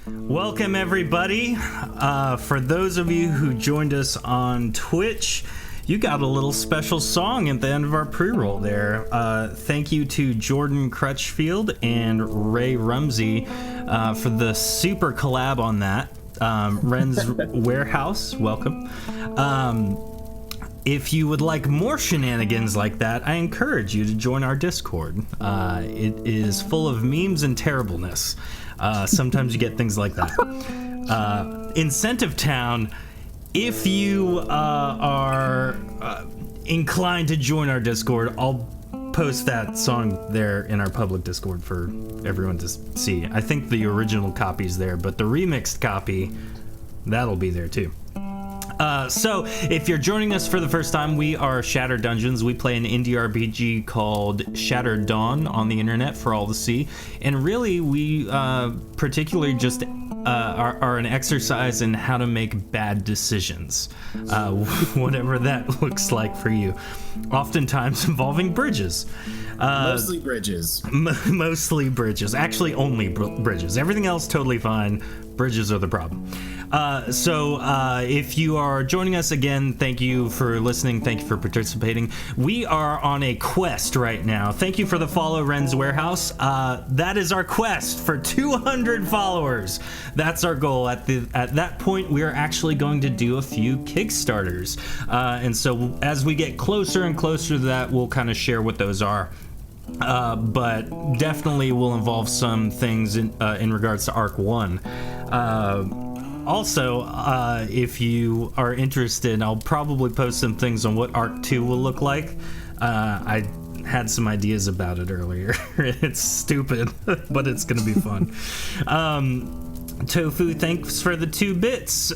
Welcome, everybody. For those of you who joined us on Twitch, you got a little special song at the end of our pre-roll there. Thank you to Jordan Crutchfield and Ray Rumsey for the super collab on that. Ren's Warehouse, welcome. If you would like more shenanigans like that, I encourage you to join our Discord. It is full of memes and terribleness. Sometimes you get things like that. Incentive Town, if you are inclined to join our Discord, I'll post that song there in our public Discord for everyone to see. I think the original copy's there, but the remixed copy, that'll be there too. So, if you're joining us for the first time, we are Shattered Dungeons. We play an indie RPG called Shattered Dawn on the internet for all to see. And really, we particularly just are an exercise in how to make bad decisions, whatever that looks like for you. Oftentimes involving bridges. Mostly bridges. Mostly bridges. Actually, only bridges. Everything else, totally fine. Bridges are the problem. So if you are joining us again, thank you for listening. Thank you for participating. We are on a quest right now. Thank you for the follow, Ren's Warehouse. That is our quest for 200 followers. That's our goal. At that point, we are actually going to do a few Kickstarters. And so as we get closer and closer to that, we'll kind of share what those are. But definitely will involve some things in regards to Arc 1. Also, if you are interested, I'll probably post some things on what Arc 2 will look like. I had some ideas about it earlier. It's stupid, but it's going to be fun. Tofu, thanks for the 2 bits.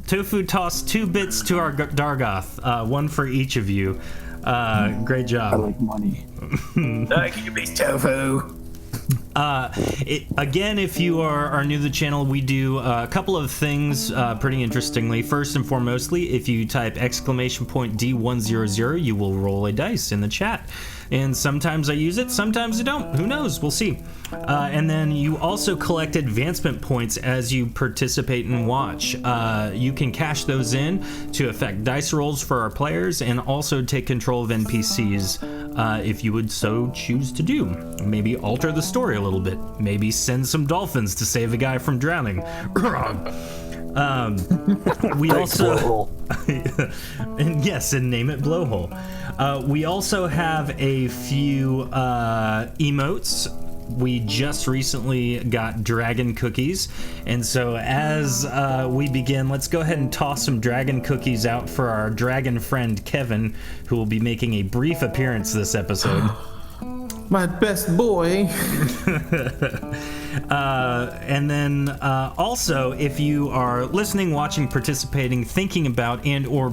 Tofu tossed 2 bits to our Dargoth, 1 for each of you. Great job. I like money. Thank you, Beast Tofu. Again, if you are new to the channel, we do a couple of things pretty interestingly. First and foremostly, if you type !D100, you will roll a dice in the chat. And sometimes I use it, sometimes I don't. Who knows? We'll see. And then you also collect advancement points as you participate and watch. You can cash those in to affect dice rolls for our players and also take control of NPCs if you would so choose to do. Maybe alter the story a little bit. Maybe send some dolphins to save a guy from drowning. We also and yes, and name it Blowhole. We also have a few emotes. We just recently got dragon cookies, and so as we begin, let's go ahead and toss some dragon cookies out for our dragon friend Kevin, who will be making a brief appearance this episode. My best boy. And then also, if you are listening, watching, participating, thinking about, and or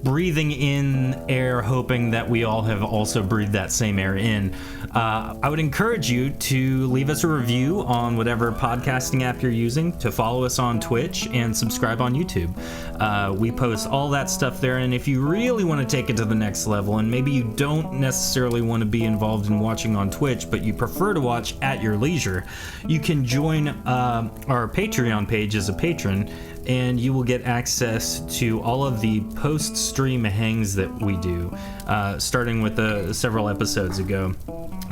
breathing in air, hoping that we all have also breathed that same air in, I would encourage you to leave us a review on whatever podcasting app you're using, to follow us on Twitch, and subscribe on YouTube. We post all that stuff there, and if you really want to take it to the next level, and maybe you don't necessarily want to be involved in watching on Twitch, but you prefer to watch at your leisure, you can join our Patreon page as a patron, and you will get access to all of the post-stream hangs that we do, starting with several episodes ago.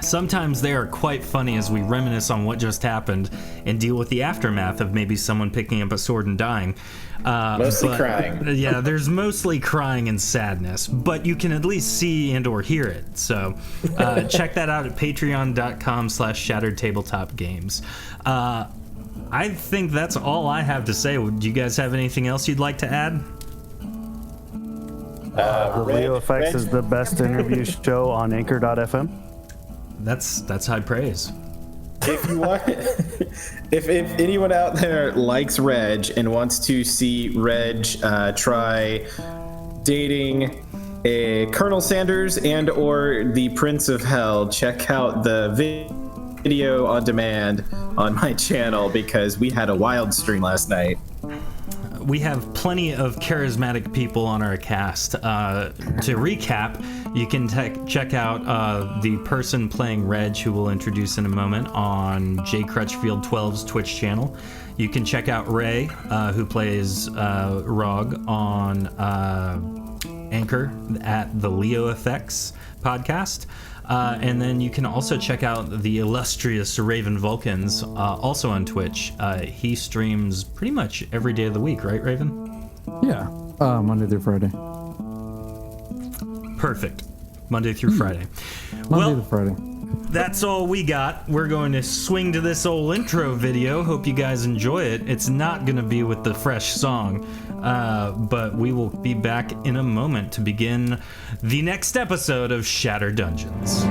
Sometimes they are quite funny as we reminisce on what just happened and deal with the aftermath of maybe someone picking up a sword and dying. Mostly crying. Yeah, there's mostly crying and sadness, but you can at least see and or hear it. So check that out at patreon.com/shatteredtabletopgames. I think that's all I have to say. Do you guys have anything else you'd like to add? Leo Effects is the best interview show on Anchor.fm. That's high praise. If you want, if anyone out there likes Reg and wants to see Reg try dating a Colonel Sanders and or the Prince of Hell, check out the video on demand on my channel, because we had a wild stream last night. we have plenty of charismatic people on our cast. To recap, you can check out the person playing Reg, who we'll introduce in a moment, on J Crutchfield 12's Twitch channel. You can check out Ray, who plays Rog on Anchor at the Leo Effects podcast. And then you can also check out the illustrious Raven Vulcans, also on Twitch. He streams pretty much every day of the week, right, Raven? Yeah, Monday through Friday. Perfect. Monday through Friday. Monday to Friday. That's all we got. We're going to swing to this old intro video. Hope you guys enjoy it. It's not going to be with the fresh song, but we will be back in a moment to begin the next episode of Shatter Dungeons.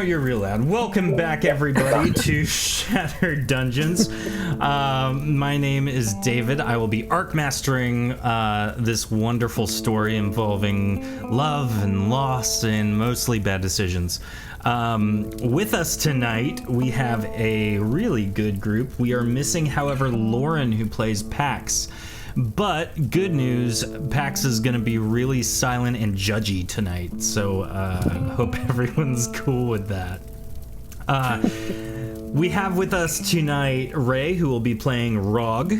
You're real loud. Welcome back, everybody, to Shattered Dungeons. My name is David. I will be arc mastering this wonderful story involving love and loss and mostly bad decisions. With us tonight, we have a really good group. We are missing, however, Lauren, who plays Pax. But good news, Pax is going to be really silent and judgy tonight, so hope everyone's cool with that. We have with us tonight Ray, who will be playing Rog.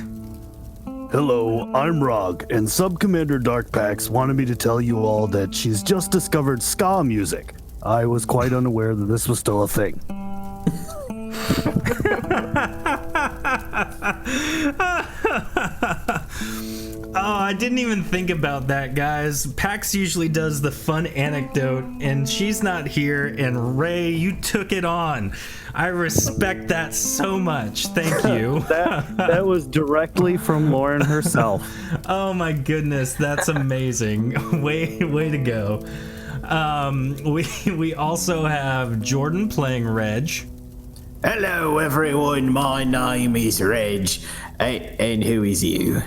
Hello, I'm Rog, and Sub-Commander Darkpax wanted me to tell you all that she's just discovered ska music. I was quite unaware that this was still a thing. Oh, I didn't even think about that, guys. Pax usually does the fun anecdote, and she's not here, and Ray, you took it on. I respect that so much. Thank you. that was directly from Lauren herself. Oh my goodness, that's amazing. Way to go. We also have Jordan playing Reg. Hello, everyone. My name is Reg. And who is you?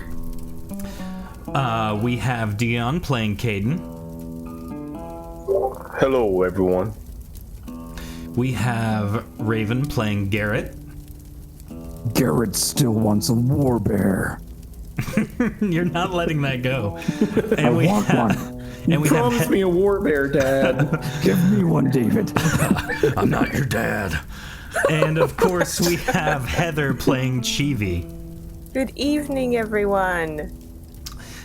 We have Dion playing Caden. Hello, everyone. We have Raven playing Garrett. Garrett still wants a war bear. You're not letting that go. And I want one. And we Promise me a war bear, Dad. Give me one, David. I'm not your dad. And of course, we have Heather playing Chivi. Good evening, everyone.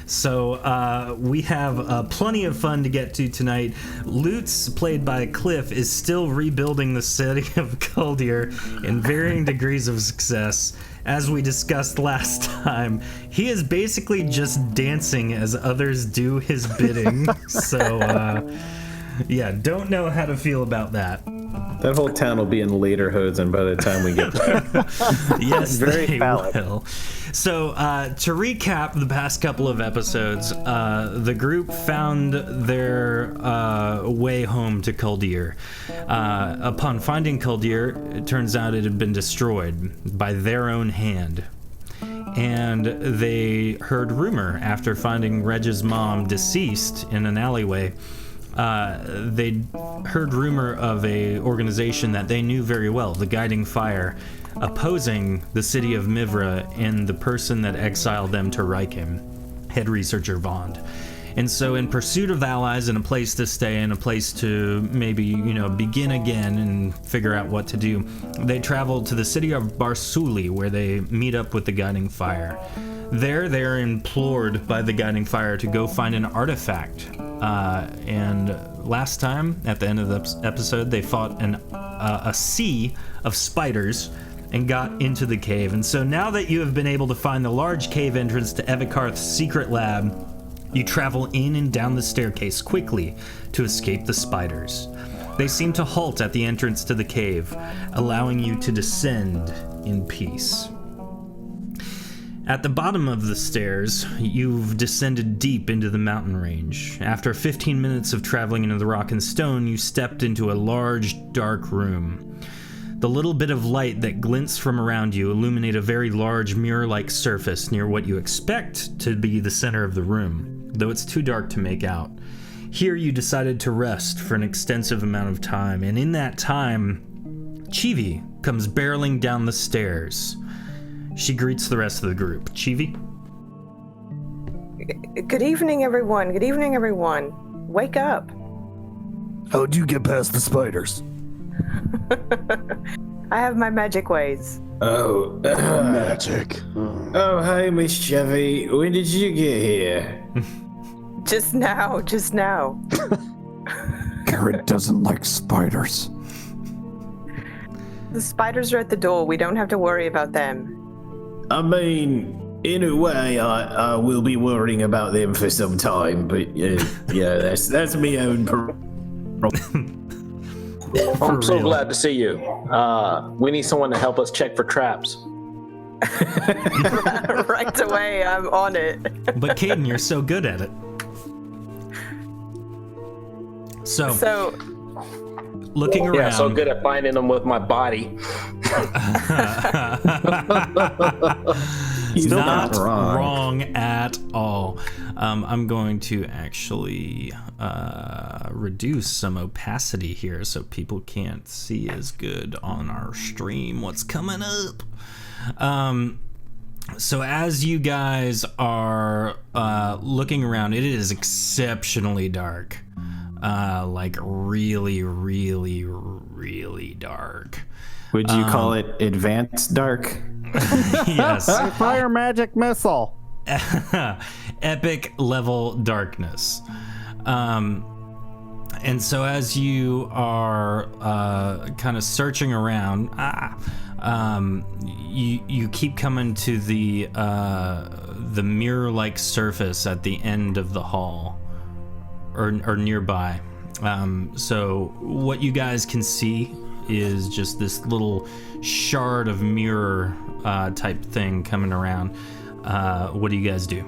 So we have plenty of fun to get to tonight. Lutz, played by Cliff, is still rebuilding the city of Kuldir in varying degrees of success. As we discussed last time, he is basically just dancing as others do his bidding. So, yeah, don't know how to feel about that. That whole town will be in Lederhosen by the time we get there. Yes, Very they valid. will. So, to recap the past couple of episodes, the group found their way home to Kuldir. Upon finding Kuldir, it turns out it had been destroyed by their own hand. And they heard rumor after finding Reg's mom deceased in an alleyway. They heard rumor of a organization that they knew very well, the Guiding Fire, opposing the city of Mivra and the person that exiled them to Reikim, head researcher Vond. And so in pursuit of allies and a place to stay and a place to maybe, begin again and figure out what to do, they traveled to the city of Barsuli, where they meet up with the Guiding Fire. There, they're implored by the Guiding Fire to go find an artifact. And last time, at the end of the episode, they fought a sea of spiders and got into the cave. And so now that you have been able to find the large cave entrance to Evikarth's secret lab, you travel in and down the staircase quickly to escape the spiders. They seem to halt at the entrance to the cave, allowing you to descend in peace. At the bottom of the stairs, you've descended deep into the mountain range. After 15 minutes of traveling into the rock and stone, you stepped into a large, dark room. The little bit of light that glints from around you illuminate a very large mirror-like surface near what you expect to be the center of the room, though it's too dark to make out. Here you decided to rest for an extensive amount of time, and in that time, Chivi comes barreling down the stairs. She greets the rest of the group. Chivi? Good evening, everyone. Good evening, everyone. Wake up. How'd you get past the spiders? I have my magic ways. Oh, Magic. oh, hey, Miss Chevy. When did you get here? Just now. Garrett doesn't like spiders. The spiders are at the door. We don't have to worry about them. I mean, in a way, I will be worrying about them for some time, but yeah, that's my own I'm so real. glad to see you. We need someone to help us check for traps. Right away, I'm on it. But Caden, you're so good at it. So looking around. Yeah, so good at finding them with my body. He's not wrong at all. I'm going to actually reduce some opacity here so people can't see as good on our stream what's coming up. So as you guys are looking around, it is exceptionally dark. Like really, really, really dark. Would you call it advanced dark? Yes. Fire magic missile. Epic level darkness. And so as you are kind of searching around, you keep coming to the mirror-like surface at the end of the hall, or nearby. So what you guys can see is just this little shard of mirror type thing coming around. What do you guys do?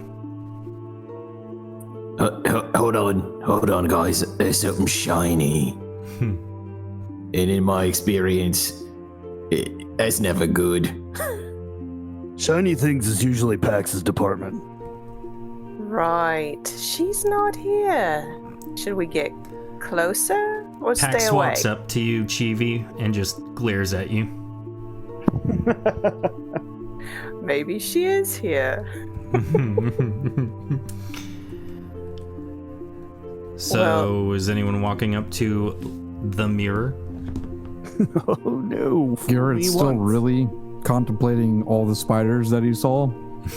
Hold on, guys. There's something shiny. And in my experience, that's never good. Shiny things is usually Pax's department. Right. She's not here. Should we get closer or Pax stay away? walks up to you, Chivi, and just glares at you. Maybe she is here. So, is anyone walking up to the mirror? Oh no. Garrett's still really contemplating all the spiders that he saw,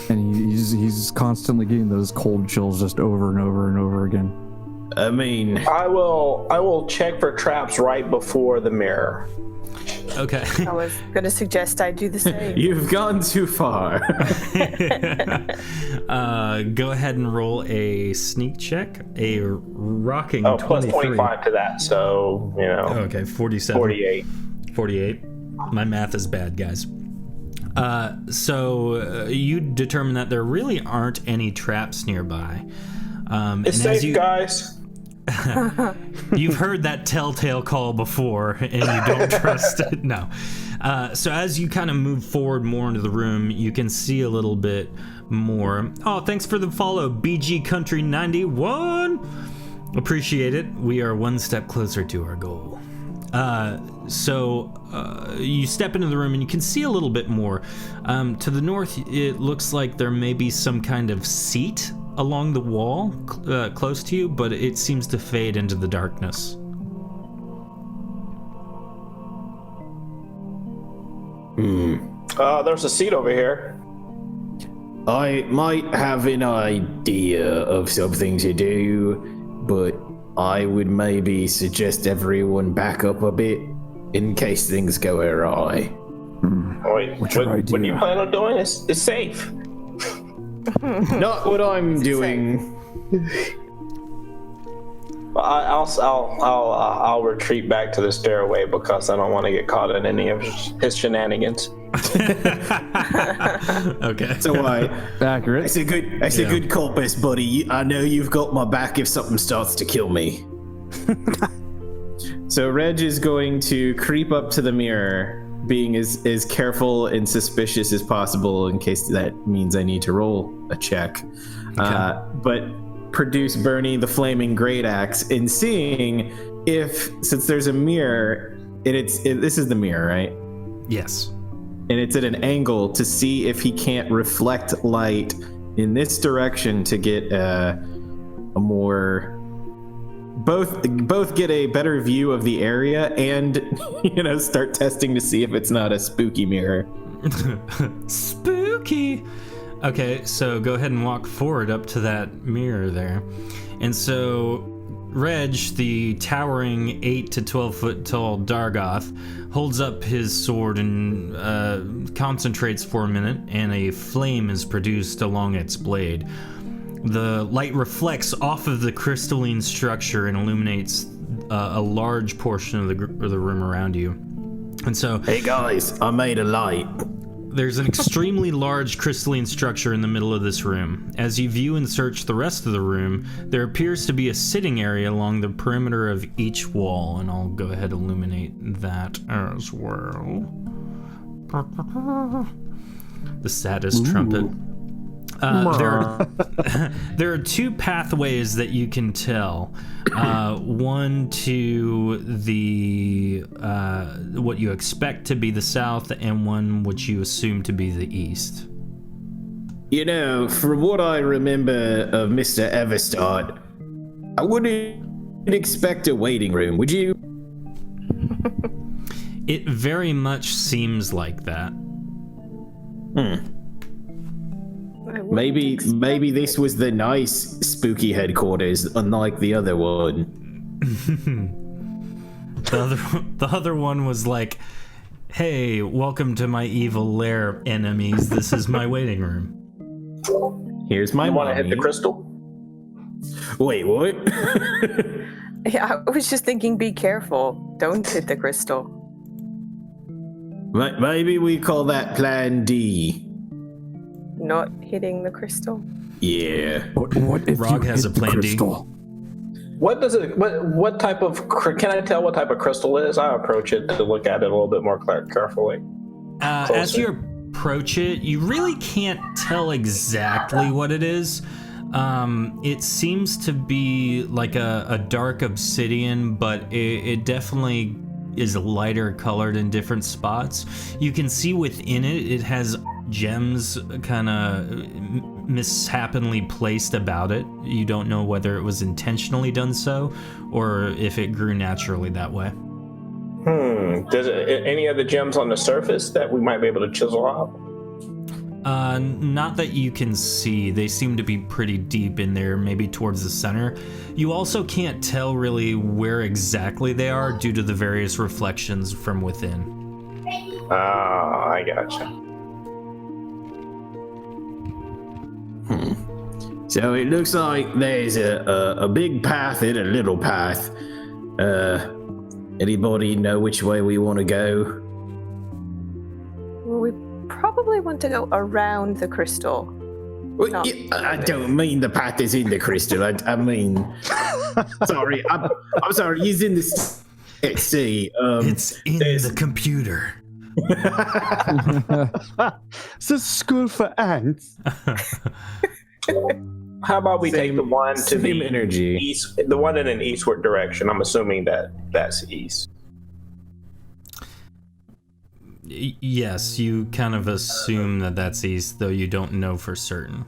and he's constantly getting those cold chills just over and over and over again. I mean, I will check for traps right before the mirror. Okay. I was going to suggest I do the same. you've gone too far. Go ahead and roll a sneak check. A rocking Oh, plus 23. 25 to that, so, Okay, 47. 48. 48. My math is bad, guys. So you determine that there really aren't any traps nearby. It's safe, guys. You've heard that telltale call before, and you don't trust it. No. So as you kind of move forward more into the room, you can see a little bit more. Oh, thanks for the follow, BG Country 91. Appreciate it. We are one step closer to our goal. So you step into the room and you can see a little bit more. To the north, it looks like there may be some kind of seat along the wall close to you, but it seems to fade into the darkness. There's a seat over here. I might have an idea of something to do, but I would maybe suggest everyone back up a bit in case things go awry. Wait, What's your what do idea? you plan on doing? It's safe. Not what I'm doing. I'll retreat back to the stairway because I don't want to get caught in any of his shenanigans. Okay. So Accurate. it's a good compass, buddy. I know you've got my back if something starts to kill me. So Reg is going to creep up to the mirror, being as careful and suspicious as possible in case that means I need to roll a check. But produce Bernie the flaming great axe and seeing if, since there's a mirror, this is the mirror, right? Yes. And it's at an angle to see if he can't reflect light in this direction to get a more both get a better view of the area and start testing to see if it's not a spooky mirror. Spooky. Okay, so go ahead and walk forward up to that mirror there. And so Reg, the towering 8 to 12 foot tall Dargoth, holds up his sword and concentrates for a minute, and a flame is produced along its blade. The light reflects off of the crystalline structure and illuminates a large portion of the room around you. And so, hey guys, I made a light. There's an extremely large crystalline structure in the middle of this room. As you view and search the rest of the room, there appears to be a sitting area along the perimeter of each wall, and I'll go ahead and illuminate that as well. The saddest trumpet. There are two pathways that you can tell. One to the what you expect to be the south, and one which you assume to be the east. From what I remember of Mr. Evikarth, I wouldn't expect a waiting room, would you? It very much seems like that. Maybe this was the nice spooky headquarters, unlike the other one. The other one was like, "Hey, welcome to my evil lair, enemies. This is my waiting room. Here's my Want to mommy." hit the crystal? Wait, what? Yeah, I was just thinking, be careful. Don't hit the crystal. Maybe we call that Plan D. Not hitting the crystal. Yeah. What if Rog you has hit a the plan D. crystal? What does it? What type of? Can I tell what type of crystal it is? I approach it to look at it a little bit more carefully. As you approach it, you really can't tell exactly what it is. It seems to be like a dark obsidian, but it definitely is lighter colored in different spots. You can see within it has gems kind of misshapenly placed about it. You don't know whether it was intentionally done so or if it grew naturally that way. Does any of the gems on the surface that we might be able to chisel out? Not that you can see. They seem to be pretty deep in there, maybe towards the center. You also can't tell really where exactly they are due to the various reflections from within. I gotcha. So it looks like there's a big path and a little path. Anybody know which way we want to go? Well, we probably want to go around the crystal. Well, No. I don't mean the path is in the crystal. I mean, sorry, I'm sorry. He's in the see. It's in the computer. It's a school for ants. How about we take the one to same the energy. east, the one in an eastward direction? I'm assuming that's east. Yes, you kind of assume that that's east, though you don't know for certain.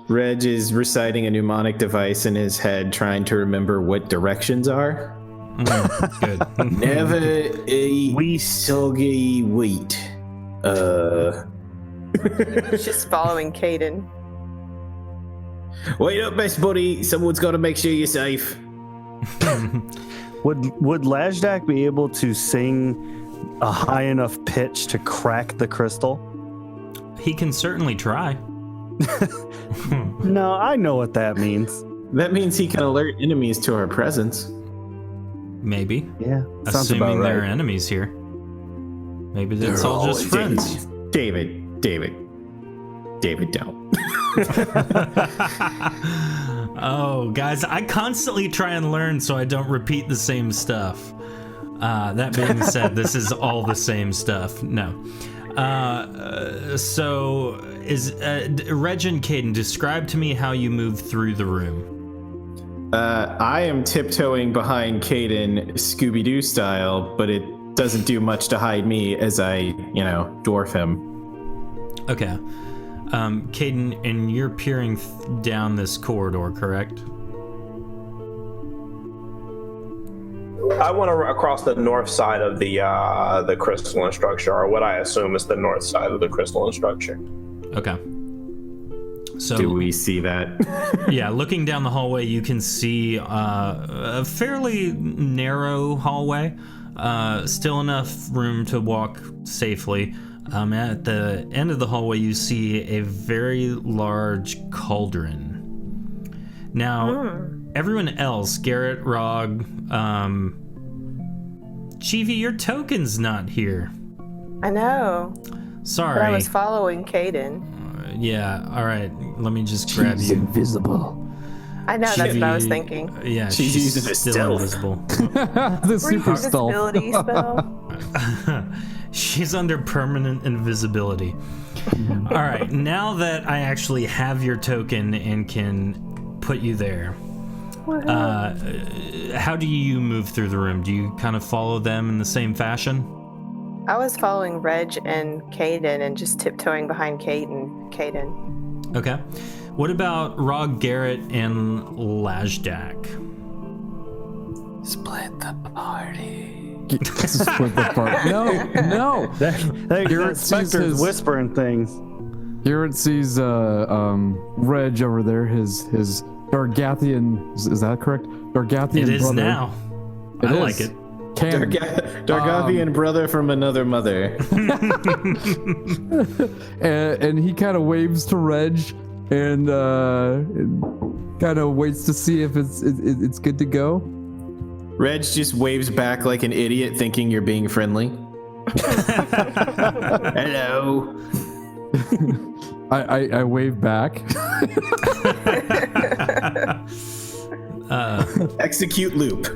Reg is reciting a mnemonic device in his head, trying to remember what directions are. Good. Never eat soggy wheat. Just following Caden. Wait up, best buddy. Someone's got to make sure you're safe. Would Lajdak be able to sing a high enough pitch to crack the crystal? He can certainly try. No, I know what that means. That means he can alert enemies to our presence. Maybe. Yeah, sounds Assuming about there are right. enemies here. Maybe that's They're all just always friends. David, don't. Oh, guys, I constantly try and learn so I don't repeat the same stuff. That being said, this is all the same stuff. No. So, Reg and Caden, describe to me how you move through the room. I am tiptoeing behind Caden Scooby-Doo style, but it doesn't do much to hide me as I, dwarf him. Okay. Caden, and you're peering down this corridor, correct? I want to across the north side of the crystalline structure, or what I assume is the north side of the crystalline structure. Okay. So, Do we see that? yeah, looking down the hallway, you can see a fairly narrow hallway. Still enough room to walk safely. At the end of the hallway, you see a very large cauldron. Now, everyone else, Garrett, Rog, Chivi, your token's not here. I know. Sorry. But I was following Caden. Yeah, all right. Let me just grab She's you. invisible. I know, that's what I was thinking. Yeah, She's using a still stealth. invisible. The super stealth. Invisibility spell. She's under permanent invisibility. All right, now that I actually have your token and can put you there, how do you move through the room? Do you kind of follow them in the same fashion? I was following Reg and Caden and just tiptoeing behind Caden. Okay. What about Rog, Garrett, and Lajdak? Split the party. Split the part. No. That Garrett sees Spectre's his- whispering things. Garrett sees Reg over there, his Dargathian, is that correct? Dargathian It is brother. now. It I is. like it. Canon. Dargavian brother from another mother. And he kind of waves to Reg and kind of waits to see if it's good to go. Reg just waves back like an idiot, thinking you're being friendly. Hello. I wave back. Execute loop.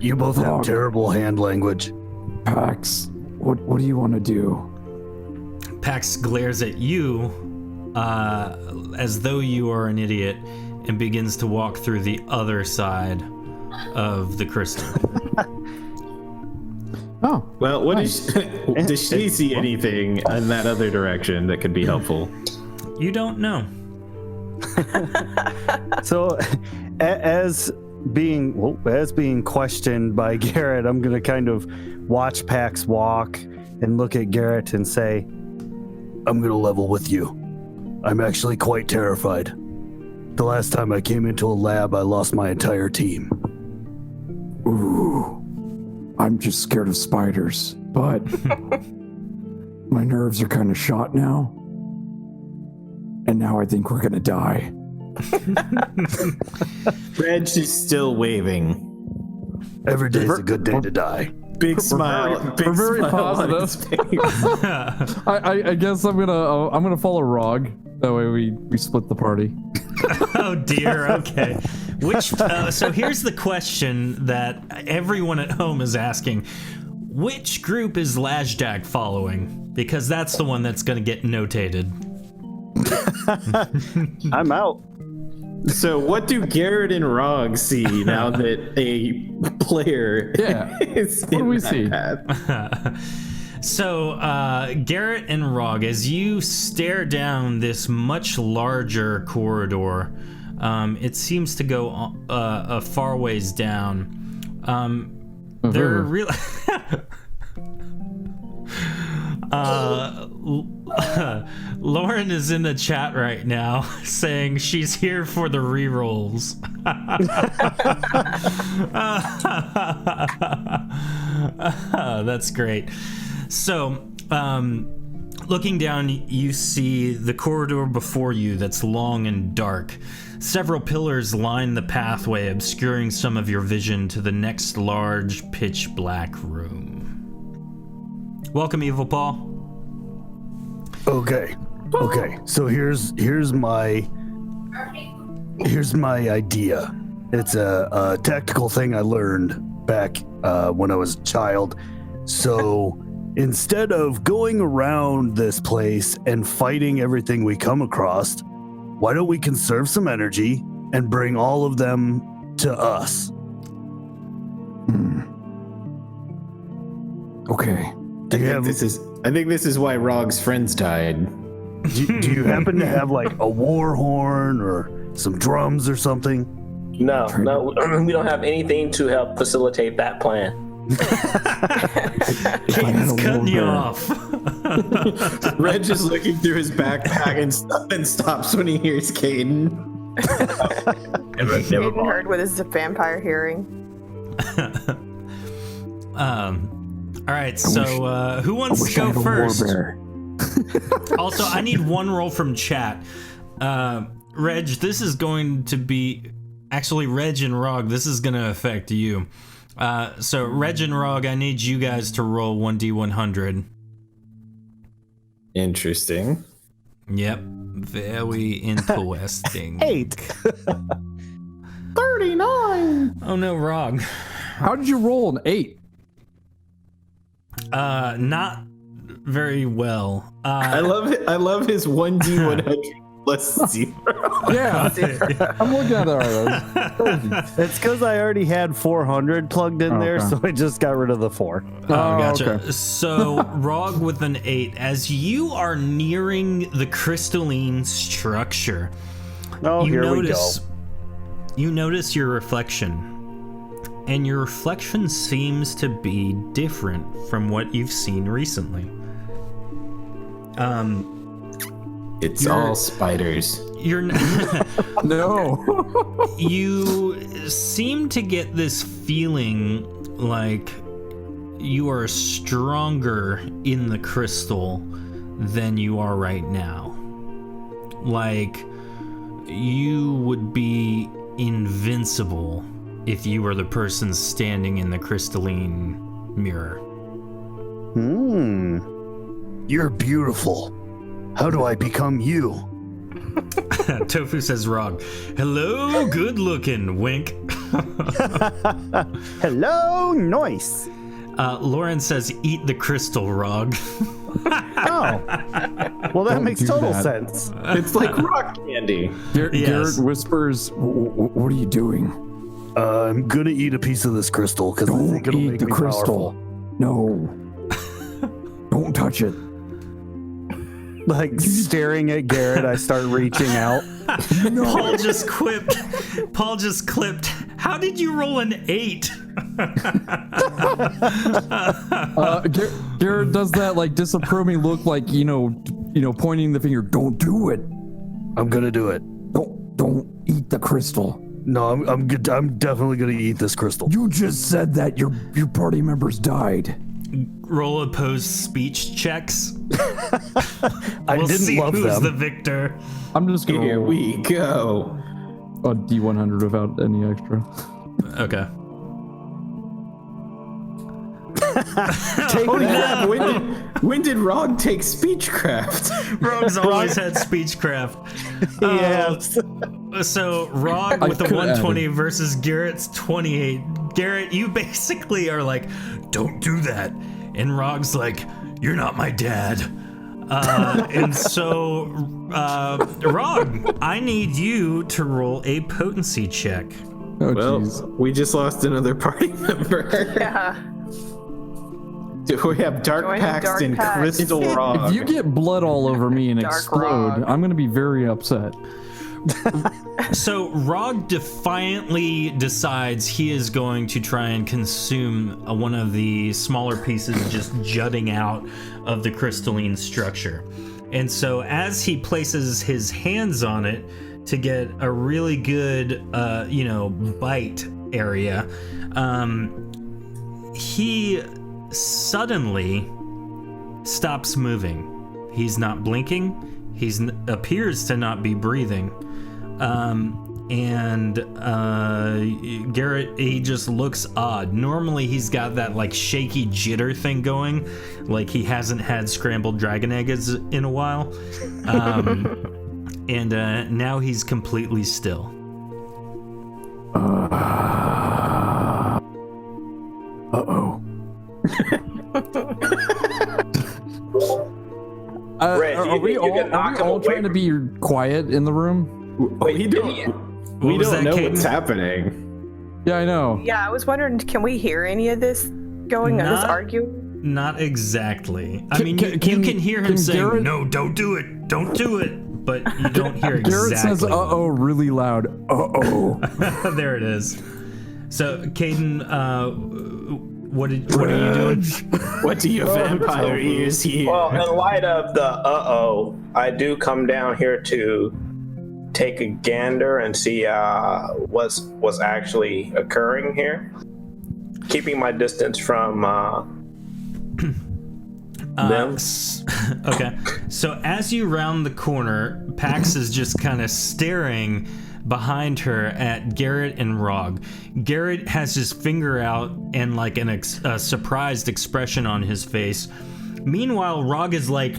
You both have terrible hand language. Pax, what do you want to do? Pax glares at you as though you are an idiot and begins to walk through the other side of the crystal. Oh, Well, does she see anything in that other direction that could be helpful? You don't know. So, as being questioned by Garrett, I'm gonna kind of watch Pax walk and look at Garrett and say, "I'm gonna level with you. I'm actually quite terrified. The last time I came into a lab, I lost my entire team." ooh, I'm just scared of spiders, but my nerves are kind of shot now. And now I think we're gonna die. Reg is still waving. Every day's a good day to die. Big smile. Big we're very smile on his positive. face. I guess I'm gonna follow Rog. That way we split the party. Oh dear. Okay. So here's the question that everyone at home is asking: which group is Lajdak following? Because that's the one that's going to get notated. I'm out. So, what do Garrett and Rog see now that a player Yeah. is What do in we that see? path? So, Garrett and Rog, as you stare down this much larger corridor, it seems to go a far ways down. They're really. Lauren is in the chat right now saying she's here for the rerolls. That's great. So, looking down, you see the corridor before you that's long and dark. Several pillars line the pathway, obscuring some of your vision to the next large, pitch-black room. Welcome, Evil Paul. Okay. So here's my idea. It's a tactical thing I learned back when I was a child. So instead of going around this place and fighting everything we come across, why don't we conserve some energy and bring all of them to us? Okay. I think this is why Rog's friends died. Do you happen to have like a war horn or some drums or something? No, we don't have anything to help facilitate that plan. Caden's cutting you off. Reg is looking through his backpack and stops when he hears Caden. Caden heard with his vampire hearing. All right, so who wants to go first? Also, I need one roll from chat. Reg, this is going to be... Actually, Reg and Rog, this is going to affect you. So, Reg and Rog, I need you guys to roll 1d100. Interesting. Yep, very interesting. 8. 39. Oh no, Rog. How did you roll an 8? Not very well. I love his 1d100 plus 0. Yeah, I'm looking at that right. It's because I already had 400 plugged in there, so I just got rid of the 4. Oh, gotcha. Okay. So, Rog with an 8. As you are nearing the crystalline structure, you notice your reflection. And your reflection seems to be different from what you've seen recently. It's all spiders. You're No. You seem to get this feeling like you are stronger in the crystal than you are right now. Like you would be invincible if you were the person standing in the crystalline mirror. You're beautiful. How do I become you? Tofu says Rog. Hello, good looking. Wink. Hello, nice. Lauren says eat the crystal, Rog. Oh. Well, that Don't makes do total that. sense. It's like rock candy. Yes. Garrett whispers, what are you doing? I'm gonna eat a piece of this crystal because I think Don't it'll eat make the me crystal. powerful. No. Don't touch it. Like staring at Garrett, I start reaching out. Paul just clipped. How did you roll an 8? Garrett does that like disapproving look, like you know, pointing the finger. Don't do it. I'm gonna do it. Don't eat the crystal. No, I'm good. I'm definitely gonna eat this crystal. You just said that your party members died. Roll opposed speech checks. I We'll didn't see love who's them. the victor. I'm just gonna Here roll we go. a D100 without any extra. Okay. Holy crap! When did Rog take speechcraft? Rog's always had speechcraft. Yes. So Rog with the could've 120 versus Garrett's 28. Garrett, you basically are like, don't do that. And Rog's like, you're not my dad. And so, Rog, I need you to roll a potency check. Oh Well, jeez. we just lost another party member. Yeah. We have Dark Join Pact Dark and Pact. Crystal Rog. If you get blood all over me and Dark explode, Rog. I'm gonna be very upset. So Rog defiantly decides he is going to try and consume one of the smaller pieces just jutting out of the crystalline structure. And so as he places his hands on it to get a really good, bite area, he suddenly stops moving. He's not blinking. He appears to not be breathing. and Garrett, he just looks odd. Normally he's got that like shaky jitter thing going, like he hasn't had scrambled dragon eggs in a while. And now he's completely still. Uh-oh. Red, Are we all trying to be quiet in the room? We don't know Caden? what's happening. Yeah, I know. Yeah, I was wondering, can we hear any of this going on, this arguing? Not exactly. I Can- mean, can- you can- can hear him can saying, Garrett- "No, don't do it, don't do it," but you don't hear exactly. Garrett says, uh-oh, really loud. Uh-oh. There it is. So, Caden, what are you doing? What do your vampire ears hear? Well, in light of the uh-oh, I do come down here to take a gander and see what's actually occurring here. Keeping my distance from them. Okay. So as you round the corner, Pax is just kind of staring behind her at Garrett and Rog. Garrett has his finger out and like a surprised expression on his face. Meanwhile, Rog is like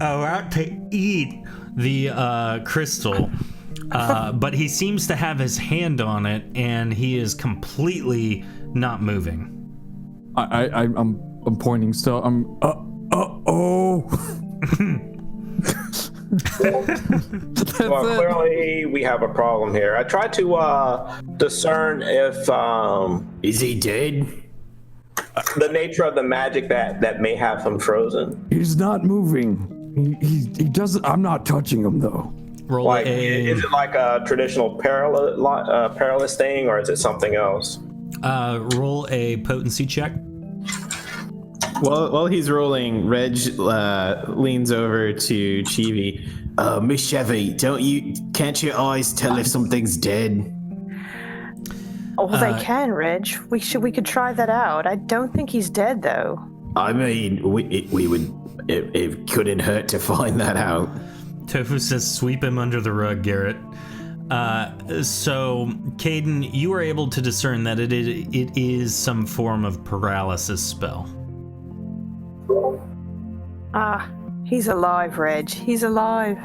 out to eat the crystal, but he seems to have his hand on it, and he is completely not moving. I'm pointing still. I'm uh-oh. Well, clearly we have a problem here. I tried to discern if Is he dead? the nature of the magic that may have him frozen. He's not moving. He doesn't. I'm not touching him though. Roll Like, a is it like a traditional perilous thing, or is it something else? roll a potency check. While he's rolling, Reg leans over to Chibi. Miss Chevy, can't your eyes tell if something's dead? Oh, they can, Reg. We could try that out. I don't think he's dead, though. I mean, it couldn't hurt to find that out. Tofu says, "Sweep him under the rug, Garrett." So, Caden, you are able to discern that it is some form of paralysis spell. He's alive, Reg. He's alive.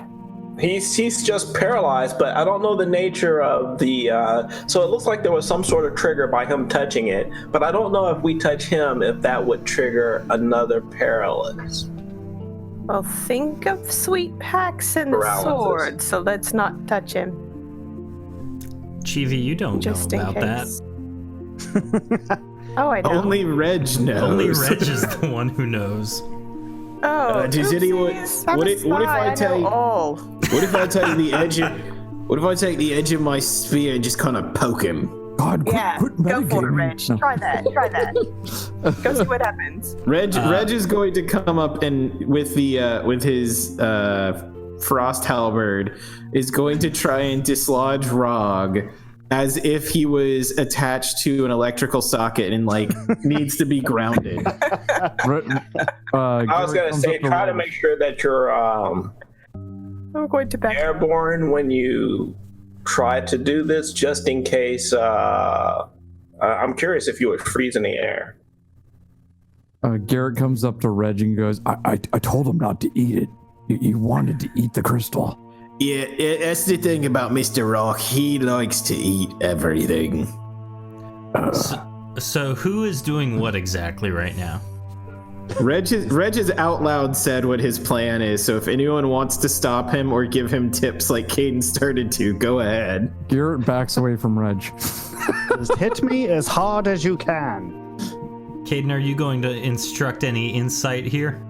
He's just paralyzed, but I don't know the nature of the. So it looks like there was some sort of trigger by him touching it, but I don't know if we touch him if that would trigger another paralysis. Well, think of Sweet Pax and the Paralysis. sword, so let's not touch him. Chivi, you don't Just know in about that. case. Oh, I know. Only Reg knows. Only Reg is the one who knows. Oh, does anyone- oopsies. I'm what a if I spy, tell know you- all. What if I take the edge of? What if I take the edge of my spear and just kind of poke him? God, Yeah, quit go for it, metagaming. Reg. No. Try that. Go see what happens. Reg is going to come up and with his frost halberd is going to try and dislodge Rog as if he was attached to an electrical socket and like needs to be grounded. I was gonna say, try to make sure that you're I'm going to back. airborne when you try to do this, just in case. I'm curious if you would freeze in the air. Garrett comes up to Reg and goes, I told him not to eat it. He wanted to eat the crystal. Yeah, that's the thing about Mr. Rock. He likes to eat everything. So who is doing what exactly right now? Reg has out loud said what his plan is, so if anyone wants to stop him or give him tips like Caden started to, go ahead. Garrett backs away from Reg. Just hit me as hard as you can. Caden, are you going to instruct any insight here?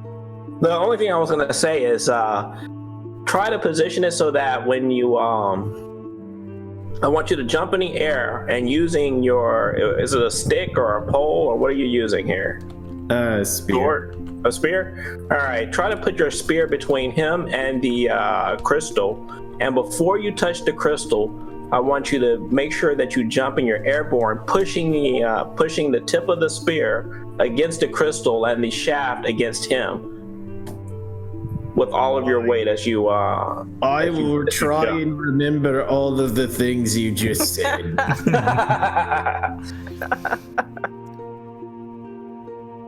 The only thing I was gonna say is try to position it so that when you I want you to jump in the air and using is it a stick or a pole or what are you using here? Spear. A spear? All right, try to put your spear between him and the crystal, and before you touch the crystal, I want you to make sure that you jump and you're airborne, pushing the tip of the spear against the crystal and the shaft against him. with all of your weight as you. I will try and remember all of the things you just said.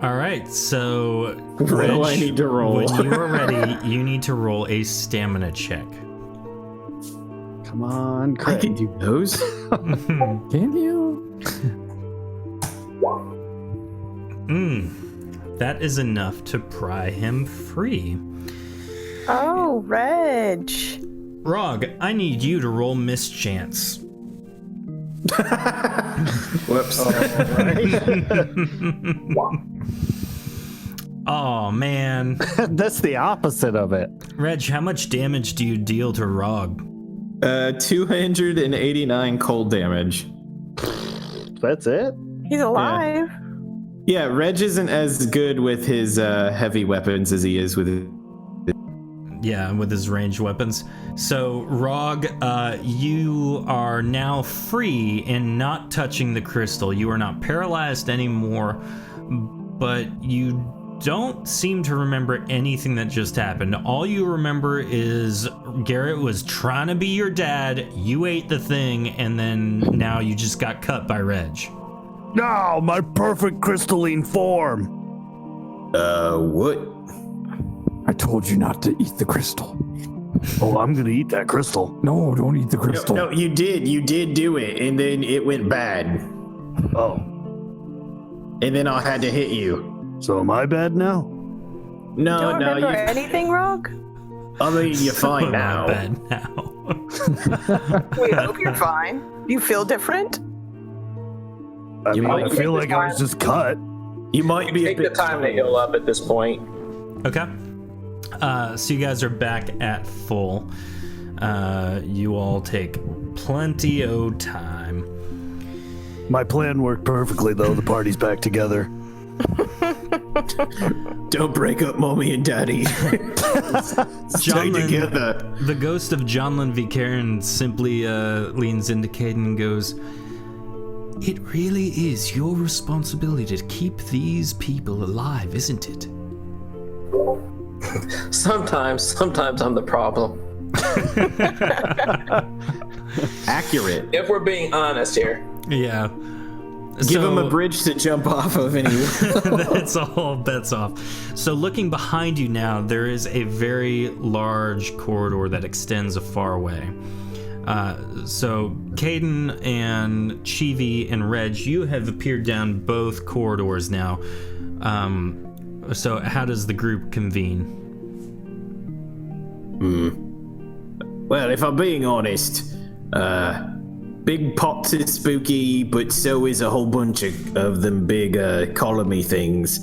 All right, so What do I need to roll? When you are ready, you need to roll a stamina check. Come on, I Craig. can do those. Can you? That is enough to pry him free. Oh, Reg. Rog, I need you to roll mischance. Whoops. Oh man. That's the opposite of it. Reg, how much damage do you deal to Rog? 289 cold damage. That's it? He's alive. Yeah, Reg isn't as good with his heavy weapons as he is with his... Yeah, with his ranged weapons. So, Rog, you are now free and not touching the crystal. You are not paralyzed anymore, but you don't seem to remember anything that just happened. All you remember is Garrett was trying to be your dad, you ate the thing, and then now you just got cut by Reg. No, my perfect crystalline form. What? I told you not to eat the crystal. Oh, I'm gonna eat that crystal. No, don't eat the crystal. No, you did. You did do it, and then it went bad. Oh, And then I had to hit you. so am I bad now? No, Don't no, remember you... anything, Rog? I mean, you're fine now. Not bad now. We hope you're fine. You feel different? I You mean, might I feel like I was just cut. You might be a Take the bit... time to heal up at this point. Okay. So you guys are back at full. You all take plenty of time. My plan worked perfectly, though. The party's back together. Don't break up mommy and daddy. Stay together. The ghost of Jonlin V. Karen simply leans into Caden and goes, "It really is your responsibility to keep these people alive, isn't it?" Sometimes I'm the problem. Accurate. If we're being honest here. Yeah. Give him a bridge to jump off of anyway. That's all bets off. So looking behind you now, there is a very large corridor that extends a far away. So Caden and Chivi and Reg, you have appeared down both corridors now. So how does the group convene? Well, if I'm being honest, Big Pops is spooky, but so is a whole bunch of them big columny things.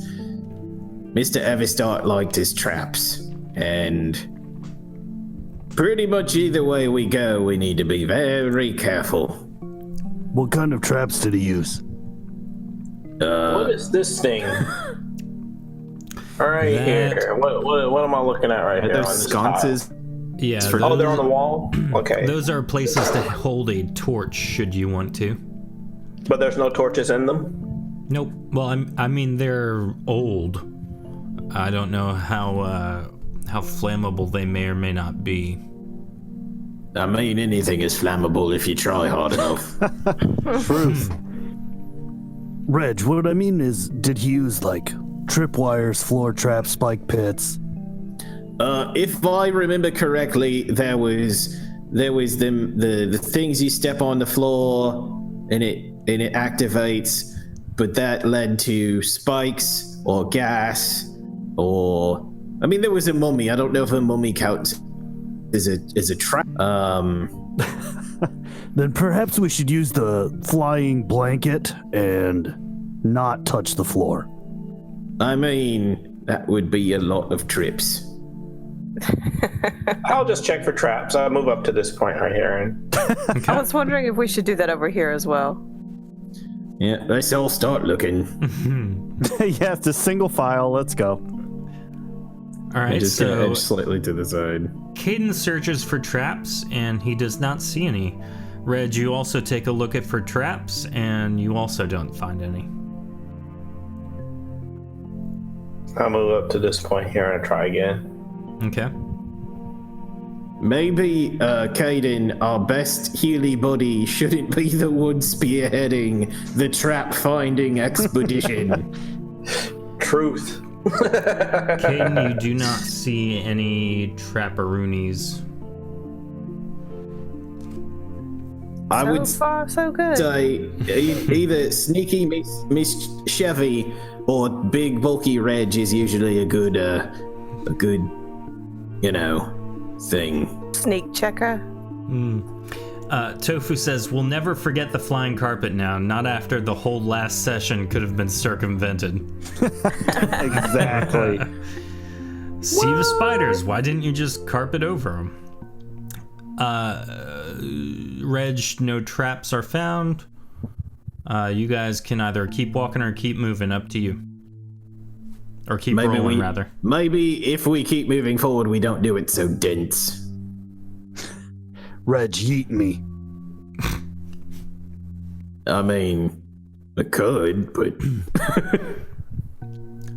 Mr. Evikarth liked his traps, and pretty much either way we go, we need to be very careful. What kind of traps did he use? What is this thing? All right, here. What am I looking at right here? Those on this sconces. tile? Yeah. Oh, they're on the wall? Okay. Those are places to hold a torch should you want to. But there's no torches in them? Nope. Well, I mean they're old. I don't know how flammable they may or may not be. I mean, anything is flammable if you try hard enough. Truth. Reg, what I mean is, did he use, like, tripwires, floor traps, spike pits? If I remember correctly, there was the things you step on the floor and it activates, but that led to spikes or gas or I mean there was a mummy. I don't know if a mummy counts as a trap. Then perhaps we should use the flying blanket and not touch the floor. I mean, that would be a lot of trips. I'll just check for traps. I'll move up to this point right here. And I was wondering if we should do that over here as well. Yeah, let's all start looking. Yeah, it's a single file. Let's go. All right. I'm just gonna So edge slightly to the side. Caden searches for traps and he does not see any. Reg, you also take a look at for traps and you also don't find any. I'll move up to this point here and try again. Okay. Maybe, Caden, our best Healy buddy, shouldn't be the one spearheading the trap-finding expedition. Truth. Caden, you do not see any trapperoonies. I would So far, so good. say either sneaky Miss Chevy or big bulky Reg is usually a good, thing. Sneak checker. Tofu says, we'll never forget the flying carpet now, not after the whole last session could have been circumvented. Exactly. Sea of spiders, why didn't you just carpet over them? Reg, no traps are found. You guys can either keep walking or keep moving, up to you. Or keep rolling, rather. Maybe if we keep moving forward, we don't do it so dense. Reg, yeet me. I mean, I could, but...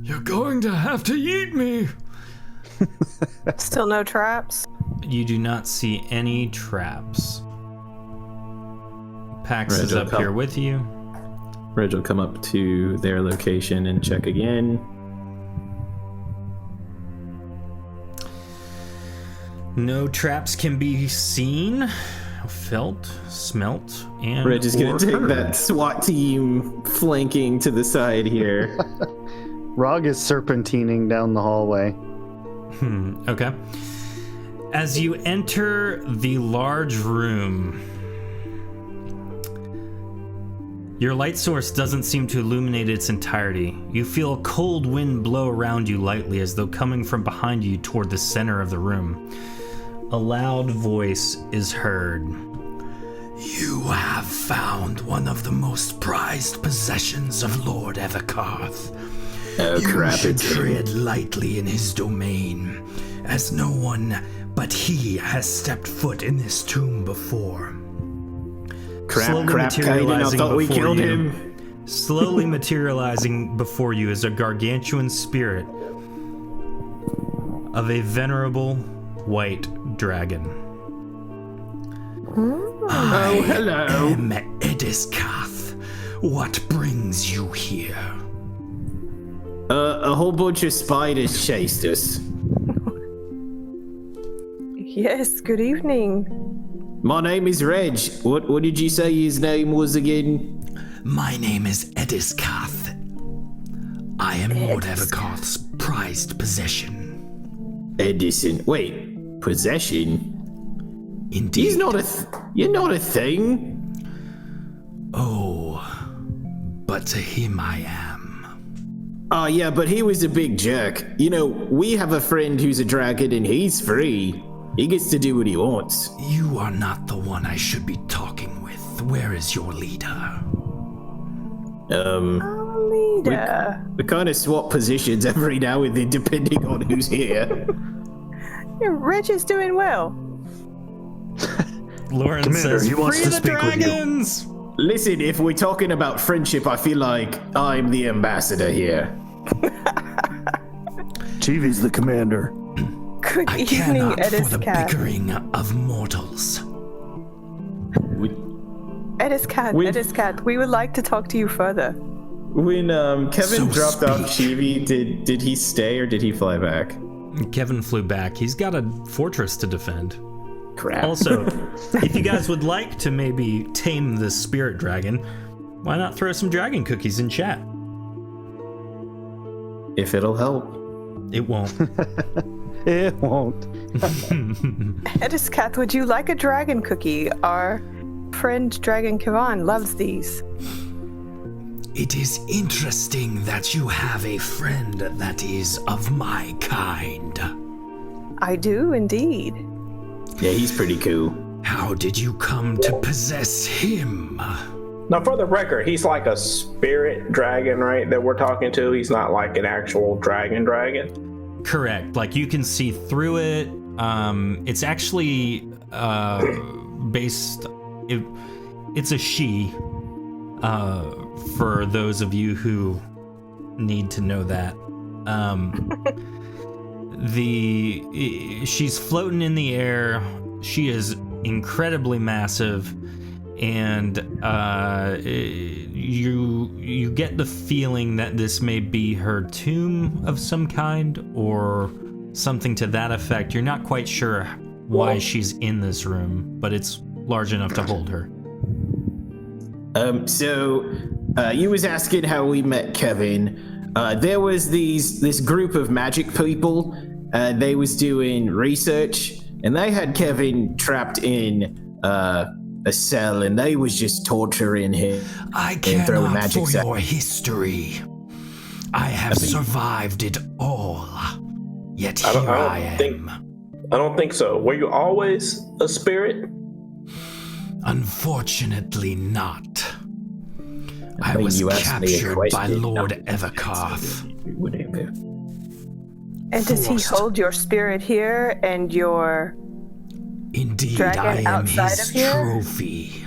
You're going to have to eat me! Still no traps? You do not see any traps. Pax Reg is will up come. here with you. Reg will come up to their location and check again. No traps can be seen, felt, smelt, and Reg is going to take heard. that SWAT team flanking to the side here. Rog is serpentining down the hallway. Okay. As you enter the large room, your light source doesn't seem to illuminate its entirety. You feel a cold wind blow around you lightly as though coming from behind you toward the center of the room. A loud voice is heard. You have found one of the most prized possessions of Lord Evikarth. Oh, You should tread lightly in his domain, as no one but he has stepped foot in this tomb before. Crap, Caden, I thought we killed him. Slowly materializing before you is a gargantuan spirit of a venerable white dragon. Oh, hello. I'm Evikarth. What brings you here? A whole bunch of spiders chased us. Yes, good evening. My name is Reg. What did you say his name was again? My name is Evikarth. I am Lord Evikarth's prized possession. Edison. Wait, possession? Indeed. He's not you're not a thing. Oh, but to him I am. Oh, yeah, but he was a big jerk. You know, we have a friend who's a dragon and he's free. He gets to do what he wants. You are not the one I should be talking with. Where is your leader? Leader. We kind of swap positions every now and then depending on who's here. Yeah, Reg is doing well. Lauren Commander, says, he wants "Free to the speak with you." dragons!" Listen, if we're talking about friendship, I feel like I'm the ambassador here. Chivi's the commander. Good I evening, cannot for the Evikarth. bickering of mortals. Evikarth, we would like to talk to you further. When Kevin So dropped off speak. Chibi, did he stay or did he fly back? Kevin flew back. He's got a fortress to defend. Crap. Also, if you guys would like to maybe tame this spirit dragon, why not throw some dragon cookies in chat? If it'll help. It won't. It won't. Evikarth, would you like a dragon cookie? Our friend Dragon Kivan loves these. It is interesting that you have a friend that is of my kind. I do indeed. Yeah, he's pretty cool. How did you come to possess him? Now, for the record, he's like a spirit dragon, right? That we're talking to. He's not like an actual dragon. Correct. Like you can see through it. It's actually based. It's a she. For those of you who need to know that. She's floating in the air. She is incredibly massive, and you get the feeling that this may be her tomb of some kind or something to that effect. You're not quite sure why she's in this room, but it's large enough to hold her. You was asking how we met Kevin. There was this group of magic people. They was doing research, and they had Kevin trapped in a cell, and they was just torturing him. I care not for your history. I have survived it all. Yet here I am. I don't think so. Were you always a spirit? Unfortunately not. I was captured by Lord Evikarth. And does he hold your spirit here and your Indeed, dragon I am outside his of here? trophy.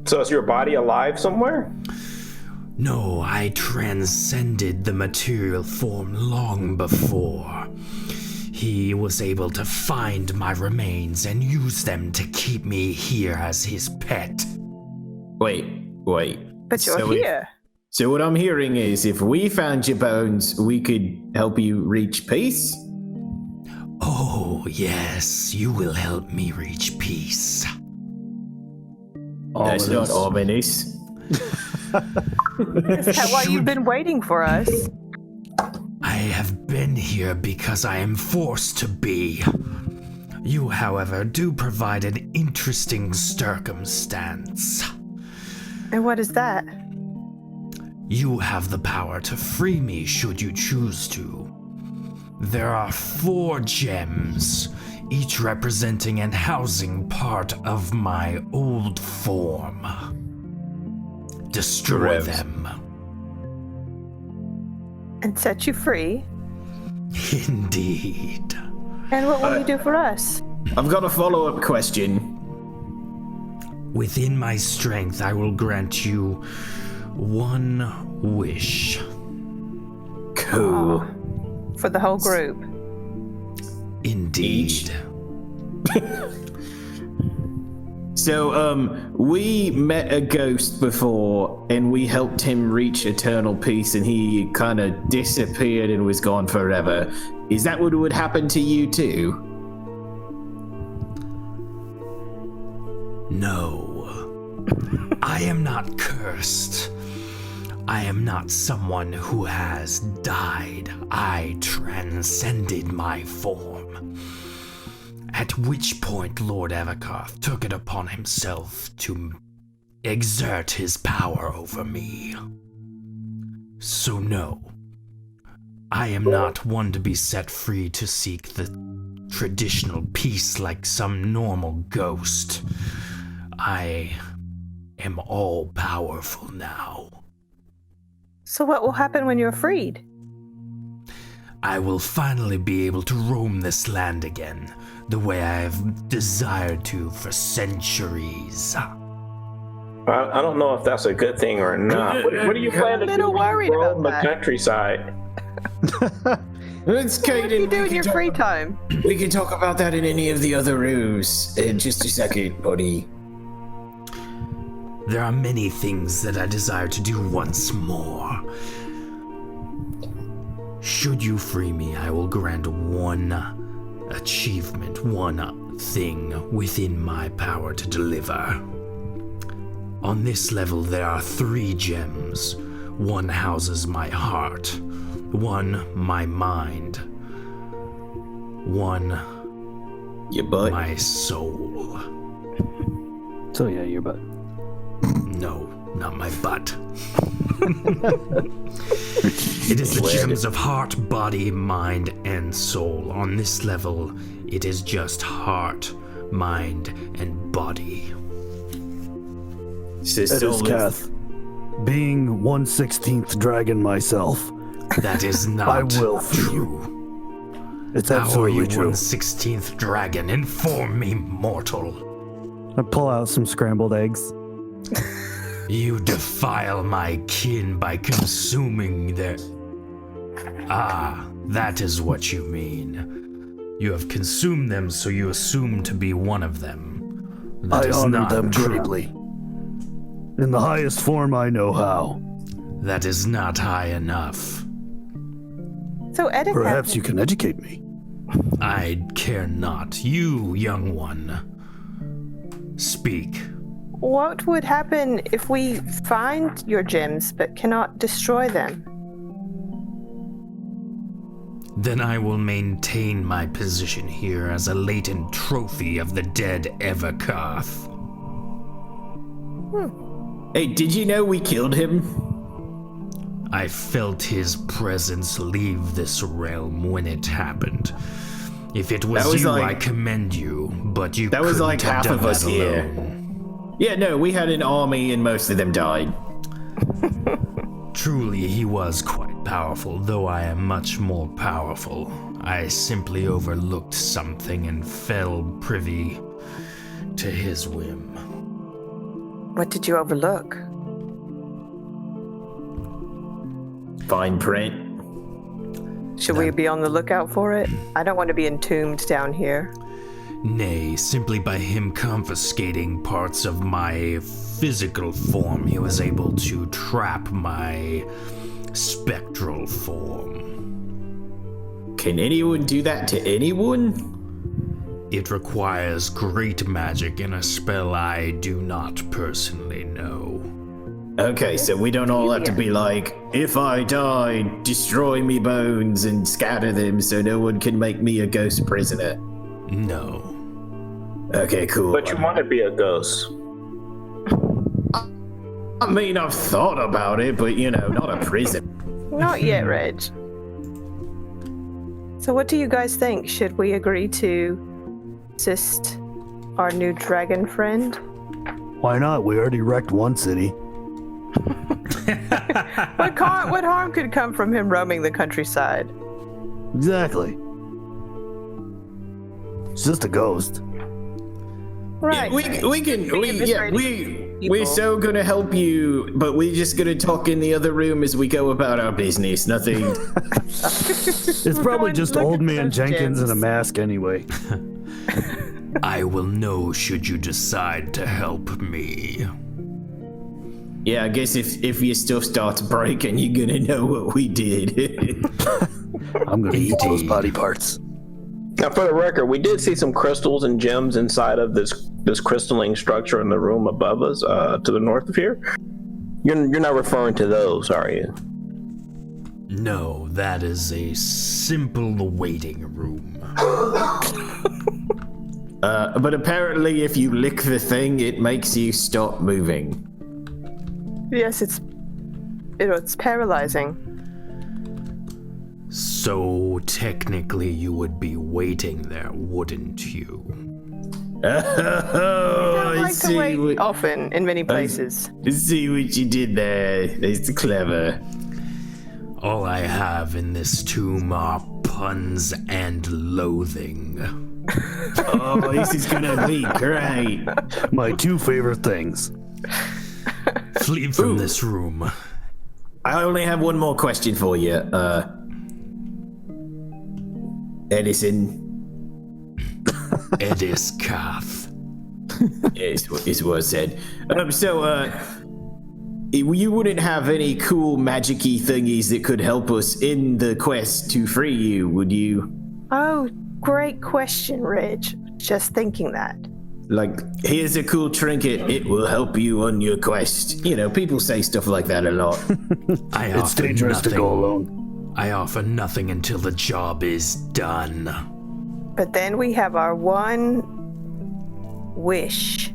So is your body alive somewhere? No, I transcended the material form long before. He was able to find my remains and use them to keep me here as his pet. Wait. But you're here. So what I'm hearing is if we found your bones, we could help you reach peace? Oh, yes, you will help me reach peace. That's not ominous. Is that why you've been waiting for us? I have been here because I am forced to be. You, however, do provide an interesting circumstance. And what is that? You have the power to free me should you choose to. There are 4 gems, each representing and housing part of my old form. Destroy them. And set you free? Indeed. And what will you do for us? I've got a follow-up question. Within my strength, I will grant you 1 wish. Cool. For the whole group? Indeed. So, we met a ghost before, and we helped him reach eternal peace, and he kind of disappeared and was gone forever. Is that what would happen to you too? No. I am not cursed. I am not someone who has died. I transcended my form. At which point Lord Evikarth took it upon himself to exert his power over me. So no, I am not one to be set free to seek the traditional peace like some normal ghost. I am all-powerful now. So what will happen when you're freed? I will finally be able to roam this land again, the way I have desired to for centuries. I don't know if that's a good thing or not. What do you plan to do little worried about in the that. countryside? It's What do you do in your free time? We can talk about that in any of the other rooms in just a second, buddy. There are many things that I desire to do once more. Should you free me, I will grant 1 achievement, 1 thing within my power to deliver. On this level, there are 3 gems. 1 houses my heart, 1 my mind, 1 Your butt? my soul. So yeah, your butt. No, not my butt. It is the gems of heart, body, mind, and soul. On this level, it is just heart, mind, and body. Evikarth, being 1/16th dragon myself, That is not I will free true. it's How are absolutely you true. 1/16th dragon? Inform me, mortal. I pull out some scrambled eggs. You defile my kin by consuming their... Ah, That is what you mean. You have consumed them, so you assume to be one of them. That I is honor not them true. greatly. In the highest form I know how. That is not high enough. So Evikarth, Perhaps you can educate me. I care not. You, young one, speak. what would happen if we find your gems but cannot destroy them? Then I will maintain my position here as a latent trophy of the dead Evikarth. Hey, did you know we killed him? I felt his presence leave this realm when it happened. If it was, That was you, like- I commend you, but you That was couldn't like have half done of us that here. alone. Yeah, no, we had an army and most of them died. Truly, he was quite powerful, though I am much more powerful. I simply overlooked something and fell privy to his whim. What did you overlook? Fine print. Should we be on the lookout for it? I don't want to be entombed down here. Nay, simply by him confiscating parts of my physical form, he was able to trap my spectral form. Can anyone do that to anyone? It requires great magic and a spell I do not personally know. Okay, so we don't all have to be like, if I die, destroy me bones and scatter them so no one can make me a ghost prisoner. No. Okay, cool. But you want to be a ghost. I mean, I've thought about it, but not a prison. Not yet, Reg. So what do you guys think? Should we agree to assist our new dragon friend? Why not? We already wrecked one city. What harm could come from him roaming the countryside? Exactly. It's just a ghost. Right. We're so gonna help you, but we're just gonna talk in the other room as we go about our business. Nothing. It's probably going just looking old for man those Jenkins in a gems. mask anyway. I will know should you decide to help me. Yeah, I guess if your stuff starts breaking, you're gonna know what we did. I'm gonna eat those Indeed. body parts. Now, for the record, we did see some crystals and gems inside of this crystalline structure in the room above us, to the north of here. You're not referring to those, are you? No, that is a simple waiting room. But apparently, if you lick the thing, it makes you stop moving. Yes, it's paralyzing. So technically you would be waiting there, wouldn't you? Oh, I like to wait what, often in many places. see what you did there. It's clever. All I have in this tomb are puns and loathing. Oh, this is gonna be great. My two favorite things. Flee from this room. I only have one more question for you. Edison Evikarth. is what said. You wouldn't have any cool magic-y thingies that could help us in the quest to free you, would you? Oh, great question, Reg. Just thinking that. Like, here's a cool trinket, it will help you on your quest. People say stuff like that a lot. I It's offer dangerous to nothing. go alone. I offer nothing until the job is done. But then we have our one wish.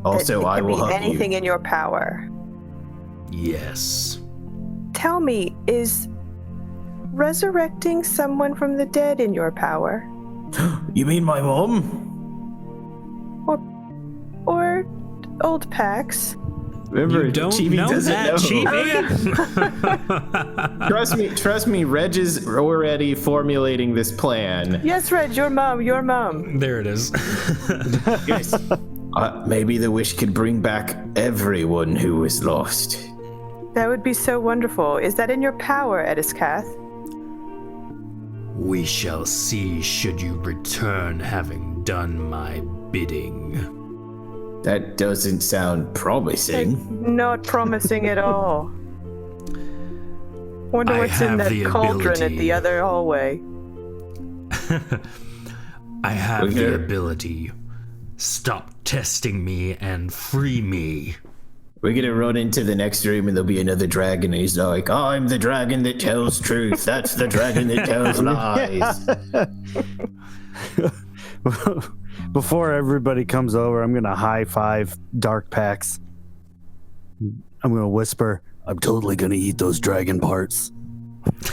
Also, It I can will be help anything in your power. Yes. Tell me, is resurrecting someone from the dead in your power? you. You mean my mom? Or old Pax? Remember, You don't Chibi know doesn't that, know. Trust me, Reg is already formulating this plan. Yes, Reg, your mom. There it is. Yes. Maybe the wish could bring back everyone who was lost. That would be so wonderful. Is that in your power, Evikarth? We shall see should you return having done my bidding. That doesn't sound promising. Not promising at all. Wonder I what's in have that the cauldron at ability. the other hallway. I have Okay. the ability. Stop testing me and free me. We're gonna run into the next room and there'll be another dragon. And he's like, I'm the dragon that tells truth. That's the dragon that tells lies. Before everybody comes over, I'm gonna high five Dark Pax. I'm gonna whisper, I'm totally gonna eat those dragon parts.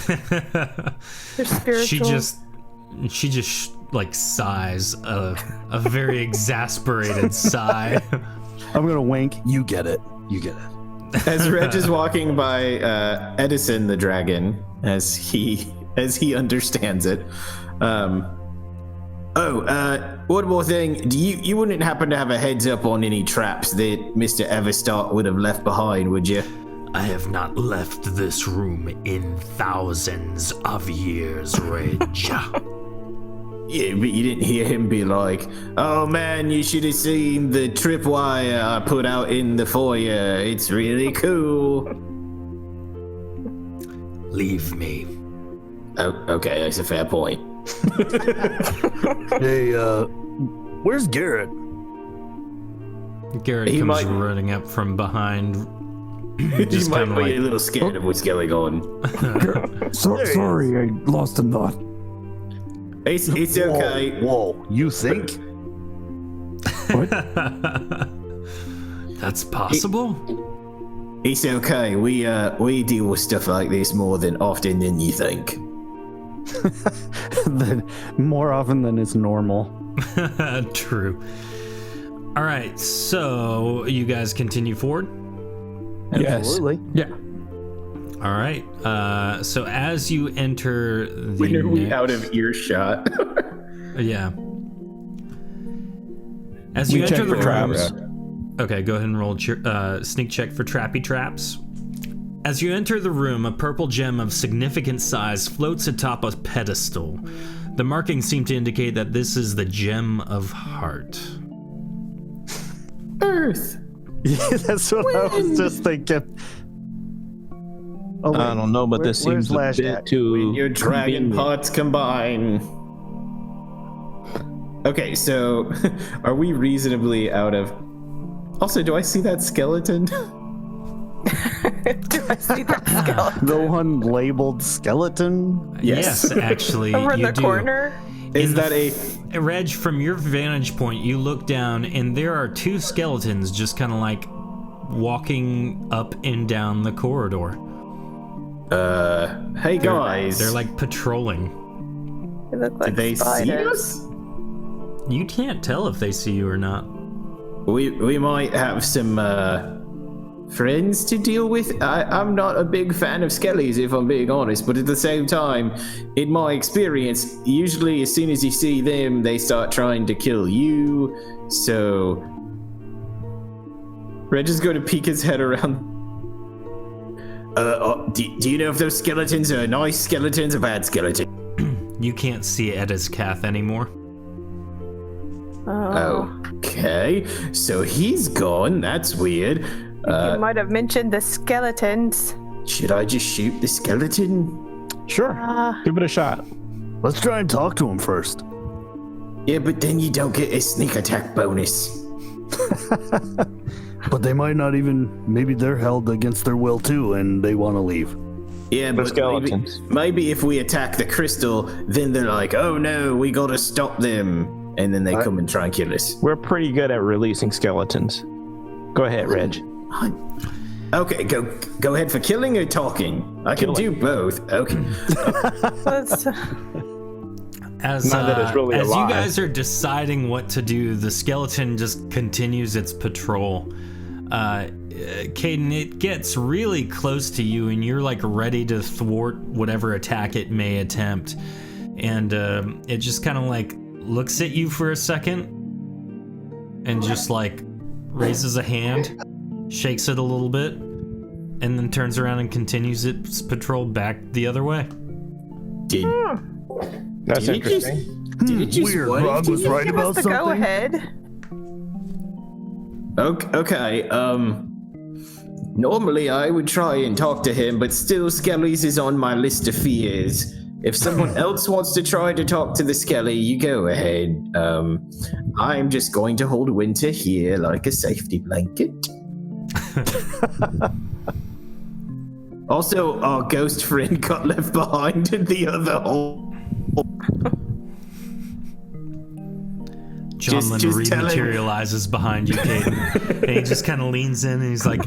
They're spiritual. She just like sighs a very exasperated sigh. I'm gonna wink. You get it. You get it. As Reg is walking by Edison the dragon, as he understands it. One more thing. You wouldn't happen to have a heads up on any traps that Mr. Everstart would have left behind, would you? I have not left this room in thousands of years, Reg. Yeah, but you didn't hear him be like, oh man, you should have seen the tripwire I put out in the foyer. It's really cool. Leave me. Oh, okay, that's a fair point. Hey, where's Garrett? Garrett He comes might- running up from behind. You Just might kinda be like- a little scared of what's going on. Sorry, I lost a thought. It's okay. Whoa, you think? That's possible? It's okay. We deal with stuff like this more than often than you think. Then more often than is normal. True. All right, so you guys continue forward. Absolutely. Yeah. All right. So as you enter the When are we next- out of earshot? Yeah. As We you enter check the for traps. room. Okay, go ahead and roll sneak check for trappy traps. As you enter the room, a purple gem of significant size floats atop a pedestal. The markings seem to indicate that this is the Gem of Heart. Earth. Yeah, that's what I was just thinking. Oh, wait. I don't know, but this Where's seems a Lash bit at? too. Your dragon convenient. parts combine. Okay, so are we reasonably out of... Also, do I see that skeleton? Do I see that skeleton The one labeled skeleton? Yes. Actually, over in you the do. corner? Is In the that a... Reg, from your vantage point, you look down and there are two skeletons just kind of like walking up and down the corridor. Hey guys. They're like patrolling. They look like Did they see spiders. us? You can't tell if they see you or not. We might have some friends to deal with. I'm not a big fan of skellies, if I'm being honest, but at the same time, in my experience, usually as soon as you see them, they start trying to kill you. So Reg is going to peek his head around. Do you know if those skeletons are nice skeletons or bad skeletons? You can't see Evikarth anymore. Oh. Okay, so he's gone. That's weird. You might have mentioned the skeletons. Should I just shoot the skeleton? Sure. Give it a shot. Let's try and talk to him first. Yeah, but then you don't get a sneak attack bonus. But they might not even, maybe they're held against their will too and they want to leave. Yeah, The but skeletons. maybe if we attack the crystal, then they're like, oh no, we gotta stop them. And then they come and try and kill us. We're pretty good at releasing skeletons. Go ahead, Reg. Okay, go ahead for killing or talking. I can do both. Okay. Let's, As, Not that it's really as alive. you guys are deciding what to do, the skeleton just continues its patrol. Caden, it gets really close to you, and you're like ready to thwart whatever attack it may attempt. And it just kind of like looks at you for a second, and just like raises a hand, shakes it a little bit, and then turns around and continues its patrol back the other way. That's Did it just- interesting. Did it just Weird. what? Grog was right Give about us the go something. ahead. Okay, normally I would try and talk to him, but still Skelly's is on my list of fears. If someone else wants to try to talk to the Skelly, you go ahead. I'm just going to hold Winter here like a safety blanket. Also, our ghost friend got left behind in the other hole. Jonlin just tell him- rematerializes behind you, Caden. And he just kind of leans in and he's like,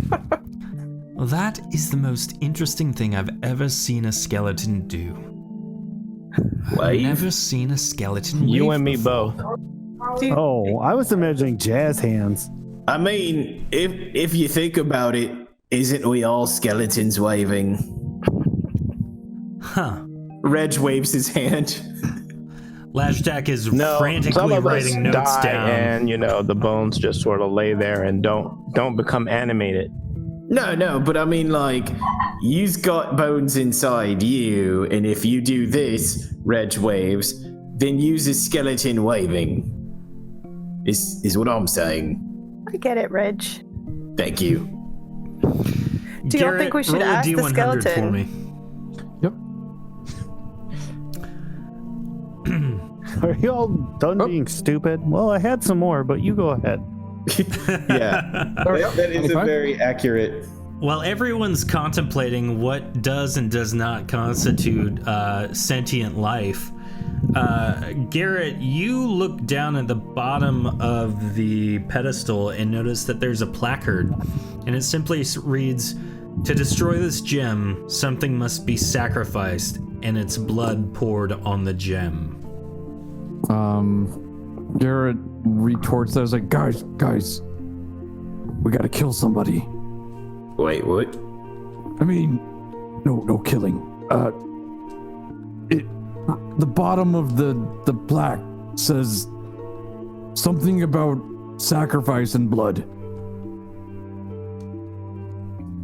well, that is the most interesting thing I've ever seen a skeleton do. I've Wave? never seen a skeleton You wave and me before. both. Oh, I was imagining jazz hands. I mean, if you think about it, isn't we all skeletons waving? Huh. Reg waves his hand. Lashjack is No, some frantically of us writing notes die, down. and the bones just sort of lay there and don't become animated. No, but I mean, like, you've got bones inside you, and if you do this, Reg waves, then use a skeleton waving. Is what I'm saying. I get it, Reg. Thank you. Do you all think we should roll a ask the D100 skeleton? for me. Yep. Are you all done being stupid? Well, I had some more, but you go ahead. Yeah, that is a very accurate. While everyone's contemplating what does and does not constitute sentient life, Garrett, you look down at the bottom of the pedestal and notice that there's a placard, and it simply reads, "To destroy this gem, something must be sacrificed, and its blood poured on the gem." Garrett retorts that. I was like, guys, we gotta kill somebody. Wait, what? I mean, no killing. The bottom of the plaque says something about sacrifice and blood.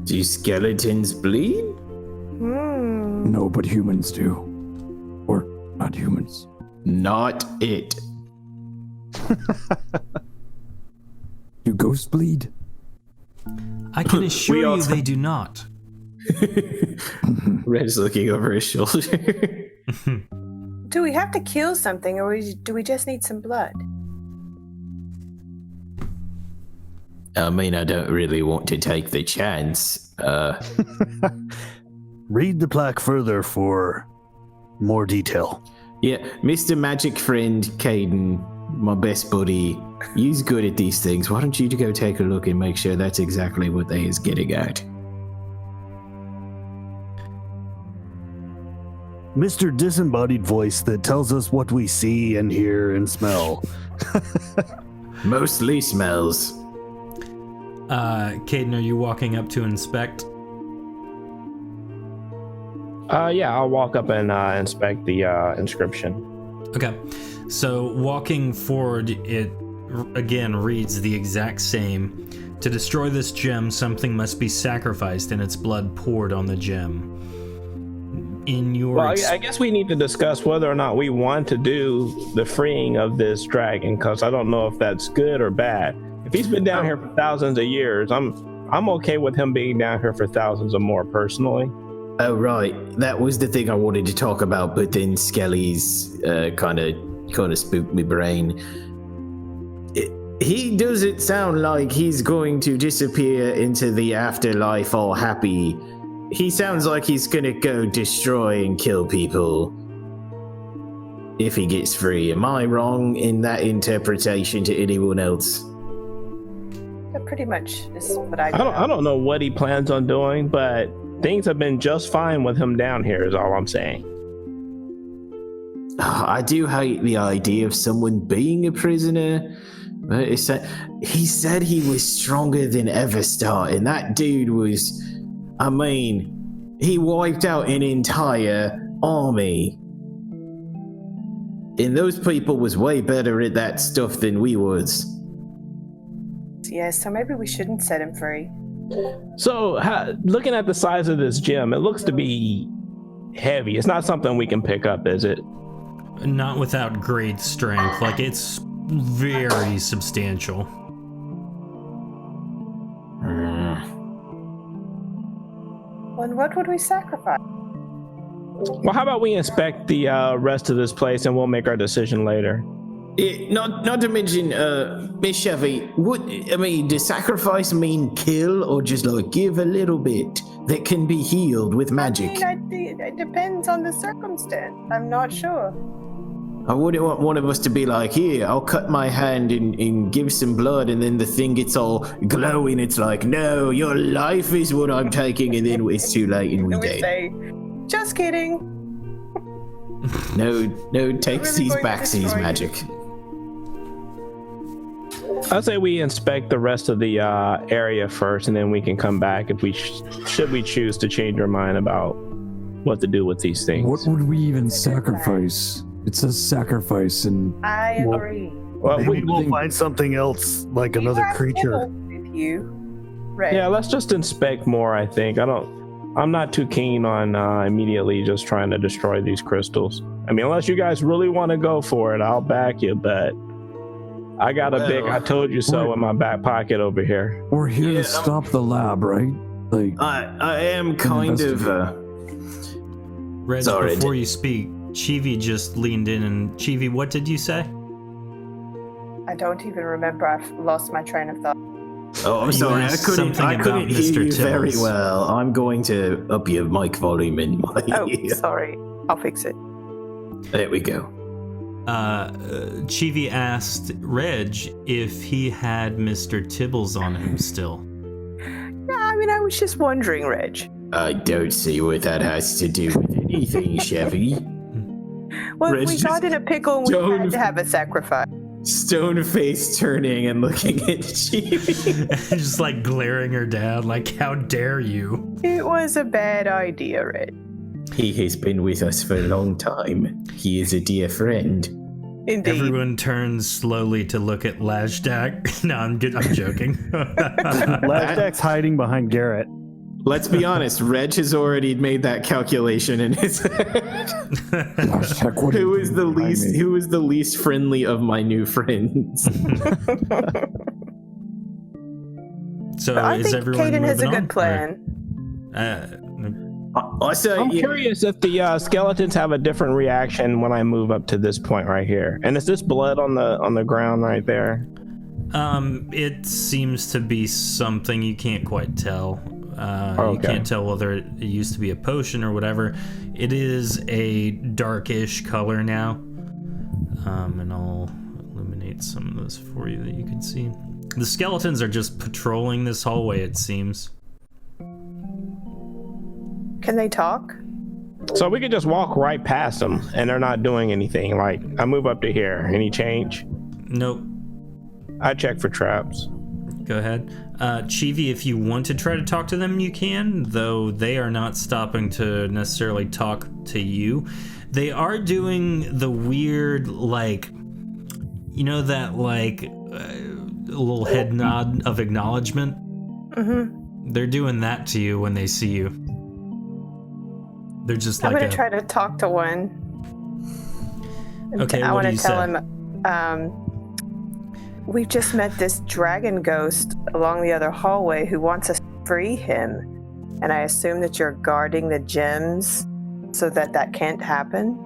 Do skeletons bleed? No, but humans do. Or not humans. Not it. Do ghosts bleed? I can assure all you they do not. Red's looking over his shoulder. Do we have to kill something, or do we just need some blood? I mean, I don't really want to take the chance. Read the plaque further for more detail. Yeah, Mr. Magic Friend Caden, my best buddy, he's good at these things. Why don't you go take a look and make sure that's exactly what they is getting at? Mr. Disembodied Voice that tells us what we see and hear and smell. Mostly smells. Caden, are you walking up to inspect? Yeah, I'll walk up and inspect the inscription. Okay. So walking forward, it again reads the exact same. To destroy this gem, something must be sacrificed and its blood poured on the gem. In your Well, I guess we need to discuss whether or not we want to do the freeing of this dragon, because I don't know if that's good or bad. If he's been down here for thousands of years, I'm okay with him being down here for thousands or more personally. Oh, right. That was the thing I wanted to talk about, but then Skelly's kind of spooked my brain. He doesn't sound like he's going to disappear into the afterlife all happy. He sounds like he's gonna go destroy and kill people if he gets free. Am I wrong in that interpretation to anyone else? That pretty much is what I don't know what he plans on doing, but things have been just fine with him down here, is all I'm saying. I do hate the idea of someone being a prisoner, but he said he was stronger than Everstar, and that dude was, I mean, he wiped out an entire army. And those people was way better at that stuff than we was. Yeah, so maybe we shouldn't set him free. So, looking at the size of this gem, it looks to be heavy. It's not something we can pick up, is it? Not without great strength. Like, it's very substantial. And what would we sacrifice? Well, how about we inspect the rest of this place and we'll make our decision later. Not to mention, Miss Chevy, does sacrifice mean kill or just like give a little bit that can be healed with magic? It depends on the circumstance. I'm not sure. I wouldn't want one of us to be like, here, I'll cut my hand and give some blood, and then the thing gets all glowing. It's like, no, your life is what I'm taking, and then it's too late and we And we dead. say, just kidding. No, takesies, Really going to backsies destroy magic. I'd say we inspect the rest of the area first, and then we can come back if we should we choose to change our mind about what to do with these things. What would we even sacrifice? It says sacrifice, and I agree. Well, Maybe we'll find something else, like another creature. With you, right? yeah, let's just inspect more. I think I'm not too keen on immediately just trying to destroy these crystals. I mean, unless you guys really want to go for it, I'll back you. But I got a big "I told you so" in my back pocket over here. we're here Yeah, to stop the lab, right? Like, I am kind of. Reg, Sorry, before you speak, Chivi just leaned in, and Chivi, what did you say? I don't even remember. I've lost my train of thought. Oh, I'm You sorry. I asked couldn't something about hear Mr. you very Tibbles. well. I'm going to up your mic volume in my Oh, ear. sorry. I'll fix it. There we go. Chivi asked Reg if he had Mr. Tibbles on him still. Yeah, I mean, I was just wondering, Reg. I don't see what that has to do with anything, Chevy. Well, Reg we got just in a pickle and we don't- had to have a sacrifice. Stone face turning and looking at Chibi. Just like glaring her down, like, how dare you? It was a bad idea, Reg. He has been with us for a long time. He is a dear friend. Indeed. Everyone turns slowly to look at Lashdak. No, I'm joking. Lashdak's hiding behind Garrett. Let's be honest, Reg has already made that calculation in his head. hashtag, what are you Who is the doing behind least me? who is the least friendly of my new friends? So But I is think everyone Caden has a moving good on, plan. Also, I'm curious if the skeletons have a different reaction when I move up to this point right here. And is this blood on the ground right there? It seems to be something you can't quite tell. You Okay. can't tell whether it used to be a potion or whatever. It is a darkish color now. And I'll illuminate some of this for you that you can see. The skeletons are just patrolling this hallway, it seems. Can they talk? So we could just walk right past them and they're not doing anything. Like, I move up to here. Any change? Nope. I check for traps. Go ahead. Chivi, if you want to try to talk to them, you can, though they are not stopping to necessarily talk to you. They are doing the weird, like, you know, that, like, little head nod of acknowledgement? Mm-hmm. They're doing that to you when they see you. They're just I'm like gonna try to talk to one. Okay, I what want do to you tell say? him. We've just met this dragon ghost along the other hallway who wants us to free him, and I assume that you're guarding the gems so that can't happen.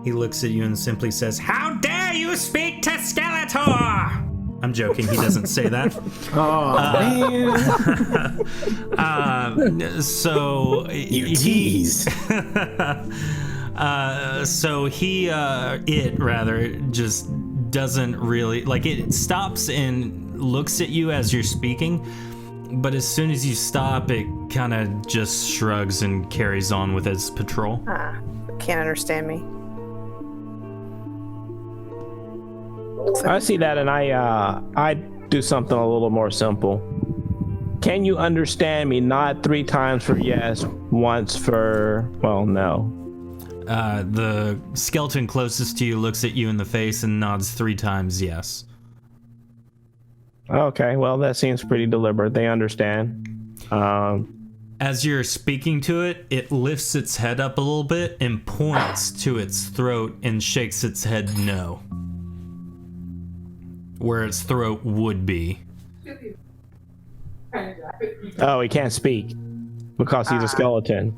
He looks at you and simply says, "How dare you speak to Skeletor?" I'm joking, he doesn't say that. So You tease. It just doesn't really, like, it stops and looks at you as you're speaking, but as soon as you stop, it kind of just shrugs and carries on with its patrol. Can't understand me. I see that, and I do something a little more simple. Can you understand me? Not 3 times for yes, once for, well, no. The skeleton closest to you looks at you in the face and nods 3 times yes. Okay, well, that seems pretty deliberate. They understand. As you're speaking to it, it lifts its head up a little bit and points to its throat and shakes its head no. Where its throat would be. Oh, he can't speak because he's a skeleton.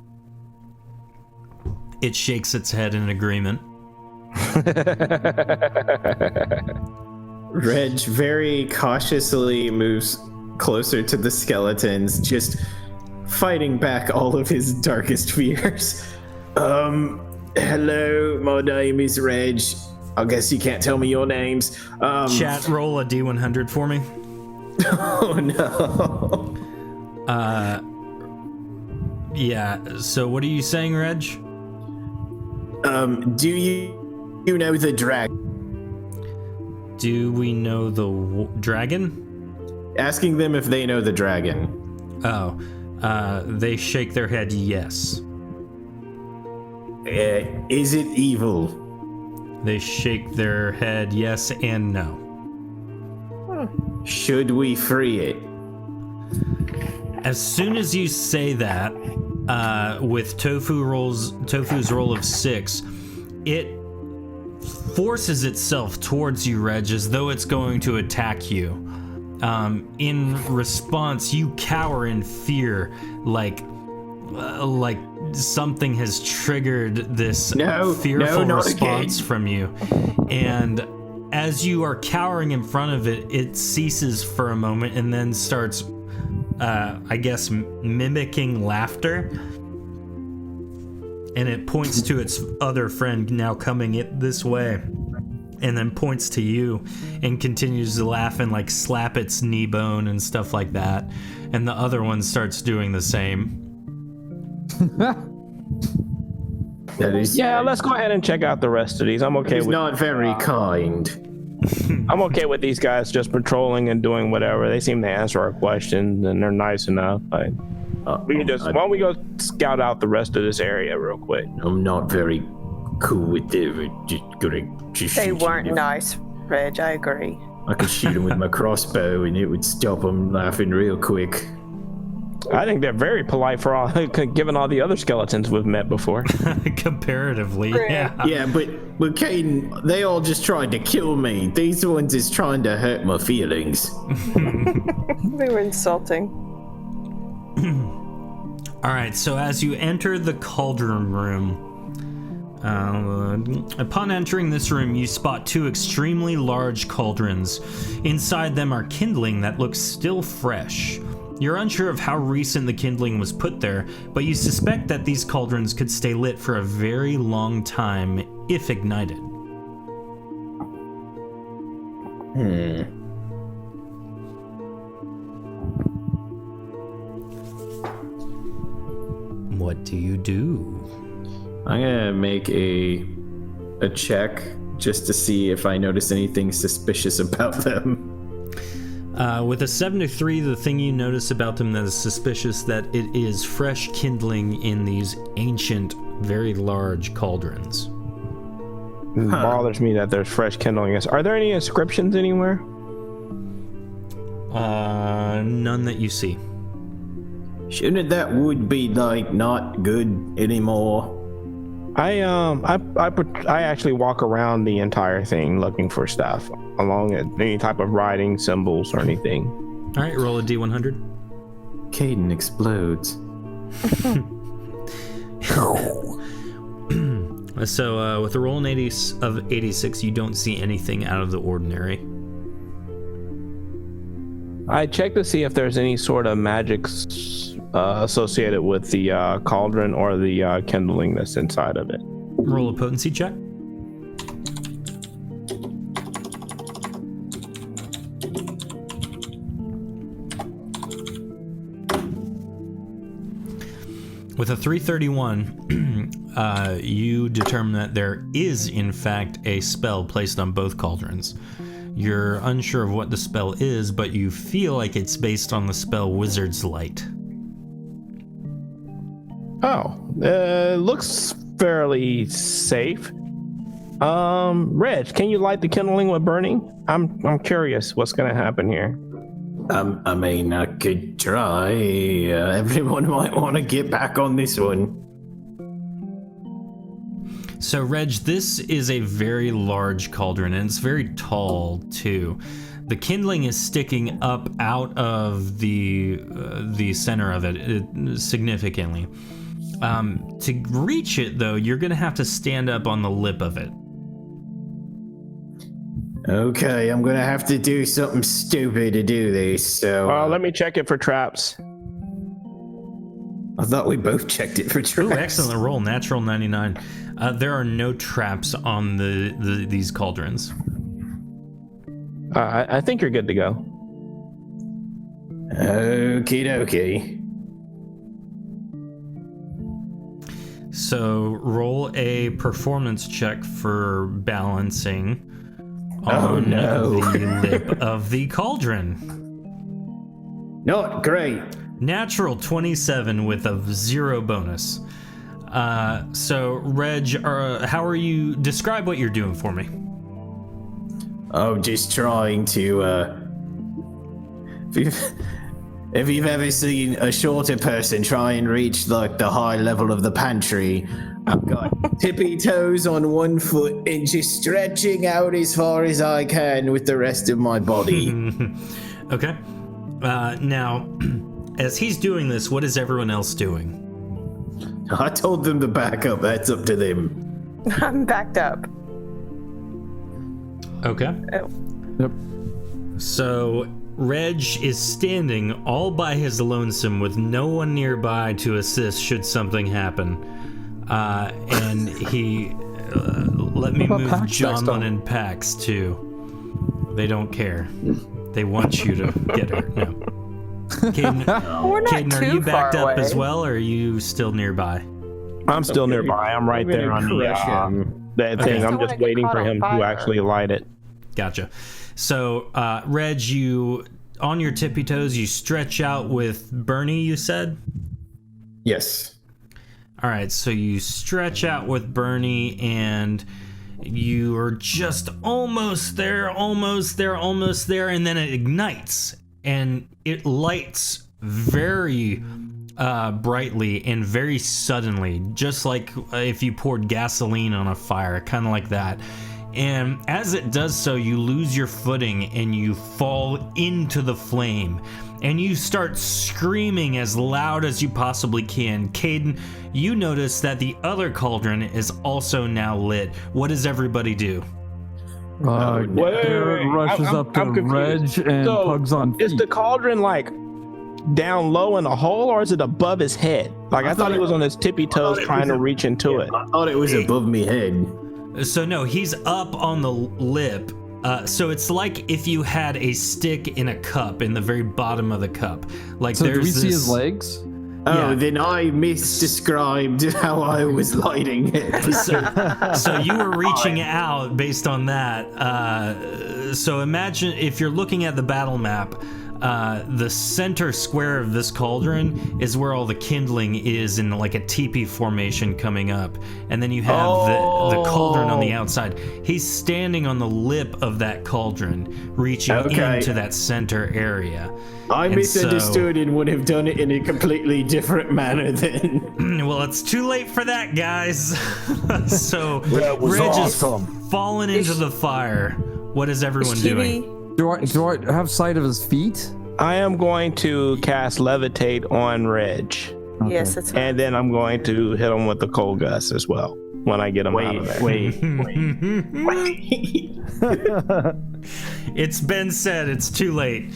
It shakes its head in agreement. Reg very cautiously moves closer to the skeletons, just fighting back all of his darkest fears. Hello, my name is Reg. I guess you can't tell me your names. Chat, roll a D100 for me. Oh no. Yeah, so what are you saying, Reg? Do you know the dragon? Do we know the dragon? Asking them if they know the dragon. Oh, they shake their head yes. Is it evil? They shake their head yes and no. Should we free it? As soon as you say that, with Tofu's roll of 6, it forces itself towards you, Reg, as though it's going to attack you. In response, you cower in fear, like something has triggered this fearful response from you. And as you are cowering in front of it, it ceases for a moment and then starts, I guess, mimicking laughter. And it points to its other friend now coming this way. And then points to you and continues to laugh and like slap its knee bone and stuff like that. And the other one starts doing the same. That is Let's go ahead and check out the rest of these. I'm okay He's with not very kind. I'm okay with these guys just patrolling and doing whatever. They seem to answer our questions and they're nice enough. We can just why don't we go scout out the rest of this area real quick? I'm not very cool with it. Just They weren't nice, Reg. I agree. I could shoot him with my crossbow and it would stop him laughing real quick. I think they're very polite for all, given all the other skeletons we've met before. Comparatively, yeah. Yeah, but Caden, they all just tried to kill me. These ones is trying to hurt my feelings. They were insulting. All right, so as you enter the cauldron room, upon entering this room, you spot 2 extremely large cauldrons. Inside them are kindling that looks still fresh. You're unsure of how recent the kindling was put there, but you suspect that these cauldrons could stay lit for a very long time if ignited. What do you do? I'm gonna make a check just to see if I notice anything suspicious about them. With a 7 to 3, the thing you notice about them that is suspicious that it is fresh kindling in these ancient, very large cauldrons. It bothers me that there's fresh kindling. Are there any inscriptions anywhere? None that you see. Shouldn't that wood be like not good anymore? I actually walk around the entire thing looking for stuff along it, any type of writing, symbols, or anything. All right, roll a D100. Caden explodes. So with a roll of 86, you don't see anything out of the ordinary. I check to see if there's any sort of magic associated with the cauldron or the kindling that's inside of it. Roll a potency check. With a 331, you determine that there is, in fact, a spell placed on both cauldrons. You're unsure of what the spell is, but you feel like it's based on the spell Wizard's Light. Oh, looks fairly safe. Reg, can you light the kindling with burning? I'm curious what's gonna happen here. I mean, I could try. Everyone might want to get back on this one. So, Reg, this is a very large cauldron, and it's very tall, too. The kindling is sticking up out of the center of it significantly. To reach it, though, you're going to have to stand up on the lip of it. Okay, I'm going to have to do something stupid to do this, so... Let me check it for traps. I thought we both checked it for traps. Ooh, excellent roll, natural 99. There are no traps on these cauldrons. I think you're good to go. Okie dokie. So roll a performance check for balancing on the lip of the cauldron. Not great. Natural 27 with a 0 bonus. So, Reg, how are you? Describe what you're doing for me. I'm just trying to, if you've ever seen a shorter person try and reach, like, the high level of the pantry, I've got tippy toes on one foot and just stretching out as far as I can with the rest of my body. Okay. Now, as he's doing this, what is everyone else doing? I told them to back up. That's up to them. I'm backed up. Okay. Oh. Yep. So, Reg is standing all by his lonesome with no one nearby to assist should something happen. And he... let me move Jonlin and Pax, too. They don't care. They want you to get hurt. No. Caden, We're not Caden, too are you backed far up away. as well, or are you still nearby? I'm still nearby. I'm right there on that thing. I'm just waiting for him to actually light it. Gotcha. So, Reg, you on your tippy toes, you stretch out with Bernie, you said? Yes. All right, so you stretch out with Bernie, and you are just almost there, and then it ignites, and it lights very brightly and very suddenly, just like if you poured gasoline on a fire, kind of like that. And as it does so, you lose your footing and you fall into the flame. And you start screaming as loud as you possibly can. Caden, you notice that the other cauldron is also now lit. What does everybody do? Garrett rushes up to I'm confused. Reg and So, pugs on feet. Is the cauldron like down low in a hole, or is it above his head? Like I thought he was on his tippy toes trying to reach into it. I thought it was above me head. So no, he's up on the lip. So it's like if you had a stick in a cup in the very bottom of the cup. Like So there's do we see this- his legs? Oh, Yeah. then I misdescribed how I was lighting it. So you were reaching out based on that. So imagine if you're looking at the battle map, the center square of this cauldron is where all the kindling is in like a teepee formation coming up. And then you have the cauldron on the outside. He's standing on the lip of that cauldron, reaching into that center area. I And misunderstood and would have done it in a completely different manner then. Well, it's too late for that, guys. So was Reg awesome. is fallen into the fire. What is everyone doing? Do I have sight of his feet? I am going to cast Levitate on Reg, Yes, that's and then I'm going to hit him with the cold gust as well when I get him out of there. It's been said, it's too late.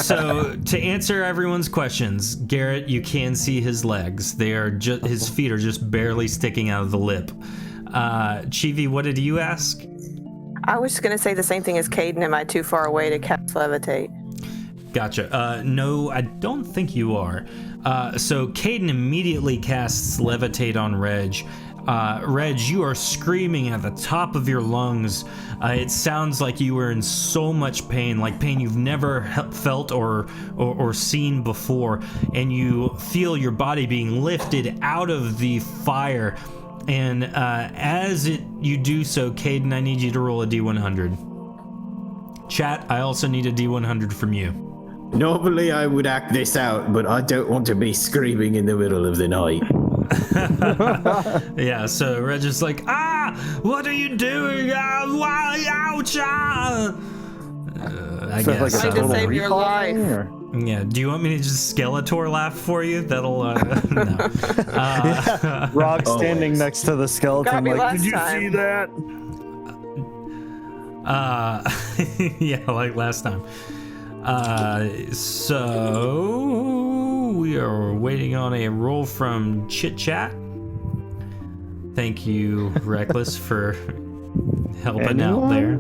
So to answer everyone's questions, Garrett, you can see his legs. They are just his feet are just barely sticking out of the lip. Chivi, what did you ask? I was just going to say the same thing as Caden. Am I too far away to cast Levitate? Gotcha. No, I don't think you are. So Caden immediately casts Levitate on Reg. Reg, you are screaming at the top of your lungs. It sounds like you were in so much pain, like pain you've never felt or seen before, and you feel your body being lifted out of the fire. And as you do so, Caden, I need you to roll a D100. Chat, I also need a D100 from you. Normally I would act this out, but I don't want to be screaming in the middle of the night. Yeah, so Reg is like, what are you doing? Why, ouch, I So guess. like a Trying to total save your recall life. thing, or- Yeah, do you want me to just Skeletor laugh for you? That'll, no. Rock standing Always. next to the skeleton, Got me like, last did you time." see that? Yeah, like last time. So we are waiting on a roll from Chit Chat. Thank you, Reckless, for helping out there.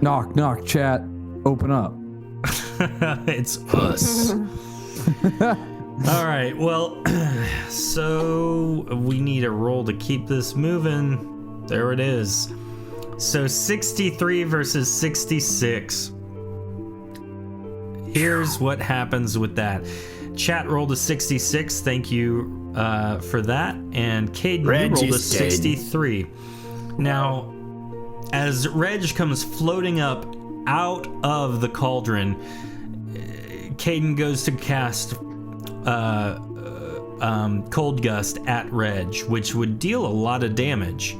Knock, knock, chat. Open up. It's us. All right, well, so we need a roll to keep this moving. There it is. So 63 versus 66. Here's what happens with that. Chat rolled a 66. Thank you for that. And Caden, you Reg rolled a is dead. 63. Now, as Reg comes floating up out of the cauldron, Caden goes to cast Cold Gust at Reg, which would deal a lot of damage.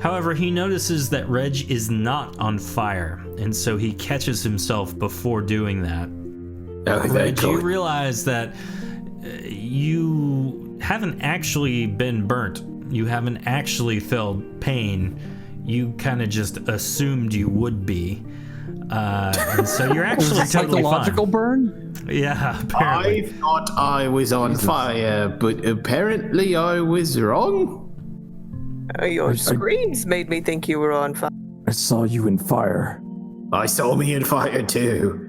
However, he notices that Reg is not on fire, and so he catches himself before doing that. Oh, Reg, you realize that you haven't actually been burnt. You haven't actually felt pain. You kind of just assumed you would be. And so you're actually totally Psychological fine. burn? Yeah, apparently. I thought I was on fire, but apparently I was wrong. Your screams made me think you were on fire. I saw you in fire. I saw me in fire too.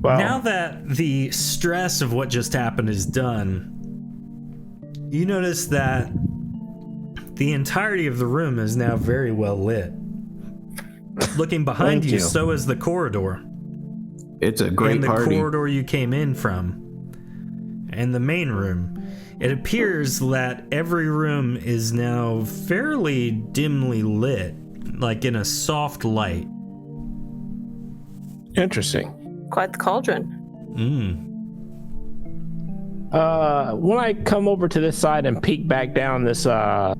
Wow. Now that the stress of what just happened is done, you notice that the entirety of the room is now very well lit. Looking behind Thank you, you. so is the corridor. It's a great And the party. corridor you came in from. And the main room. It appears that every room is now fairly dimly lit, like in a soft light. Interesting. Quite the cauldron. When I come over to this side and peek back down this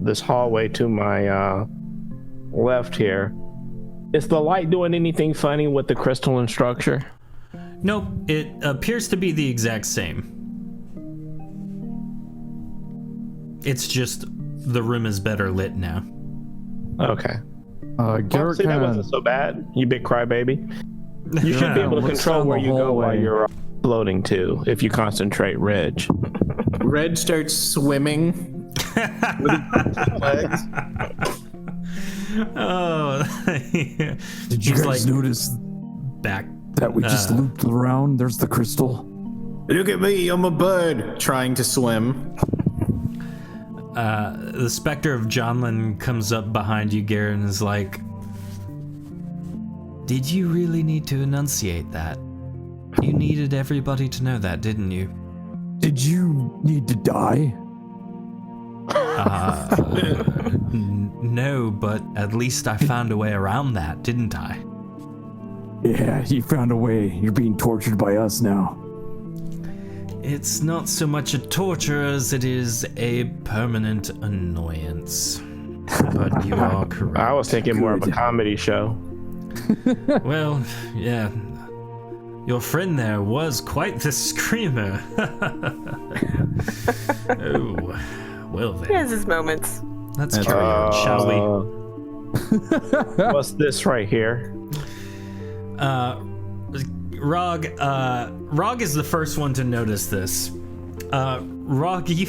this hallway to my left here, is the light doing anything funny with the crystalline structure? Nope, it appears to be the exact same. It's just the room is better lit now. Okay. Garrett See, that kind wasn't of so bad. You big crybaby. You should be able to looks control down where the you go while hallway. you're floating too, if you concentrate, Reg. Red starts swimming. Legs. Oh, Did you he's guys like notice back. that we just looped around? There's the crystal. Look at me, I'm a bird trying to swim. The specter of Jonlin comes up behind you, Garrett, and is like, "Did you really need to enunciate that? You needed everybody to know that, didn't you?" Did you need to die? No, but at least I found a way around that, didn't I? Yeah, you found a way. You're being tortured by us now. It's not so much a torture as it is a permanent annoyance. But you are correct. I was thinking more of a Good. comedy show. Well, yeah. Your friend there was quite the screamer. Oh, well He then. has his moments. Let's carry on, shall we? What's this right here? Rog is the first one to notice this. Rog, you...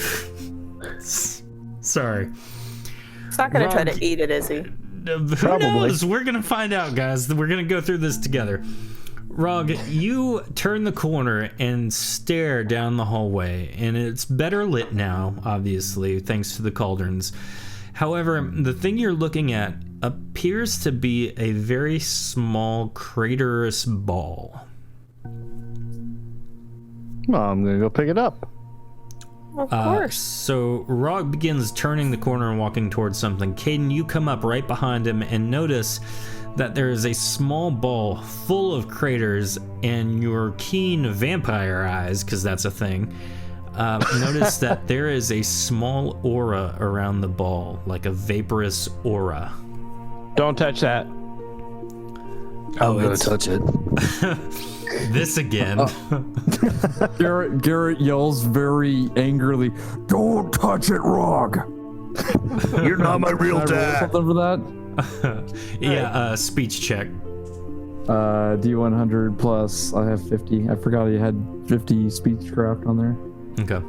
Sorry. He's not gonna try Rob- to eat it, is he? Who knows? We're gonna find out, guys. We're gonna go through this together. Rog, you turn the corner and stare down the hallway, and it's better lit now, obviously, thanks to the cauldrons. However, the thing you're looking at appears to be a very small craterous ball. Well, I'm gonna go pick it up. Of course. So Rog begins turning the corner and walking towards something. Caden, you come up right behind him and notice that there is a small ball full of craters, and your keen vampire eyes, because that's a thing, notice that there is a small aura around the ball, like a vaporous aura. Don't touch that. I'm gonna touch it. This again. Garrett yells very angrily, "Don't touch it, Rog!" You're not my real Can I roll dad. something for that? Yeah, speech check. D100 plus. I have 50. I forgot you had 50 speechcraft on there. Okay.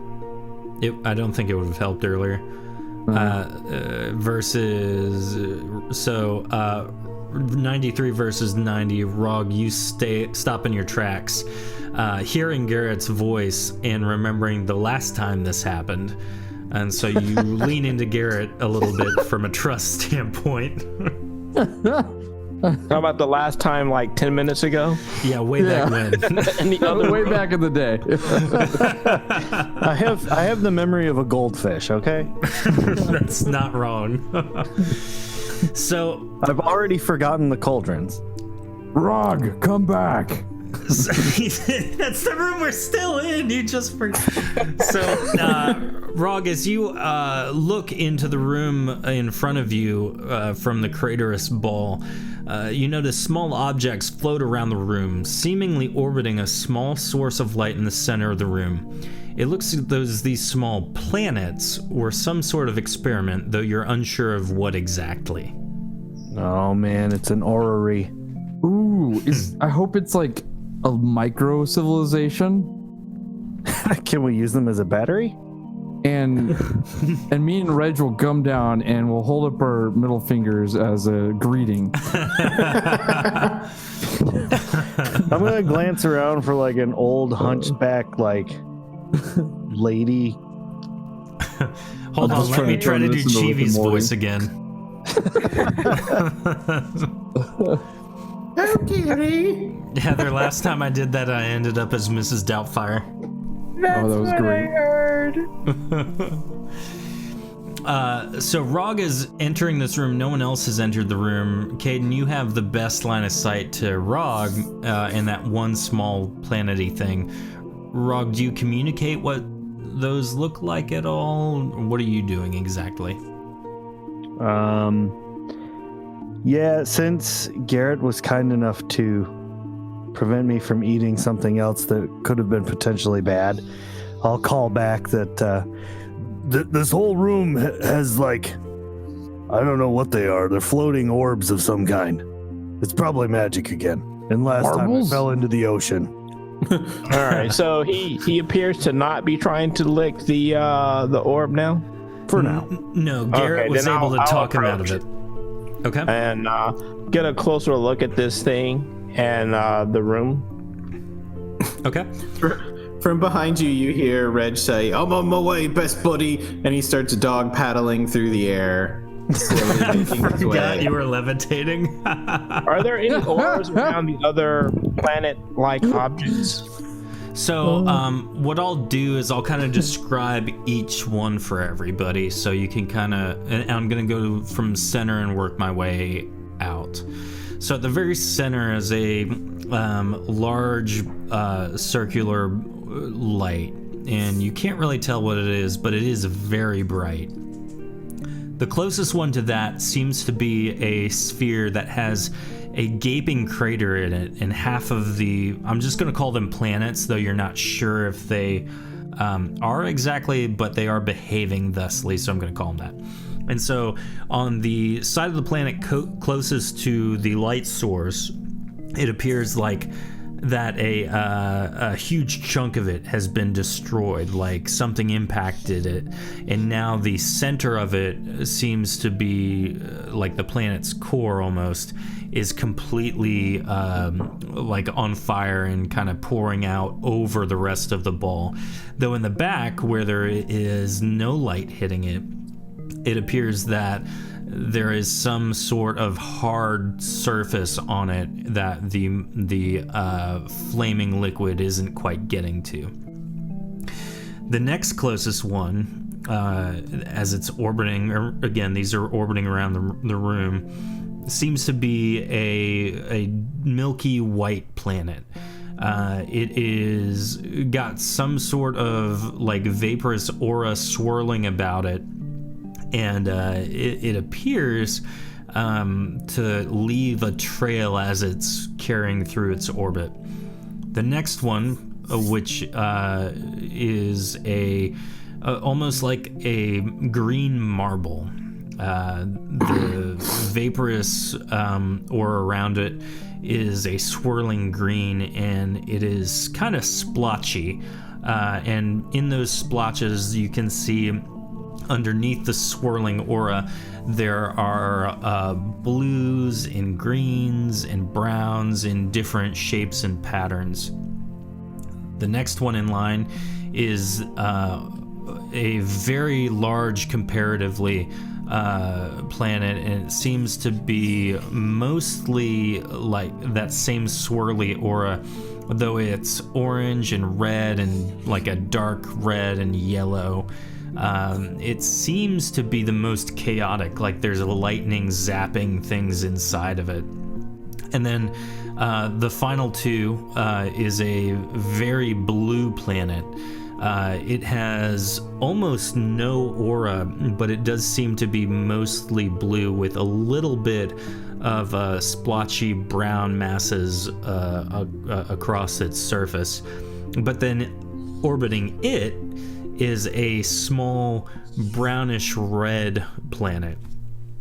I don't think it would have helped earlier. Versus 93 versus 90. Rog, you stop in your tracks, hearing Garrett's voice and remembering the last time this happened, and so you lean into Garrett a little bit from a trust standpoint. How about the last time, like 10 minutes ago? Yeah, way back when. And the other Way room? back in the day. I have the memory of a goldfish. Okay. That's not wrong. So I've already forgotten the cauldrons. Rog, come back. that's the room we're still in. You just forgot. So, Rog, as you look into the room in front of you from the craterous ball, you notice small objects float around the room, seemingly orbiting a small source of light in the center of the room. It looks like these small planets were some sort of experiment, though you're unsure of what exactly. Oh man, it's an orrery. Ooh, I hope it's like a micro civilization. Can we use them as a battery? And me and Reg will come down and we'll hold up our middle fingers as a greeting. I'm gonna glance around for like an old hunchback like lady. Hold on, let me try to do Chivi's voice again. Kitty. Heather, last time I did that, I ended up as Mrs. Doubtfire. That's that was what great. I heard. So Rog is entering this room. No one else has entered the room. Caden, you have the best line of sight to Rog in that one small planety thing. Rog, do you communicate what those look like at all? What are you doing exactly? Yeah, since Garrett was kind enough to prevent me from eating something else that could have been potentially bad, I'll call back that this whole room has like, I don't know what they are. They're floating orbs of some kind. It's probably magic again. And last Marbles? time I fell into the ocean. All right, so he appears to not be trying to lick the orb now, For now. No, Garrett Okay, was then able to I'll talk him out of approach it. Okay. and get a closer look at this thing and the room. Okay. From behind you, you hear Reg say, "I'm on my way, best buddy," and he starts dog paddling through the air, slowly making his God, way. you were levitating. Are there any orbs around the other planet-like objects? So, what I'll do is I'll kind of describe each one for everybody, so you can kind of, and I'm going to go from center and work my way out. So at the very center is a large circular light, and you can't really tell what it is, but it is very bright. The closest one to that seems to be a sphere that has a gaping crater in it, and half of the, I'm just going to call them planets, though you're not sure if they are exactly, but they are behaving thusly, so I'm going to call them that. And so on the side of the planet closest to the light source, it appears like that a huge chunk of it has been destroyed, like something impacted it, and now the center of it seems to be like the planet's core almost is completely like on fire and kind of pouring out over the rest of the ball. Though in the back, where there is no light hitting it, it appears that there is some sort of hard surface on it that the flaming liquid isn't quite getting to. The next closest one, as it's orbiting, or again, these are orbiting around the room, seems to be a milky white planet. It is got some sort of like vaporous aura swirling about it, and it appears to leave a trail as it's carrying through its orbit. The next one, which is almost like a green marble. The vaporous aura around it is a swirling green, and it is kind of splotchy. And in those splotches, you can see underneath the swirling aura, there are blues and greens and browns in different shapes and patterns. The next one in line is a very large, comparatively, planet, and it seems to be mostly like that same swirly aura, though it's orange and red and like a dark red and yellow. It seems to be the most chaotic, like there's a lightning zapping things inside of it. And then the final two is a very blue planet. It has almost no aura, but it does seem to be mostly blue with a little bit of splotchy brown masses across its surface. But then orbiting it is a small brownish red planet.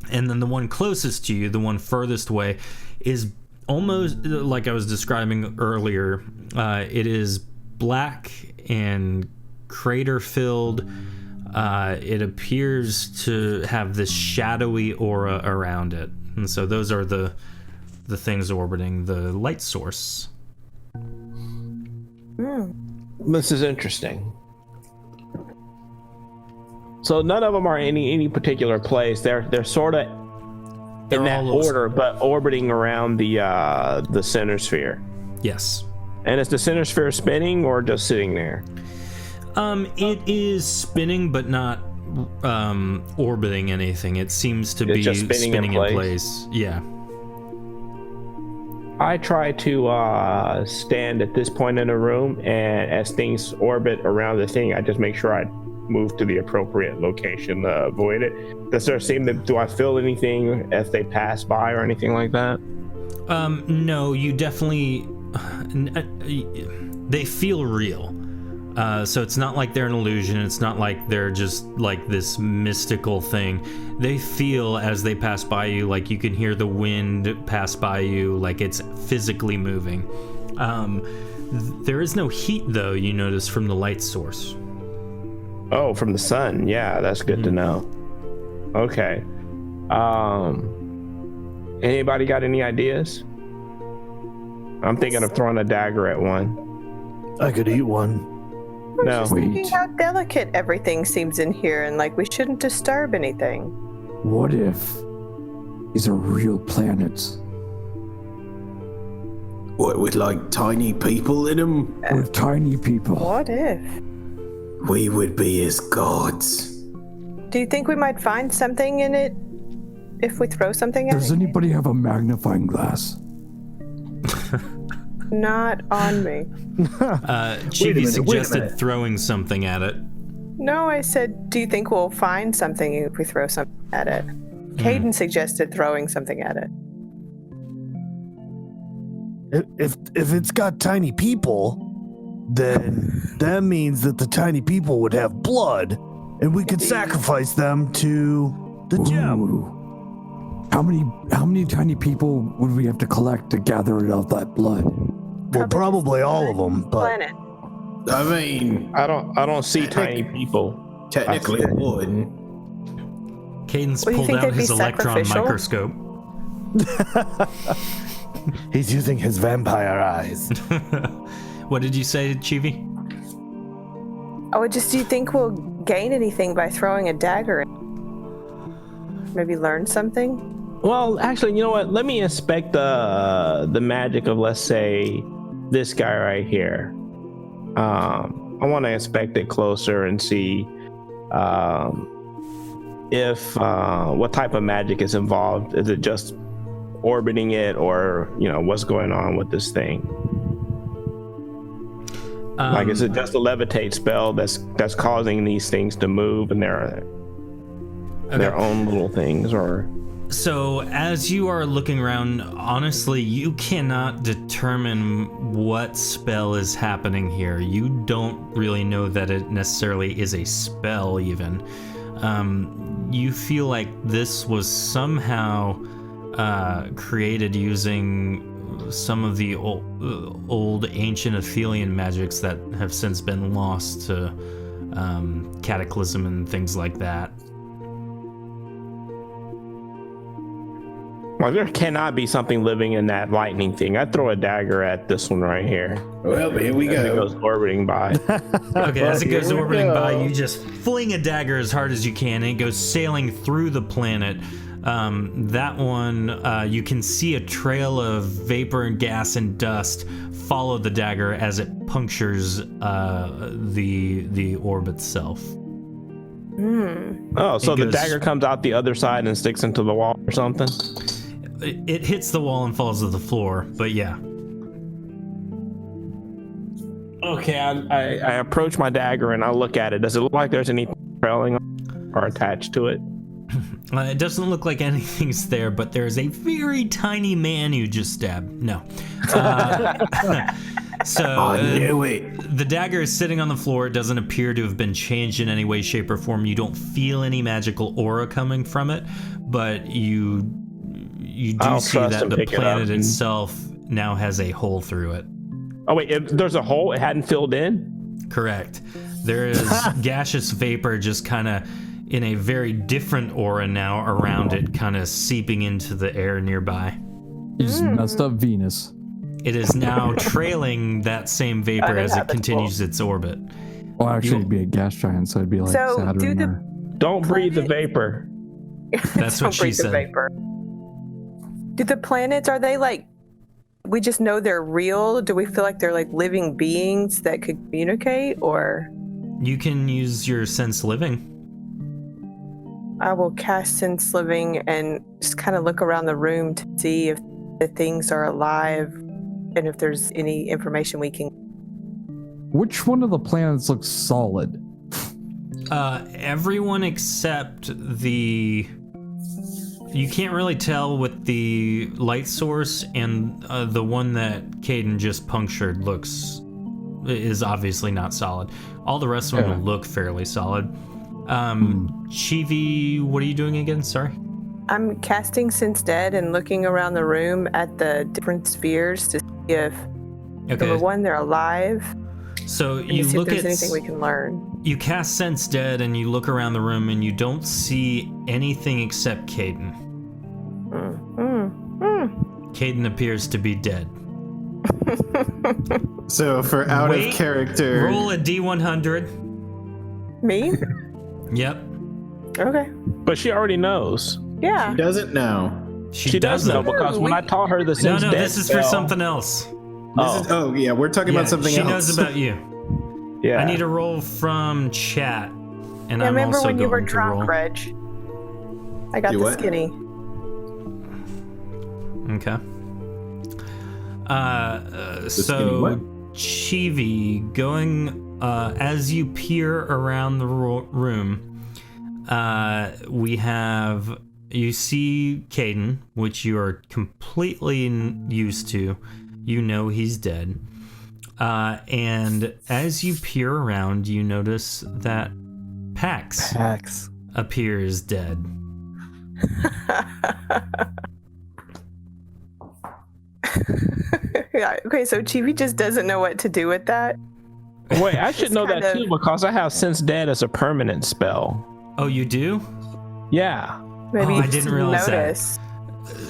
And then the one closest to you, the one furthest away, is almost like I was describing earlier. It is black and crater filled. It appears to have this shadowy aura around it. And so those are the things orbiting the light source. This is interesting. So none of them are in any particular place. They're sort of in that order, but orbiting around the center sphere. Yes. And is the center sphere spinning or just sitting there? It is spinning, but not orbiting anything. It seems to be just spinning in place. Yeah. I try to stand at this point in the room, and as things orbit around the thing, I just make sure I move to the appropriate location to avoid it. Do I feel anything as they pass by or anything like that? No, you definitely, they feel real. So it's not like they're an illusion. It's not like they're just like this mystical thing. They feel as they pass by you, like you can hear the wind pass by you, like it's physically moving. There is no heat, though, you notice, from the light source. Oh, from the sun. Yeah, that's good to know. Okay. Anybody got any ideas? I'm thinking of throwing a dagger at one. I could eat one. I was just thinking how delicate everything seems in here, and like we shouldn't disturb anything. What if these are real planets? What, with like tiny people in them? With tiny people. What if? We would be as gods. Do you think we might find something in it if we throw something at it? Does anybody have a magnifying glass? Not on me. Chibi suggested throwing something at it. No, I said, do you think we'll find something if we throw something at it? Caden suggested throwing something at it. If it's got tiny people, then that means that the tiny people would have blood, and we could sacrifice them to the gem. Ooh. How many tiny people would we have to collect to gather out that blood? Well, probably all of them, but Planet. I mean, I don't see tiny people. technically it would. Cadence Well, you pulled think out they'd be his electron sacrificial? microscope. he's using his vampire eyes. What did you say, Chibi? Oh, do you think we'll gain anything by throwing a dagger in? Maybe learn something? Well, actually, you know what? Let me inspect the magic of, let's say, this guy right here. to inspect it closer and see if what type of magic is involved. Is it just orbiting it, or what's going on with this thing? Like, is it just a levitate spell that's causing these things to move, and their own little things? Or so as you are looking around, honestly, you cannot determine what spell is happening here. You don't really know that it necessarily is a spell even. You feel like this was somehow created using some of the old ancient Athelian magics that have since been lost to cataclysm and things like that. Well, there cannot be something living in that lightning thing. I'd throw a dagger at this one right here. Well, here we As it go. goes orbiting by. Okay, as it goes Here we orbiting by, go. you just fling a dagger as hard as you can, and it goes sailing through the planet. That one, you can see a trail of vapor and gas and dust follow the dagger as it punctures the orb itself. Oh, so It the goes- dagger comes out the other side and sticks into the wall or something? It hits the wall and falls to the floor, but yeah. Okay, I approach my dagger and I look at it. Does it look like there's anything trailing on or attached to it? It doesn't look like anything's there, but there's a very tiny man you just stabbed. No. The dagger is sitting on the floor. It doesn't appear to have been changed in any way, shape, or form. You don't feel any magical aura coming from it, but you do I'll see trust that and the pick it up planet and- itself now has a hole through it. Oh wait, there's a hole it hadn't filled in? Correct. There is gaseous vapor just kind of in a very different aura now around it, kind of seeping into the air nearby. You just messed up Venus. It is now trailing that same vapor as it continues its orbit. Well, actually, it'd be a gas giant, so it'd be like So, Saturn. do the- or... Don't breathe the vapor. That's what Don't she breathe the said. vapor. Do the planets, are they like, we just know they're real? Do we feel like they're like living beings that could communicate? Or You can use your sense living. I will cast Sense Living and just kind of look around the room to see if the things are alive and if there's any information we can. Which one of the planets looks solid? Everyone except the... You can't really tell with the light source, and the one that Caden just punctured is obviously not solid. All the rest of them look fairly solid. Chivi, what are you doing again? Sorry. I'm casting Sense Dead and looking around the room at the different spheres to see if, number one, they're alive. So And you to see look if at there's anything we can learn. You cast Sense Dead and you look around the room and you don't see anything except Caden. Caden appears to be dead. So for out Wait, of character, Roll a D100. Me? Yep. Okay. But she already knows. Yeah. doesn't know. She does know because when I taught her the No, sense no, dead this is for spell- something else. Oh yeah, we're talking Yeah, about something she else. knows about you. Yeah. I need a roll from chat, and I I'm remember also when you were going to roll. drunk, Reg. I got You the what? skinny. Okay. skinny So what? Chivi, going as you peer around the room, you see Caden, which you are completely used to. You know he's dead. And as you peer around, you notice that Pax appears dead. Yeah, okay, so Chibi just doesn't know what to do with that. Wait, I should It's know kind that of- too because I have sense dead as a permanent spell. Oh, you do? Yeah. Maybe Oh, you I didn't just realize that. notice.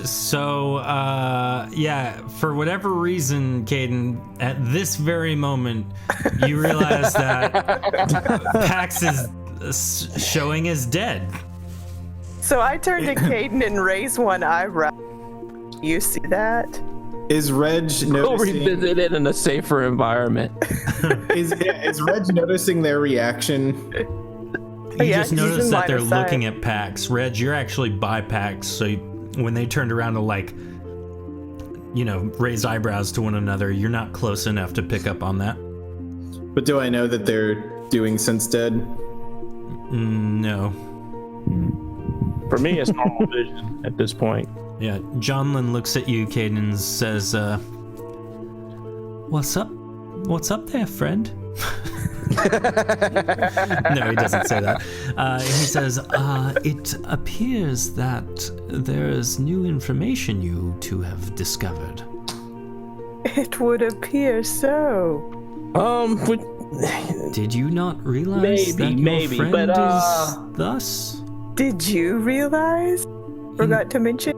So, yeah, for whatever reason, Caden, at this very moment, you realize that Pax is showing as dead. So I turn to Caden and raise one eyebrow. You see that? Is Reg We'll noticing? revisit it in a safer environment. Is Reg noticing their reaction? You Yeah, just he's notice in that line they're of sight. looking at Pax. Reg, you're actually by Pax, so when they turned around to raise eyebrows to one another, you're not close enough to pick up on that. But do I know that they're doing sense dead? No. For me, it's normal vision at this point. Yeah, Jonlin looks at you, Caden, and says, "What's up? What's up there, friend?" No, he doesn't say that. He says, "It appears that there is new information you two have discovered." It would appear so. Did you not realize that your maybe, friend but, is thus? Did you realize? Forgot to mention.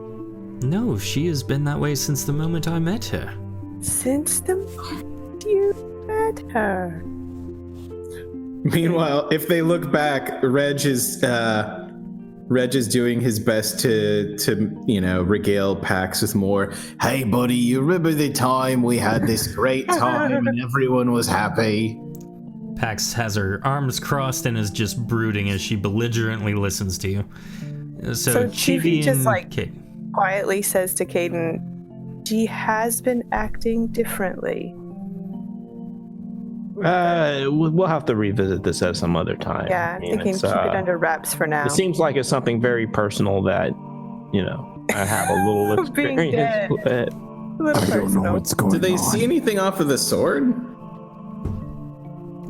No, she has been that way since the moment I met her. Since the moment you met her. Meanwhile, if they look back, Reg is doing his best to regale Pax with more. Hey, buddy, you remember the time we had this great time and everyone was happy? Pax has her arms crossed and is just brooding as she belligerently listens to you. So Chibi Chibi just and like Kate. quietly says to Caden, she has been acting differently. We'll have to revisit this at some other time. Yeah, I'm thinking it's, keep it under wraps for now. It seems like it's something very personal that, I have a little Being dead. experience with. A little I don't know personal. what's going Did they on. see anything off of the sword?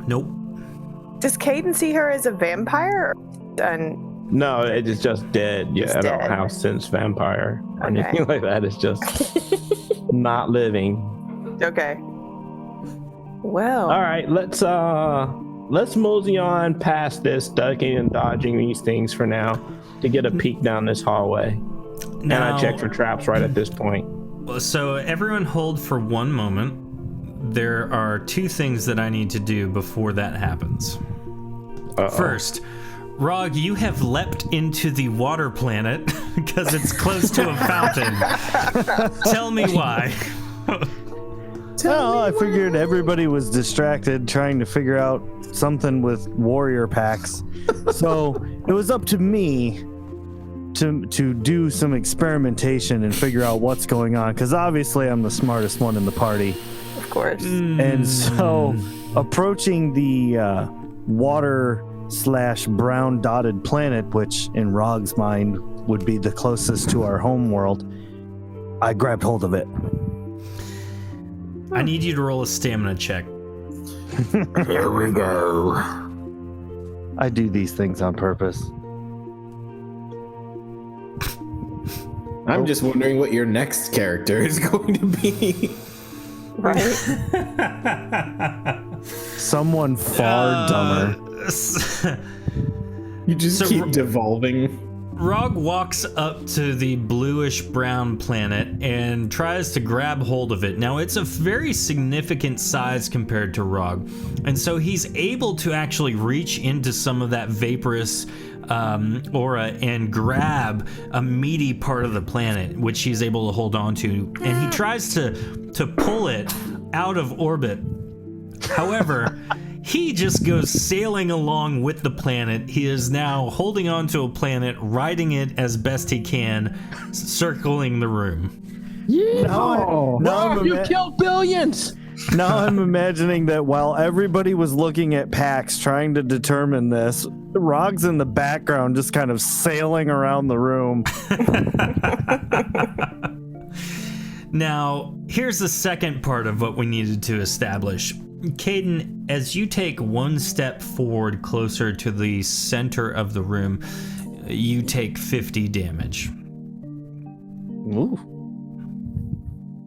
Nope. Does Caden see her as a vampire? And No, it is just dead. Yeah, It's I don't dead. have sense vampire or Okay. anything like that. It's just not living. okay. Well, All right, let's mosey on past this, ducking and dodging these things for now to get a peek down this hallway. And I check for traps right at this point. So everyone hold for one moment. There are two things that I need to do before that happens. First, Rog, you have leapt into the water planet because it's close to a fountain. Tell me why. Well, I figured everybody was distracted trying to figure out something with warrior packs. So it was up to me to do some experimentation and figure out what's going on, because obviously I'm the smartest one in the party. of course. And so approaching the water/brown dotted planet, which in Rog's mind would be the closest to our home world, I grabbed hold of it. I need you to roll a stamina check. Here we go. I do these things on purpose. I'm just wondering what your next character is going to be. Right? Someone far dumber. You just So keep devolving. Rog walks up to the bluish brown planet and tries to grab hold of it. Now, it's a very significant size compared to Rog, and so he's able to actually reach into some of that vaporous aura and grab a meaty part of the planet, which he's able to hold on to, and he tries to pull it out of orbit. However, he just goes sailing along with the planet. He is now holding on to a planet, riding it as best he can, circling the room. Now I'm You killed billions! Now I'm imagining that while everybody was looking at PAX trying to determine this, Rog's in the background just kind of sailing around the room. Now, here's the second part of what we needed to establish. Caden, as you take one step forward closer to the center of the room, you take 50 damage. Ooh.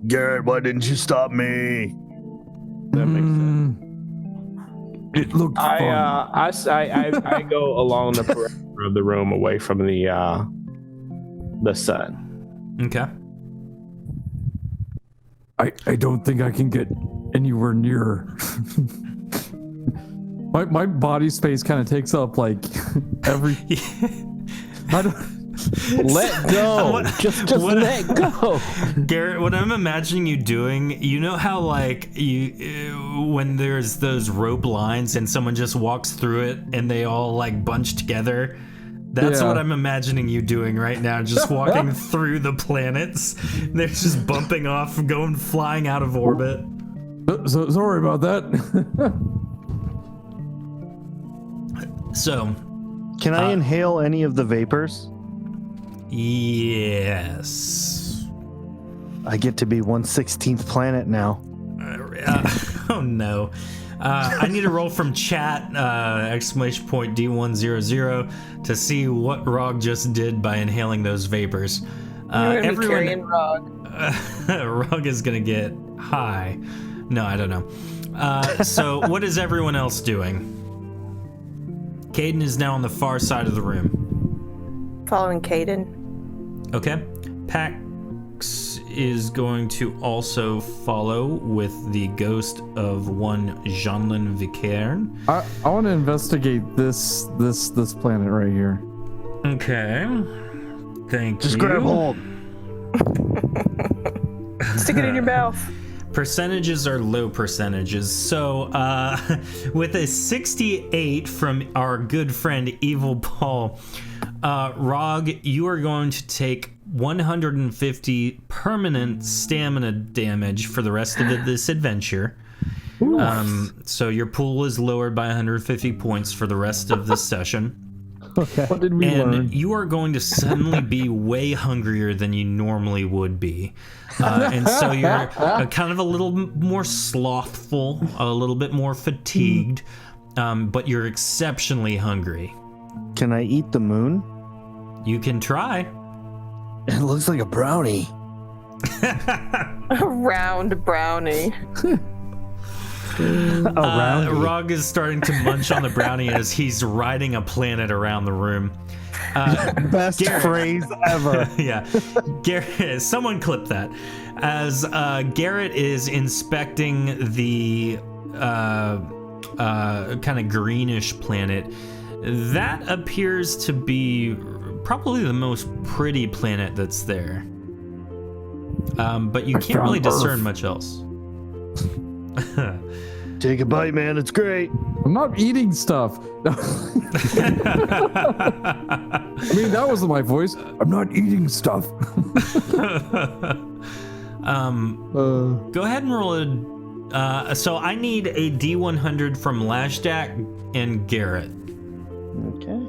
Garrett, why didn't you stop me? That makes sense. It looked fun. I go along the perimeter of the room away from the sun. Okay. I don't think I can get anywhere near. My body space kind of takes up like every. Let go. Just let go. Garrett, what I'm imagining you doing, you know how like when there's those rope lines and someone just walks through it and they all like bunch together? That's Yeah. what I'm imagining you doing right now, just walking through the planets. They're just bumping off, flying out of orbit. So sorry about that. So, Can I inhale any of the vapors? yes. I get to be 1/16th planet now. Oh no. I need a roll from chat, !D100, to see what Rog just did by inhaling those vapors. You're gonna be carrying Rog. Rog is gonna get high. No, I don't know. So what is everyone else doing? Caden is now on the far side of the room. Following Caden. Okay. Pax is going to also follow with the ghost of one Jeanlin Vicairn. I want to investigate this planet right here. Okay. Thank you. Just grab hold. Stick it in your mouth. Percentages are low percentages. So, with a 68 from our good friend Evil Paul, Rog, you are going to take 150 permanent stamina damage for the rest of this adventure. So your pool is lowered by 150 points for the rest of this session. Okay. What did we And learn? you are going to suddenly be way hungrier than you normally would be. And so you're kind of a little more slothful, a little bit more fatigued, but you're exceptionally hungry. Can I eat the moon? You can try. It looks like a brownie. A round brownie. Rog is starting to munch on the brownie as he's riding a planet around the room. Best phrase ever. Yeah. Garrett, someone clip that. As Garrett is inspecting the kind of greenish planet, that appears to be probably the most pretty planet that's there. But you can't really discern much else. Take a bite, man. It's great. I'm not eating stuff. I mean, that wasn't my voice. I'm not eating stuff. Go ahead and roll a. So I need a D100 from Lashdak and Garrett. Okay.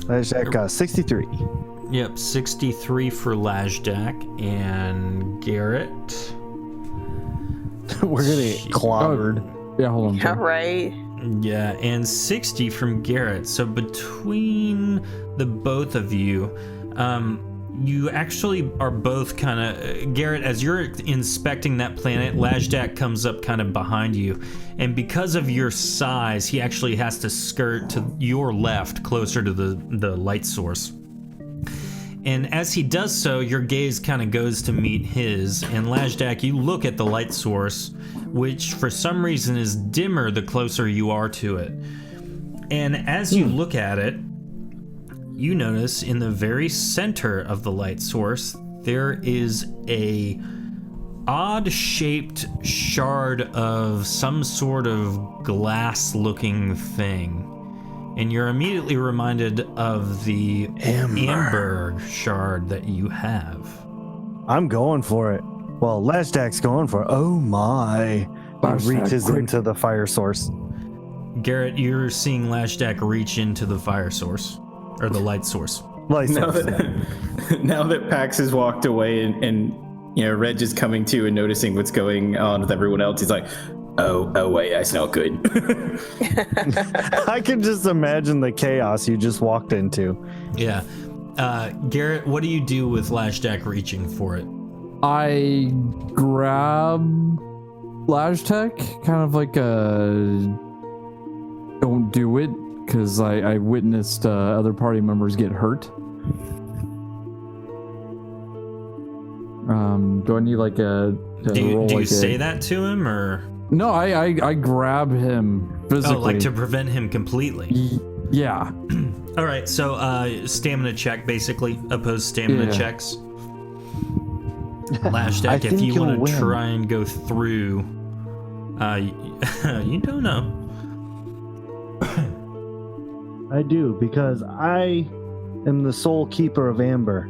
Lashdak 63. Yep, 63 for Lashdak and Garrett. We're gonna get clobbered. Yeah, hold on. Yeah, right. Yeah, and 60 from Garrett. So between the both of you, you actually are both kind of Garrett. As you're inspecting that planet, Lashdak comes up kind of behind you, and because of your size, he actually has to skirt to your left, closer to the light source. And as he does so, your gaze kind of goes to meet his, and Lashdak, you look at the light source, which for some reason is dimmer the closer you are to it. And as you look at it, you notice in the very center of the light source, there is a odd-shaped shard of some sort of glass-looking thing. And you're immediately reminded of the amber shard that you have. I'm going for it. Well, Lashdak's going for it. Oh my. He reaches into the fire source. Garrett, you're seeing Lashdak reach into the fire source, or the light source. Light Now source. now that Pax has walked away and you know Reg is coming to and noticing what's going on with everyone else, he's like, oh wait, I smell good. I can just imagine the chaos you just walked into. Yeah. Garrett, what do you do with Lashdak reaching for it? I grab Lashtek, kind of like a don't do it, because I witnessed other party members get hurt. Do I need like a Do you roll like say that to him, or No, I grab him physically. Oh, like to prevent him completely. Yeah. All right, so stamina check, basically. Opposed stamina checks. Lashdeck, if you want to try and go through, you don't know. I do, because I am the sole keeper of Amber.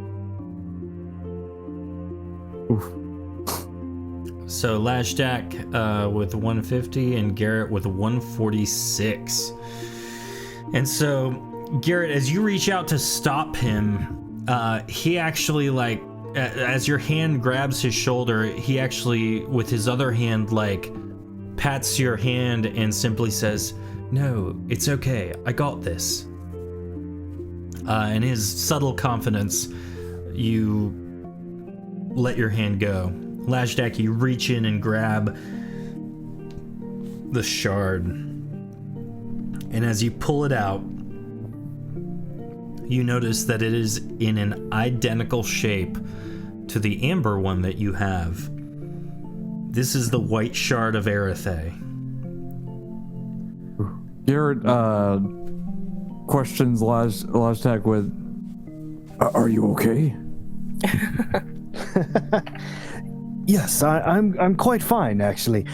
So Lashdeck with 150 and Garrett with 146. And so, Garrett, as you reach out to stop him, he actually, like, as your hand grabs his shoulder, he actually, with his other hand, like, pats your hand and simply says, "No, it's okay. I got this." In his subtle confidence, you let your hand go. Lashdeck, you reach in and grab the shard. And as you pull it out, you notice that it is in an identical shape to the amber one that you have. This is the white shard of Erethe. Garrett questions Lashdeck with, Are you okay? Yes, I'm quite fine, actually.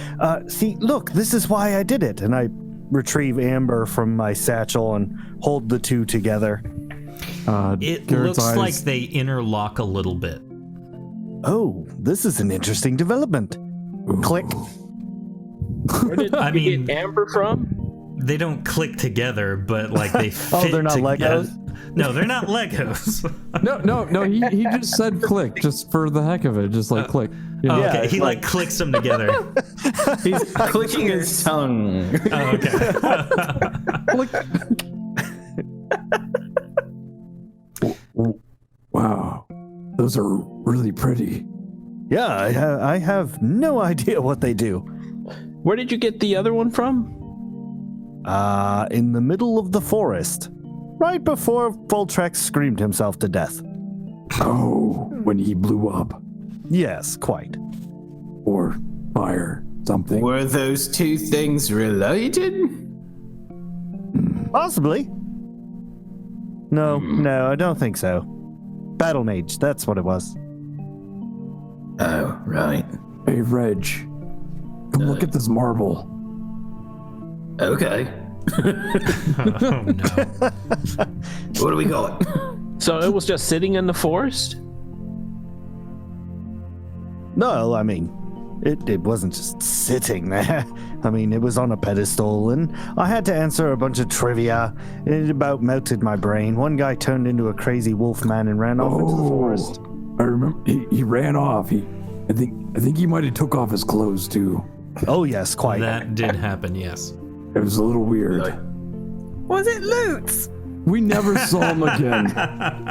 See, look, this is why I did it. And I retrieve Amber from my satchel and hold the two together. It Garrett's looks eyes- like they interlock a little bit. Oh, this is an interesting development. Click. Where did I you mean- get Amber from? They don't click together, but like they fit they're not together. Legos? No, they're not Legos. No, he just said click just for the heck of it, just like click. Oh, Yeah, okay. it's He like clicks them together. He's clicking his tongue. Oh, okay. Wow, those are really pretty. Yeah, I have no idea what they do. Where did you get the other one from? In the middle of the forest, right before Voltrex screamed himself to death. Oh, when he blew up. Yes, quite. Or fire, something. Were those two things related? Possibly. No, I don't think so. Battle Mage, that's what it was. Oh, right. Hey, Reg, come look at this marble. Okay. Oh no. What do we got? So it was just sitting in the forest? No, I mean, it wasn't just sitting there. I mean, it was on a pedestal, and I had to answer a bunch of trivia. It about melted my brain. One guy turned into a crazy wolf man and ran off into the forest. I remember he ran off. I think he might have took off his clothes too. Oh yes, quite. That did happen, yes. It was a little weird. Was it Lutz? We never saw him again.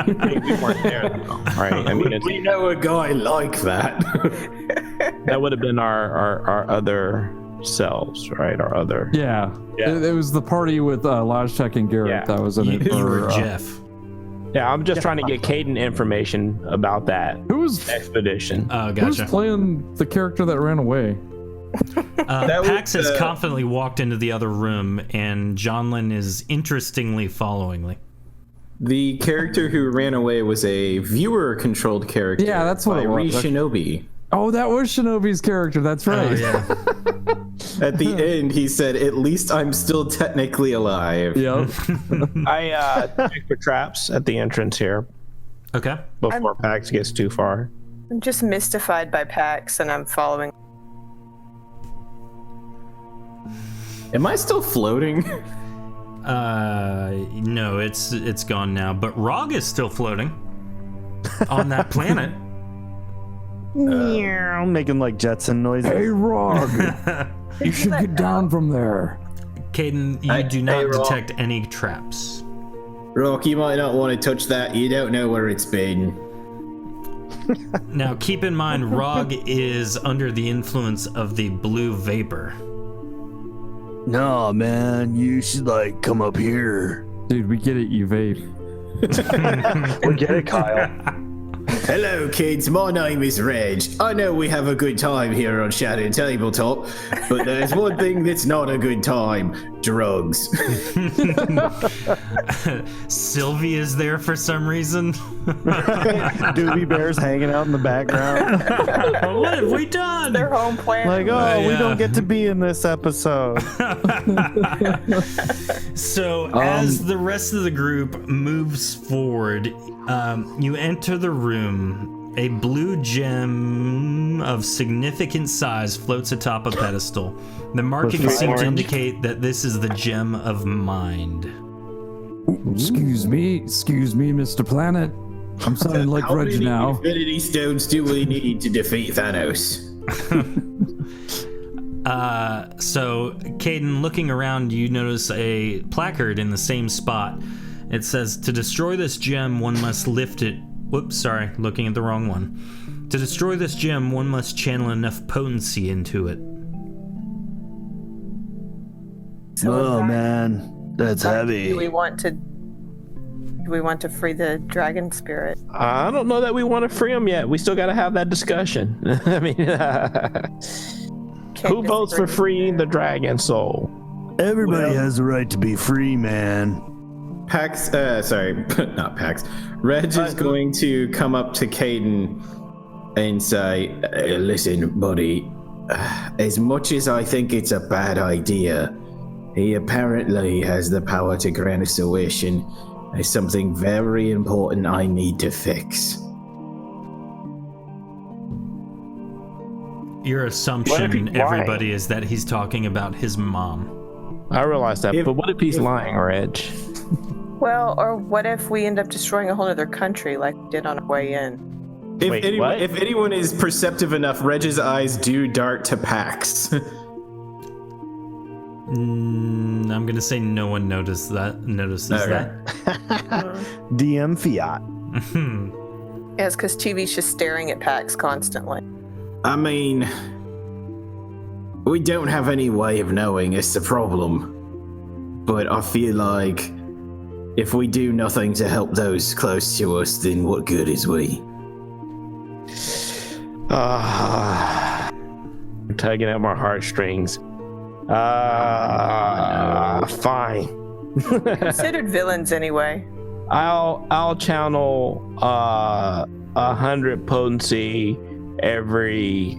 We weren't there, though, right? I mean, We know a guy like that. that would have been our other selves, right? Our other. Yeah. It was the party with Lashdeck and Garrett Yeah. that was in it. You were for, Jeff. Yeah, I'm just trying to get Caden information about that Who's expedition. Oh, who's gotcha. playing the character that ran away? Pax has confidently walked into the other room, and Jonlin is interestingly followingly. The character who ran away was a viewer-controlled character. Yeah, that's what by it was. Ree Shinobi. Oh, that was Shinobi's character. That's right. Oh, yeah. At the end, he said, "At least I'm still technically alive." Yep. I check for traps at the entrance here Okay. before Pax gets too far. I'm just mystified by Pax, and I'm following. Am I still floating? No, it's gone now, but Rog is still floating on that planet. Meow, making like Jetson noises. Hey, Rog, you should get down from there. Caden, you do not hey, Rog. detect any traps. Rock, you might not want to touch that. You don't know where it's been. Now, keep in mind, Rog is under the influence of the blue vapor. No, man, you should like come up here. Dude, we get it, you vape. We get it, Kyle. Hello, kids. My name is Reg. I know we have a good time here on Shadow Tabletop, but there's one thing that's not a good time: drugs. Sylvie is there for some reason. Doobie Bear's hanging out in the background. What have we done? Their home planet. Like, oh, we Yeah. don't get to be in this episode. So as the rest of the group moves forward, you enter the room. A blue gem of significant size floats atop a pedestal. The markings seem to indicate that this is the gem of mind. Excuse me, Mr. Planet. I'm sounding like How Reg many now. Infinity Stones do we need to defeat Thanos? So, Caden, looking around, you notice a placard in the same spot. It says, to destroy this gem, one must lift it. Whoops, sorry, looking at the wrong one. To destroy this gem, one must channel enough potency into it. Oh man, that's heavy. Do we want to free the dragon spirit? I don't know that we want to free him yet. We still got to have that discussion. I mean, Can't who votes for disagree. freeing the dragon soul? Everybody has the right to be free, man. Pax, sorry, not Pax. Reg is going to come up to Caden and say, listen, buddy, as much as I think it's a bad idea, he apparently has the power to grant us a wish, and there's something very important I need to fix. Your assumption, Why? everybody, is that he's talking about his mom. I realize that, but what if he's lying, Reg? Well, or what if we end up destroying a whole other country like we did on our way in? Wait, what? If anyone is perceptive enough, Reg's eyes do dart to Pax. I'm gonna say no one notices that. Okay. DM Fiat. Yeah, it's because TV's just staring at Pax constantly. I mean, we don't have any way of knowing, it's the problem. But I feel like if we do nothing to help those close to us, then what good is we? Tugging at my heartstrings. Fine. Considered villains anyway. I'll channel 100 potency every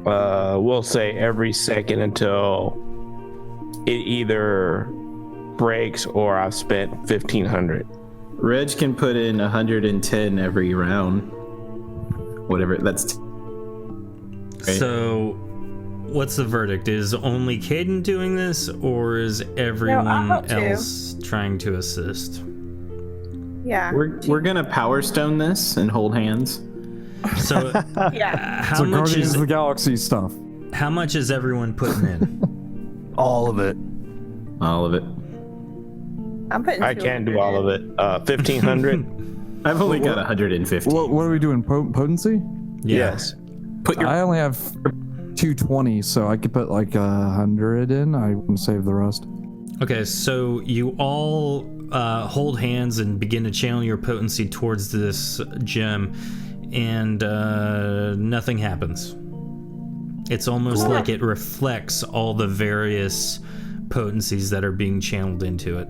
we'll say every second until it either breaks or I've spent 1,500. Reg can put in 110 every round. Whatever, that's... Right. So, what's the verdict? Is only Caden doing this, or is everyone help too. else trying to assist? Yeah. We're gonna Power Stone this and hold hands. So, Yeah. how So much Guardians is of the Galaxy stuff. how much is everyone putting in? All of it. All of it. I'm putting. I can't do all of it. 1,500. I've only got 150. What are we doing? Potency? Yes. Put your... I only have 220, so I could put like 100 in. I wouldn't save the rest. Okay, so you all hold hands and begin to channel your potency towards this gem, and nothing happens. It's almost like it reflects all the various potencies that are being channeled into it.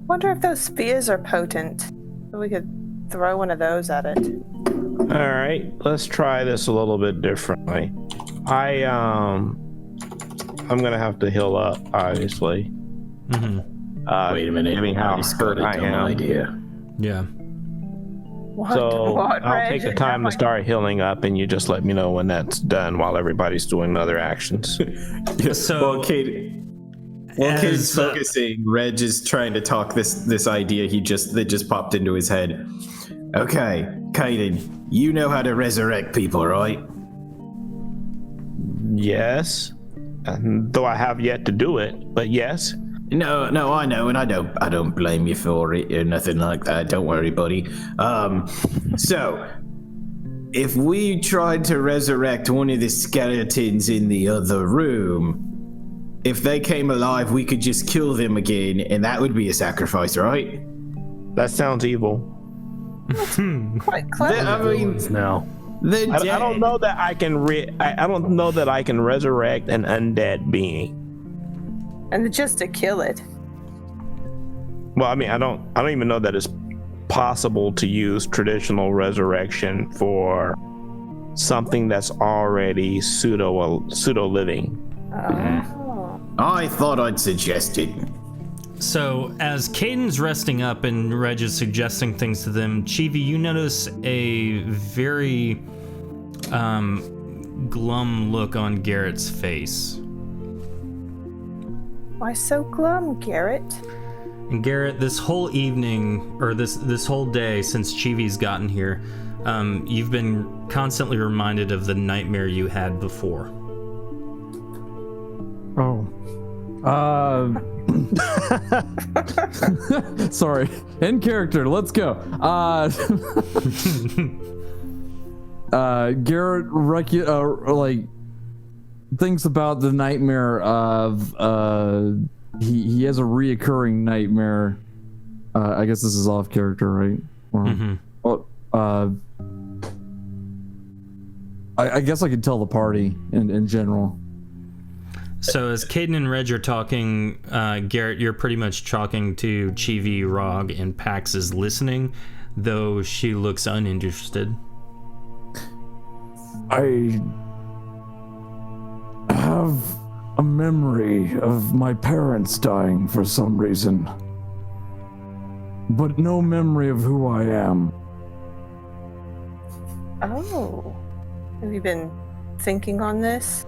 Wonder if those spheres are potent. So we could throw one of those at it. All right, let's try this a little bit differently. I'm gonna have to heal up, obviously. Wait a minute. Given how I just got hurt a I dumb am. idea. Yeah. What? So What, I'll Reg? take the time to start healing up, and you just let me know when that's done while everybody's doing other actions. So, Well, Kate... While Kate's as, focusing, Reg is trying to talk this idea that just popped into his head. Okay, Kaden, you know how to resurrect people, right? Yes, though I have yet to do it, but yes. No, I know, and I don't blame you for it or nothing like that. Don't worry, buddy. So if we tried to resurrect one of the skeletons in the other room, if they came alive, we could just kill them again, and that would be a sacrifice, right? That sounds evil. Quite clever. I mean, now. the I don't know that I can. I don't know that I can resurrect an undead being. And just to kill it. Well, I mean, I don't even know that it's possible to use traditional resurrection for something that's already pseudo living. Oh. I thought I'd suggest it. So, as Caden's resting up and Reg is suggesting things to them, Chivi, you notice a very glum look on Garrett's face. Why so glum, Garrett? And Garrett, this whole evening, or this whole day since Chivi's gotten here, you've been constantly reminded of the nightmare you had before. Oh. Sorry. In character, let's go. Garrett thinks about the nightmare of he has a reoccurring nightmare. I guess this is off character, right? Or, I guess I could tell the party in general. So as Caden and Reg are talking, Garrett, you're pretty much talking to Chivi, Rog, and Pax is listening, though she looks uninterested. I have a memory of my parents dying for some reason, but no memory of who I am. Oh. Have you been thinking on this?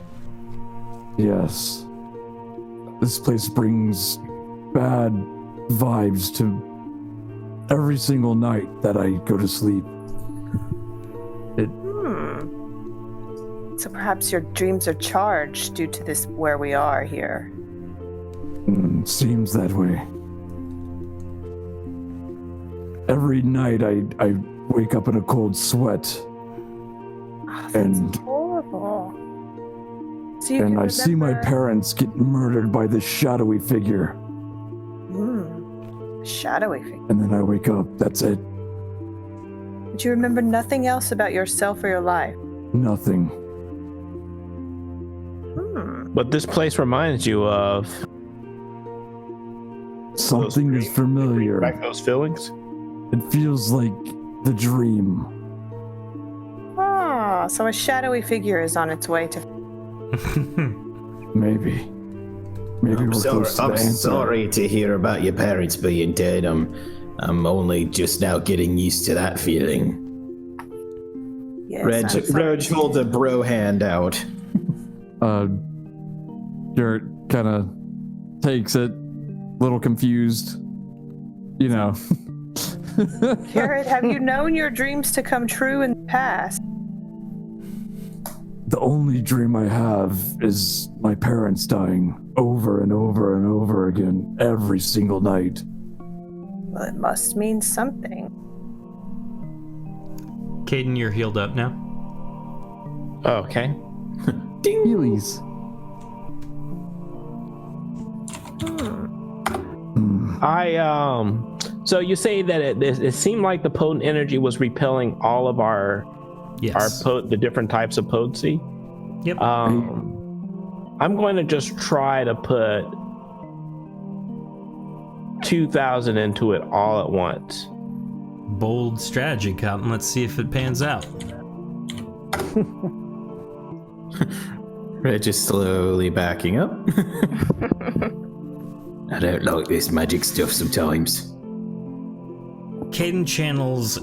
Yes. This place brings bad vibes to every single night that I go to sleep. So perhaps your dreams are charged due to this where we are here. Seems that way. Every night I wake up in a cold sweat. Oh, that's And- horrible. So you And can I see my remember- parents get murdered by this shadowy figure. Shadowy figure. And then I wake up. That's it. But you remember nothing else about yourself or your life? Nothing. But this place reminds you of Something is familiar. back those feelings. It feels like the dream. Ah, so a shadowy figure is on its way to... Maybe. Maybe we're close to the I'm answer. sorry to hear about your parents being dead. I'm only just now getting used to that feeling. Yes, I'm sorry. Reg holds a bro hand out. Garrett kind of takes it, a little confused. You know. Garrett, have you known your dreams to come true in the past? The only dream I have is my parents dying over and over and over again every single night. Well, it must mean something. Caden, you're healed up now. Okay. Heelys. So you say that it seemed like the potent energy was repelling all of Yes. the different types of potency. Yep. I'm going to just try to put 2,000 into it all at once. Bold strategy, Cotton. Let's see if it pans out. Reg is slowly backing up. I don't like this magic stuff sometimes. Caden channels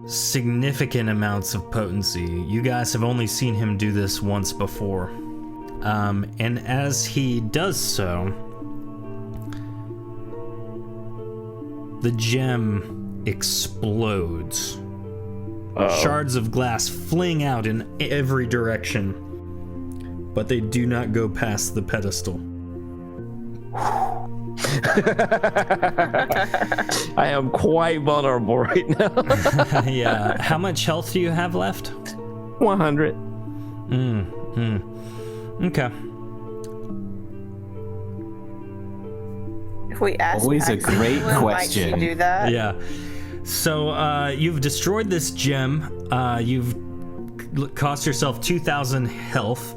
significant amounts of potency. You guys have only seen him do this once before. And as he does so, the gem explodes. Shards of glass fling out in every direction, but they do not go past the pedestal. I am quite vulnerable right now. Yeah. How much health do you have left? 100. Okay. we ask Always a Pax great if she question. might she do that? Yeah. So you've destroyed this gem. You've cost yourself 2,000 health.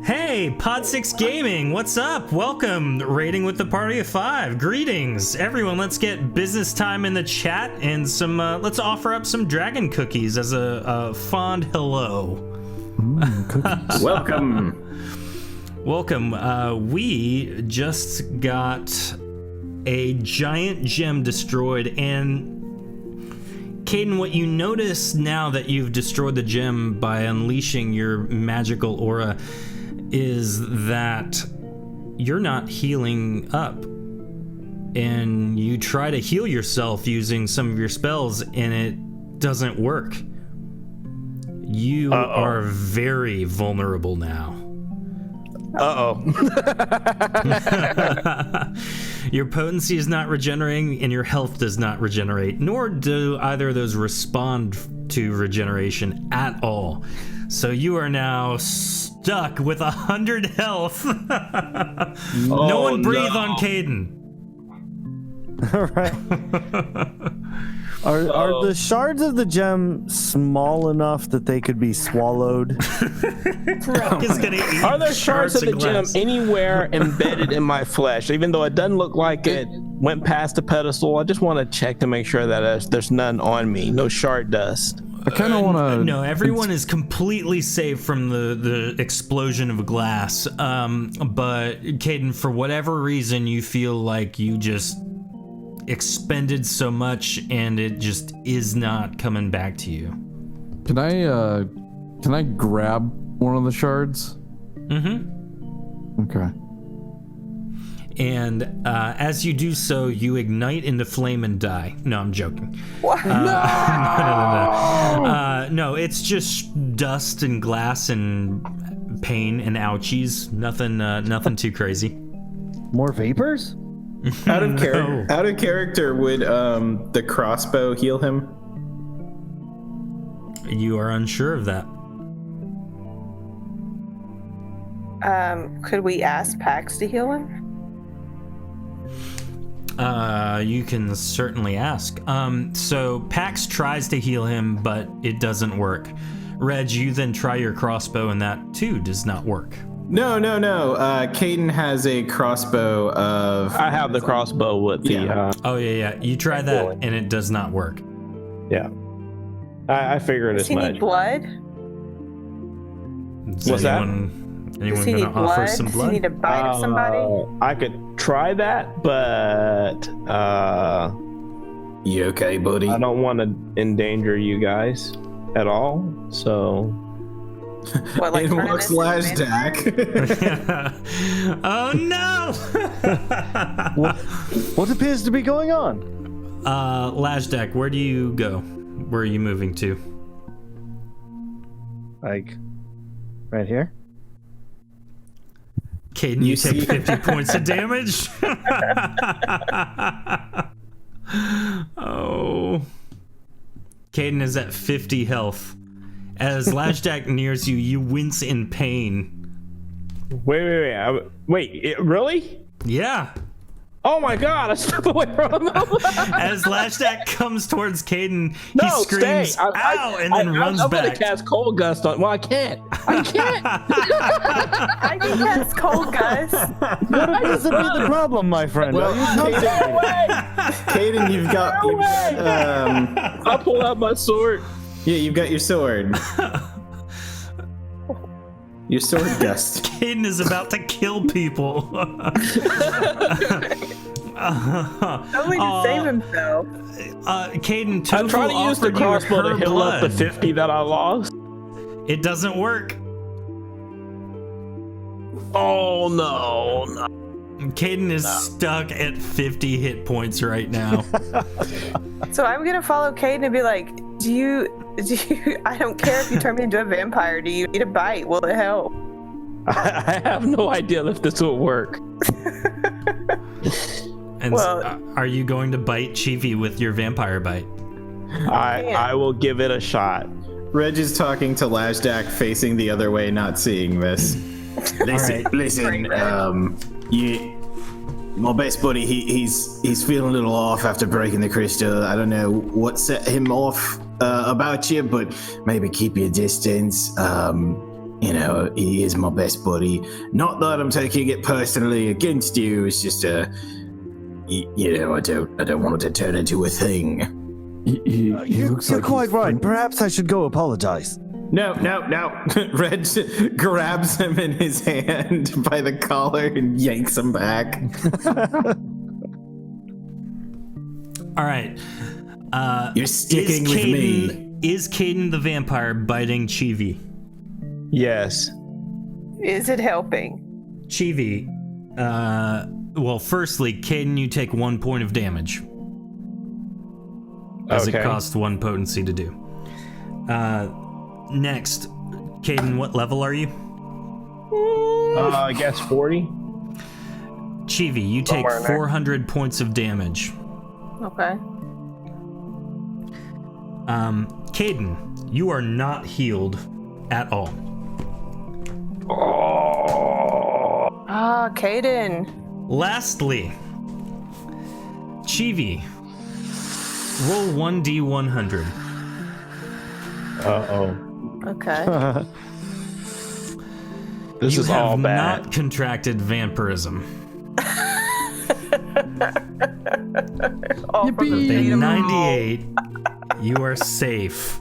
Hey, Pod 6 Gaming, what's up? Welcome, raiding with the party of 5. Greetings, everyone. Let's get business time in the chat and some. Let's offer up some dragon cookies as a fond hello. Cookies. Welcome. Welcome. We just got a giant gem destroyed, and Caden, what you notice now that you've destroyed the gem by unleashing your magical aura is that you're not healing up. And you try to heal yourself using some of your spells, and it doesn't work. You are very vulnerable now. Your potency is not regenerating, and your health does not regenerate, nor do either of those respond to regeneration at all. So you are now stuck with 100 health. No one breathe on Caden. All right. Are the shards of the gem small enough that they could be swallowed? Rock is gonna eat Are there shards of the gem glass. anywhere embedded in my flesh? Even though it doesn't look like it went past the pedestal, I just want to check to make sure that there's none on me. No shard dust. I kind of want to. No, everyone is completely safe from the explosion of glass. But Caden, for whatever reason, you feel like you just expended so much, and it just is not coming back to you. Can I grab one of the shards? Mm-hmm. Okay. And as you do so, you ignite into flame and die. No, I'm joking. What? No, no, it's just dust and glass and pain and ouchies. Nothing too crazy. More vapors? Out of character, would the crossbow heal him? You are unsure of that. Could we ask Pax to heal him? You can certainly ask. So Pax tries to heal him, but it doesn't work. Reg, you then try your crossbow, and that too does not work. No. Caden has a crossbow of. I have the crossbow with the. Oh yeah. You try that, and it does not work. Yeah. I figured Does as he much. need blood? What's that? Anyone Does he gonna need offer blood? some Does he blood? need a bite of somebody? I could try that, but You okay, buddy? I don't want to endanger you guys at all. So What, like In turn walks him into a Lash vampire? Dak. Oh no! What appears to be going on? Lajdak, where do you go? Where are you moving to? Like, right here? Caden, you take 50 points of damage. Oh. Caden is at 50 health. As Lajdak nears you, you wince in pain. wait, really? Yeah. Oh my God! I step away from him. As Lajdak comes towards Caden, No, he screams, stay. ow, and then runs I'm back. gonna cast Cold Gust on. Well, I can't. I can cast cold gust. What appears to be the problem, my friend? Well, Are you constipated? Caden, you've got. I pull out my sword. Yeah, you've got your sword. Your sword dust. Caden is about to kill people. Only to save himself. Caden, I'm Tofu trying to use the offered you crossbow to her heal up the blood. 50 that I lost. It doesn't work. Oh no! Caden is stuck at 50 hit points right now. So I'm gonna follow Caden and be like, do you I don't care if you turn me into a vampire, do you need a bite? Will it help? I have no idea if this will work. And are you going to bite Chivi with your vampire bite? I will give it a shot. Reg is talking to Lajdak, facing the other way, not seeing this. Listen, right. listen. My best buddy, he's feeling a little off after breaking the crystal. I don't know what set him off about you, but maybe keep your distance. You know, he is my best buddy. Not that I'm taking it personally against you. It's just you know, I don't want it to turn into a thing. He looks You're like quite he's right. Perhaps I should go apologize. No. Reg grabs him in his hand by the collar and yanks him back. All right. You're sticking with me. Is Caden the vampire biting Chivi? Yes. Is it helping? Chivi, well, firstly, Caden, you take 1 point of damage. As it costs 1 potency to do. Next, Caden, what level are you? I guess 40. Chivi, you take Somewhere in there. 400 points of damage. Okay. Caden, you are not healed at all. Ah, Caden. Lastly, Chivi, roll 1d100. Uh-oh. Okay. This You is have all bad. not contracted vampirism. All from the Yippee. state A of 98. You are safe.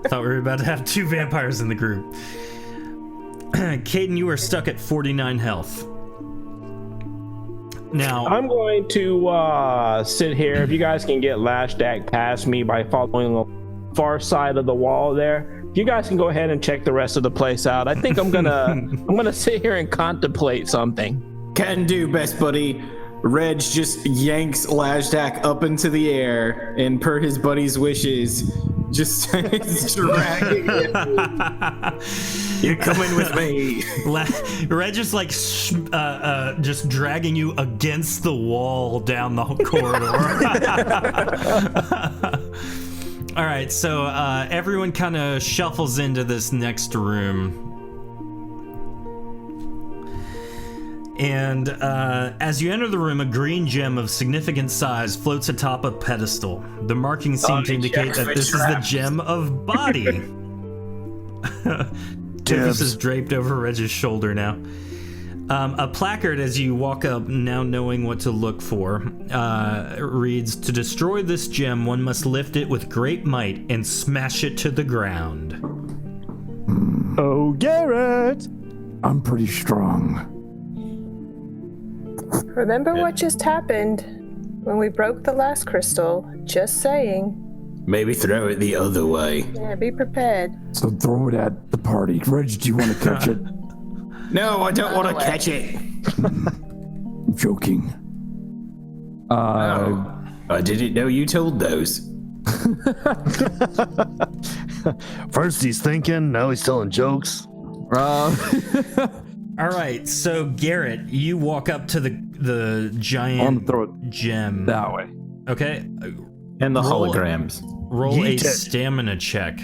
Thought we were about to have 2 vampires in the group. Caden, you are stuck at 49 health. Now, I'm going to sit here. If you guys can get Lashdak past me by following the far side of the wall there, you guys can go ahead and check the rest of the place out. I think I'm gonna sit here and contemplate something. Can do, best buddy. Reg just yanks Lashdak up into the air, and per his buddy's wishes, just starts dragging him. You're coming with me. Reg is like just dragging you against the wall down the corridor. All right, so everyone kind of shuffles into this next room. And as you enter the room, a green gem of significant size floats atop a pedestal. The markings seem to indicate that this is the gem of body. Tiffus is draped over Reg's shoulder now. A placard as you walk up, now knowing what to look for, reads, "To destroy this gem, one must lift it with great might and smash it to the ground." Oh, Garrett! I'm pretty strong. Remember what just happened when we broke the last crystal? Just saying. Maybe throw it the other way. Yeah, be prepared. So throw it at the party. Reg, do you want to catch it? No, I don't want to catch it. I'm joking. I didn't know you told those. First he's thinking, now he's telling jokes. All right, so Garrett, you walk up to the I'm giant gonna throw it gem. that way. Okay, And the Roll- holograms. roll a Yeet it. stamina check.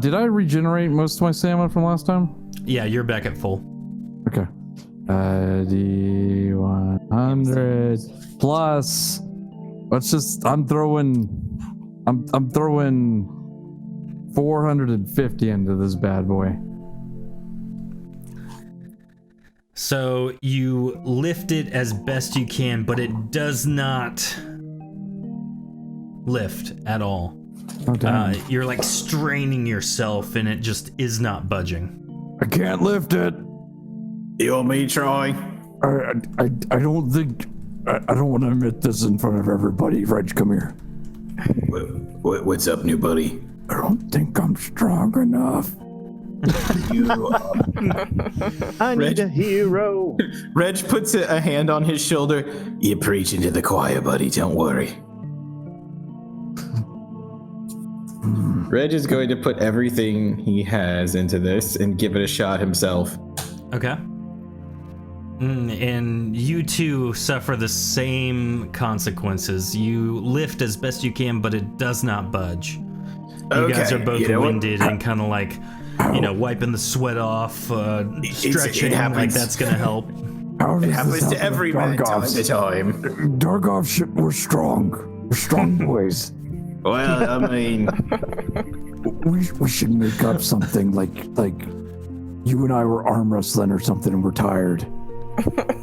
Did I regenerate most of my stamina from last time? Yeah, you're back at full. Okay. D100 plus. Let's just. I'm throwing 450 into this bad boy. So you lift it as best you can, but it does not lift at all. Oh, damn. You're like straining yourself, and it just is not budging. I can't lift it. You want me to try? I don't think. I don't want to admit this in front of everybody. Reg, come here. What's up, new buddy? I don't think I'm strong enough. I need a hero. Reg puts a hand on his shoulder. You're preaching to the choir, buddy. Don't worry. Reg is going to put everything he has into this and give it a shot himself. Okay. And you two suffer the same consequences. You lift as best you can, but it does not budge. You guys Okay, are both you know what? winded and kind of like, wiping the sweat off, stretching, like happens. that's gonna help. How It does happens this to happen every with man time Dargovs? to time. Dargovs were strong. We're strong boys. Well, I mean, We should make up something like you and I were arm wrestling or something and we're tired.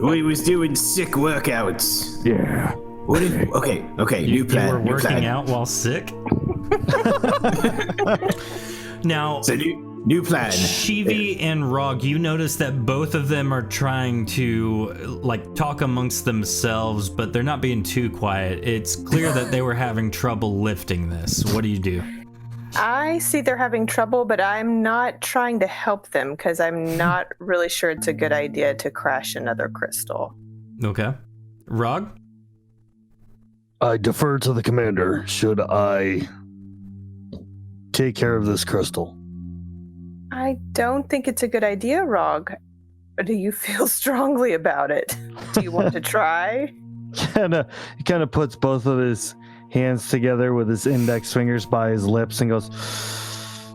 we was doing sick workouts. Yeah. What if, okay, new plan. You were new working plan. out while sick? Now, So new plan. Shivi and Rog, you notice that both of them are trying to talk amongst themselves, but they're not being too quiet. It's clear that they were having trouble lifting this. What do you do? I see they're having trouble, but I'm not trying to help them because I'm not really sure it's a good idea to crash another crystal. Okay. Rog? I defer to the commander. Should I take care of this crystal? I don't think it's a good idea, Rog. Do you feel strongly about it? Do you want to try? He kind of puts both of his hands together with his index fingers by his lips and goes,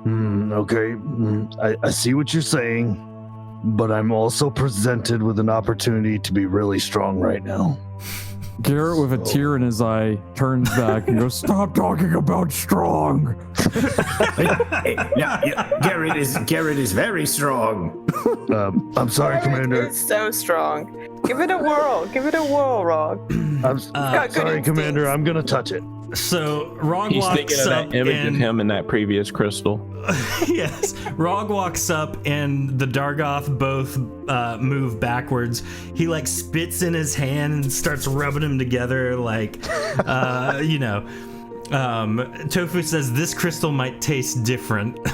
okay, I see what you're saying, but I'm also presented with an opportunity to be really strong right now. Garrett, with a tear in his eye, turns back and goes, "Stop talking about strong." Garrett is very strong. I'm sorry, Commander. It's so strong. Give it a whirl. Give it a whirl, Rog. I'm sorry, Commander. I'm gonna touch it. So Rog He's walks thinking of up that image and of him in that previous crystal. yes, Rog walks up and the Dargoth both move backwards. He spits in his hand and starts rubbing them together Tofu says this crystal might taste different. Well,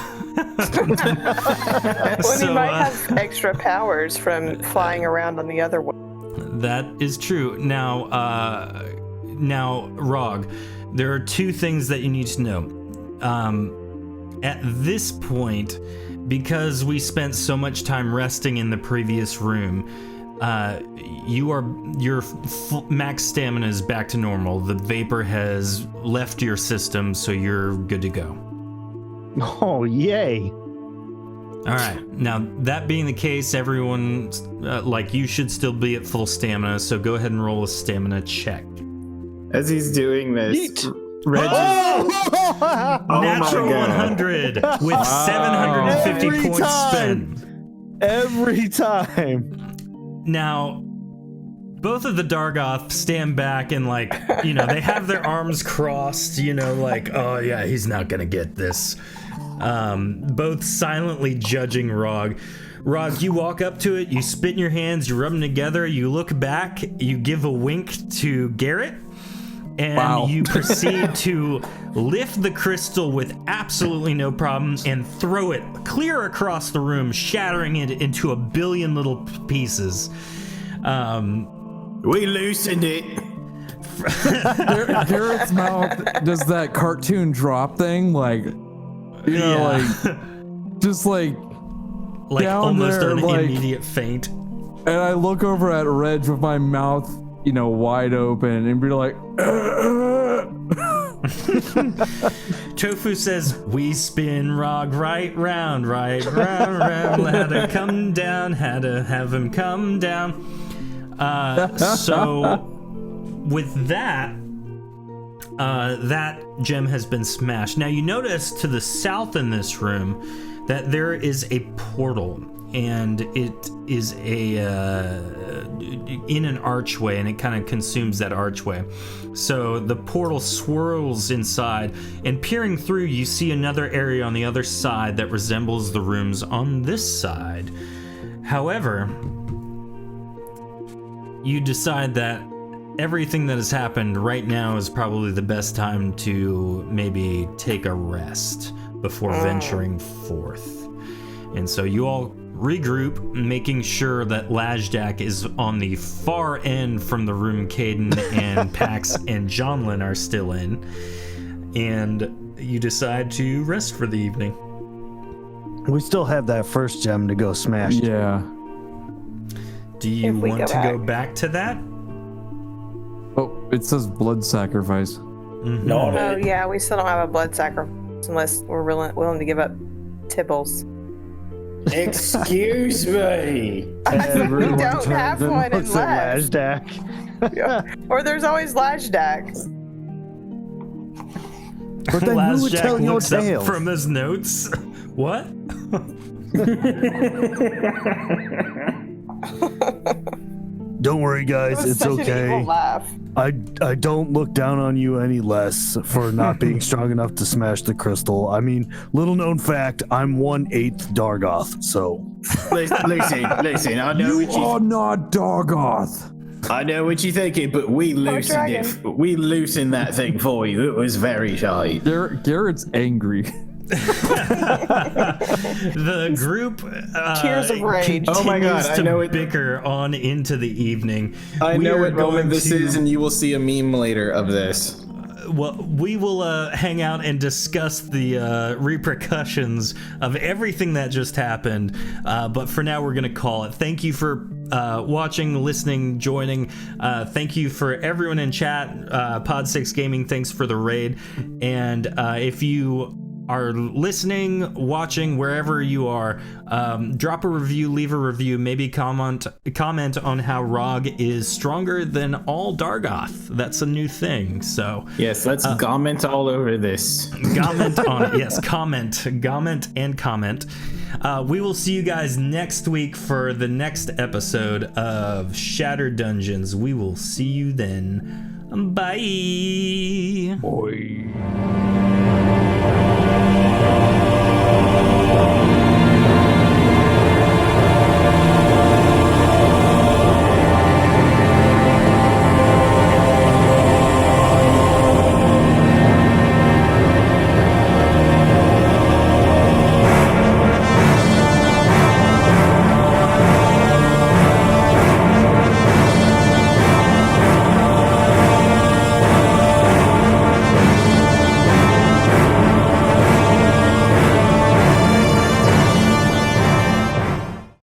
he might have extra powers from flying around on the other one. That is true. Now, Rog, there are two things that you need to know. At this point, because we spent so much time resting in the previous room, your max stamina is back to normal. The vapor has left your system, so you're good to go. Oh, yay. All right. Now, that being the case, everyone, you should still be at full stamina, so go ahead and roll a stamina check. As he's doing this, Reg Natural 100 with 750 Every points time. spent. Every time. Now, both of the Dargoth stand back and they have their arms crossed, oh yeah, he's not gonna get this. Both silently judging Rog. Rog, you walk up to it, you spit in your hands, you rub them together, you look back, you give a wink to Garrett, and you proceed to lift the crystal with absolutely no problem and throw it clear across the room, shattering it into a billion little pieces. we loosened it. Garrett's mouth does that cartoon drop thing, just down almost there, an immediate faint. And I look over at Reg with my mouth, wide open, and be like, Tofu says, we spin Rog right round, round. Had to come down, had to have him come down. So with that, that gem has been smashed. Now you notice to the south in this room that there is a portal, and it is in an archway, and it kind of consumes that archway. So the portal swirls inside, and peering through, you see another area on the other side that resembles the rooms on this side. However, you decide that everything that has happened right now is probably the best time to maybe take a rest before venturing forth. And so you all regroup, making sure that Lajdak is on the far end from the room Caden and Pax and Jonlin are still in. And you decide to rest for the evening. We still have that first gem to go smash. yeah. Do you If we want go to go back to that? Oh, it says blood sacrifice. No, Oh yeah, we still don't have a blood sacrifice unless we're willing to give up Tibbles. Excuse me. Everyone don't turns have and one looks at unless. Lashdak. Or there's always Lashdak. But then who would Jack tell no looks up tales? from his notes. What? Don't worry, It guys. was It's such an evil okay. laugh. I don't look down on you any less for not being strong enough to smash the crystal. I mean, little known fact, I'm 1/8 Dargoth, so. Listen, I know You what you are not Dargoth. I know what you're thinking, but we loosened dragon. it. We loosened that thing for you. It was very shy. Garrett's angry. The group Tears of rage. Oh my God, continues I to know it- bicker on into the evening. I We know are what moment going this to- is, and you will see a meme later of this. Well, we will hang out and discuss the repercussions of everything that just happened. But for now, we're going to call it. Thank you for watching, listening, joining. Thank you for everyone in chat. Pod6 Gaming, thanks for the raid. And if you are listening, watching, wherever you are, drop a review, leave a review, maybe comment on how Rog is stronger than all Dargoth. That's a new thing. So Yes, let's comment all over this. comment on it. Yes, comment and comment. We will see you guys next week for the next episode of Shattered Dungeons. We will see you then. Bye. Boy.